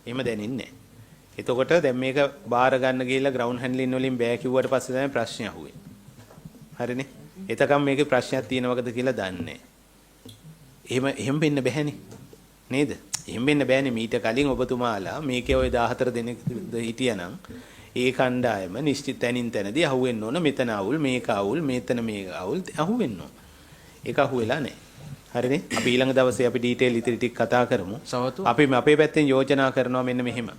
එහෙම දැනෙන්නේ නැහැ. එතකොට දැන් මේක බාර ගන්න ගිහිල්ලා ග්‍රවුන්ඩ් හැන්ඩ්ලින් වලින් බෑ කිව්වට පස්සේ තමයි ප්‍රශ්නේ අහුවේ. හරිනේ. එතකම් මේකේ ප්‍රශ්නයක් තියෙනවද කියලා දන්නේ නැහැ. එහෙම වෙන්න බෑනේ. නේද? එහෙම වෙන්න බෑනේ. මීට කලින් ඔබතුමාලා මේකේ ওই 14 දෙනෙක් හිටියානම් ඒ කණ්ඩායම නිශ්චිත තැනින් තැනදී අහුවෙන්න ඕන. මෙතන අවුල්, මේක අවුල්, මෙතන මේක අවුල් අහුවෙන්න ඕන. ඒක අහුවෙලා නැහැ. හරිනේ. අපි ඊළඟ දවසේ අපි ඩීටේල් ඉතිරි ටික කතා කරමු. අපි අපේ පැත්තෙන් යෝජනා කරනවා මෙන්න මෙහෙම.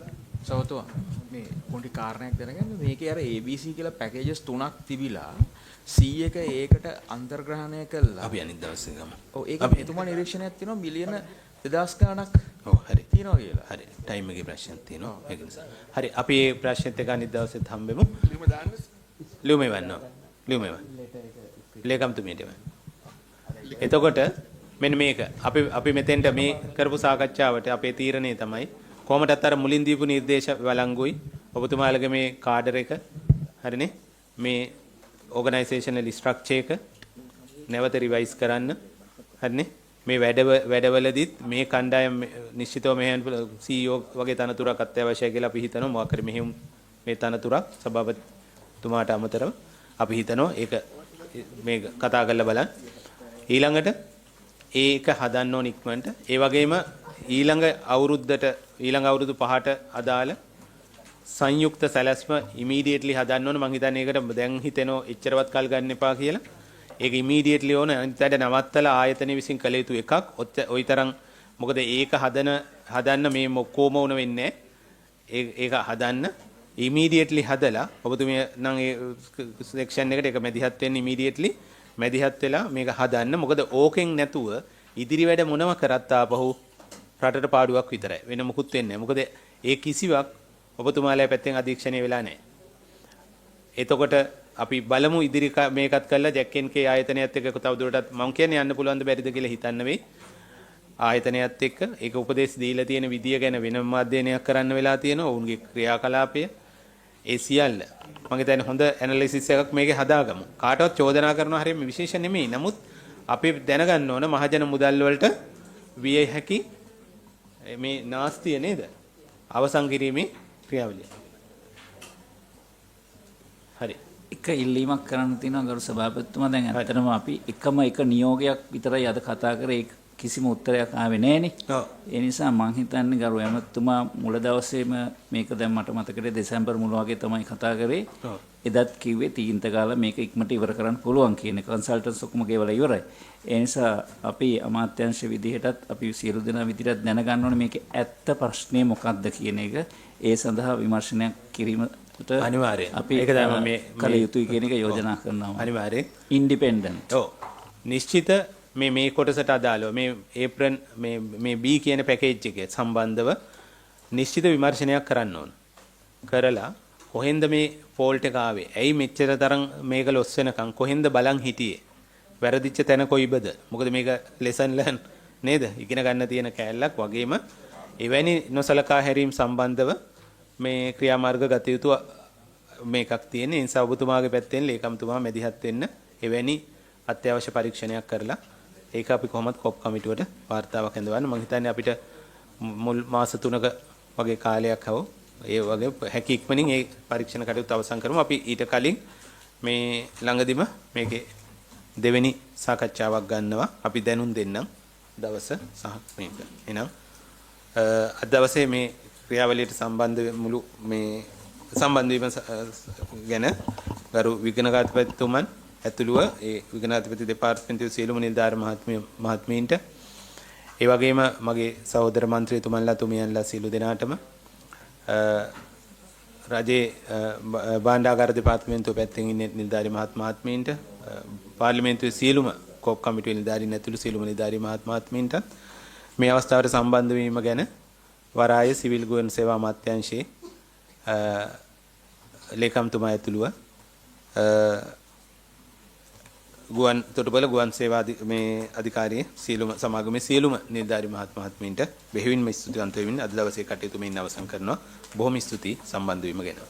සවතුවා මේ පොඩි කාරණයක් දැනගන්න මේකේ අර ABC කියලා පැකේජස් 3ක් තිබිලා C එක ඒකට අන්තර්ග්‍රහණය කළා. අපි අනිත් දවසේ ගමු. ඔව් ඒක එතුමා නිරීක්ෂණයක් තියෙනවා මිලියන 2000 ගණක්. ඔව් හරි. තියෙනවා කියලා. හරි. ටයිම් එකේ ප්‍රශ්නයක් තියෙනවා. ඒක නිසා. හරි අපි මේ ප්‍රශ්නෙත් එක අනිත් දවසෙත් හම්බෙමු. ලියුම දාන්න. ලියුම එවන්න. ලියුම එවන්න. ලේකම්තුමියට එවන්න. එතකොට මෙන්න මේක අපි මෙතෙන්ට මේ කරපු සාකච්ඡාවට අපේ තීරණය තමයි කොහොමදත් අර මුලින් දීපු නිර්දේශ වළංගුයි ඔබතුමාලගේ මේ කාඩර් එක හරිනේ මේ ඕගනයිසේෂනල් ස්ට්‍රක්චර් එක නැවත රිවයිස් කරන්න හරිනේ මේ වැඩවලදීත් මේ කණ්ඩායම නිශ්චිතව මෙහෙන් CEO වගේ තනතුරක් අත්‍යවශ්‍යයි කියලා අපි හිතනවා මොකක් හරි මෙහෙම මේ තනතුරක් සභාපතිතුමාට අමතරව අපි හිතනවා ඒක මේ කතා කරලා බලන්න ඊළඟට ඒක හදන්න ඕන ඉක්මනට ඒ වගේම ඊළඟ අවුරුදු 5ට අදාළ සංයුක්ත සැලැස්ම ඉමීඩියට්ලි හදන්න ඕන මම හිතන්නේ ඒකට දැන් හිතෙනෝ එච්චරවත් කල් ගන්න එපා කියලා ඒක ඉමීඩියට්ලි ඕන අනිත්යට නවත්තලා ආයතනෙ විසින් කළ යුතු එකක් ওই තරම් මොකද ඒක හදන්න මේ කොම වුණ වෙන්නේ ඒක හදන්න ඉමීඩියට්ලි හදලා ඔබතුමිය නම් ඒ සෙක්ෂන් එකට ඒක මැදිහත් වෙන්න ඉමීඩියට්ලි මැදිහත් වෙලා මේක හදන්න මොකද ඕකෙන් නැතුව ඉදිරි වැඩ මොනව කරත් ආපහු රටට පාඩුවක් විතරයි වෙන මොකුත් වෙන්නේ නැහැ මොකද ඒ කිසිවක් ඔබතුමාලා පැත්තෙන් අධීක්ෂණය වෙලා නැහැ එතකොට අපි බලමු ඉදිරි මේකත් කළා ජැක්කෙන්ගේ ආයතනයත් එක්ක තවදුරටත් මම කියන්නේ යන්න පුළුවන් ද බැරිද කියලා හිතන්න වෙයි ආයතනයත් එක්ක ඒක උපදේශ දීලා තියෙන විදිය ගැන වෙනම අධ්‍යයනයක් කරන්න වෙලා තියෙනවා ඔවුන්ගේ ක්‍රියාකලාපය ඒ සියල්ල මම හිතන්නේ හොඳ ඇනලිසිස් එකක් මේකේ හදාගමු කාටවත් චෝදනා කරනවා හරිය විශේෂ නෙමෙයි නමුත් අපි දැනගන්න ඕන මහජන මුදල් වලට විය හැකි මේ නාස්තිය නේද අවසන් කිරීමේ ක්‍රියාවලිය හරි එක ඉල්ලීමක් කරන්න තියෙනවා ගරු සභාපතිතුමා දැන් ඇත්තටම අපි එකම එක නියෝගයක් විතරයි අද කතා කරේ කිසිම උත්තරයක් ආවේ නැහනේ. ඒ නිසා මම හිතන්නේ ගරු ඇමතුමා මුල දවසේම මේක දැන් මට මතකද දෙසැම්බර් මුල වගේ තමයි කතා කරේ. එදත් කිව්වේ තීන්ත කාලා මේක ඉක්මනට ඉවර කරන්න පුළුවන් කියන කන්සල්ටන්ට්ස් ඔක්කොම ගෙවලා ඉවරයි. ඒ නිසා අපි අමාත්‍යාංශ විදිහටත් අපි සියලු දෙනා විදිහට දැනගන්න ඕනේ මේකේ ඇත්ත ප්‍රශ්නේ මොකක්ද කියන එක. ඒ සඳහා විමර්ශනයක් කිරීමට අනිවාර්යයෙන් අපි ඒක තමයි මේ කල යුතුයි කියන එක යෝජනා කරනවා. අනිවාර්යයෙන් ඉන්ඩිපෙන්ඩන්ට්. ඔව්. නිශ්චිත මේ කොටසට අදාළව මේ ඒප්‍රන් මේ B කියන පැකේජ් එකේ සම්බන්ධව නිශ්චිත විමර්ශනයක් කරන්න ඕන. කරලා කොහෙන්ද මේ ෆෝල්ට් එක ආවේ? ඇයි මෙච්චර තරම් මේක ලොස් වෙනකන් කොහෙන්ද බලන් හිටියේ? වැරදිච්ච තැන කොයිබද? මොකද මේක ලෙසන් ලර්න් නේද? ඉගෙන ගන්න තියෙන කෑල්ලක් වගේම එවැනි නොසලකා හැරීම් සම්බන්ධව මේ ක්‍රියාමාර්ග ගත යුතු මේකක් තියෙන. ඒ නිසා ඔබතුමාගේ පැත්තෙන් ලේකම්තුමා මැදිහත් වෙන්න එවැනි අත්‍යවශ්‍ය පරීක්ෂණයක් කරලා ඒක අපි කොහොමද කොප් කමිටුවට වාර්තාවක් හඳවන්න මම හිතන්නේ අපිට මුල් මාස 3ක වගේ කාලයක් හව ඒ වගේ හැකි ඉක්මනින් ඒ පරීක්ෂණ කටයුතු අවසන් කරමු අපි ඊට කලින් මේ ළඟදිම මේකේ දෙවෙනි සාකච්ඡාවක් ගන්නවා අපි දැනුම් දෙන්නම් දවස සහ මේක එහෙනම් අද දවසේ මේ ක්‍රියාවලියට සම්බන්ධ මුළු මේ සම්බන්ධ වීම ගැන ගරු විගණකාධිපතිතුමන් ඇතුළුව ඒ විගණාධිපති දෙපාර්තමේන්තුවේ සියලුම නිලධාරි මහත්මීන්ට ඒ වගේම මගේ සහෝදර මන්ත්‍රීතුමන්ලා තුමියන්ලා සියලු දෙනාටම රජයේ භාණ්ඩාගාර දෙපාර්තමේන්තුව පැත්තෙන් ඉන්න නිලධාරි මහත්මීන්ට පාර්ලිමේන්තුවේ සියලුම කොප් කමිටුවේ නිලධාරීන් ඇතුළු සියලුම නිලධාරි මහත්මීන්ට මේ අවස්ථාවට සම්බන්ධ වීම ගැන වරාය සිවිල් ගුවන් සේවා අමාත්‍යාංශයේ ලේකම්තුමා ඇතුළුව ගුවන් තොටුපළ ගුවන් සේවා මේ අධිකාරියේ සියලුම සමාගමේ සියලුම නිලධාරි මහත්මීන්ට බෙහෙවින්ම ස්තුතිවන්ත වෙමින් අද දවසේ කටයුතු මෙයින් අවසන් කරනවා. බොහොම ස්තුතියි සම්බන්ධ වීම ගැන.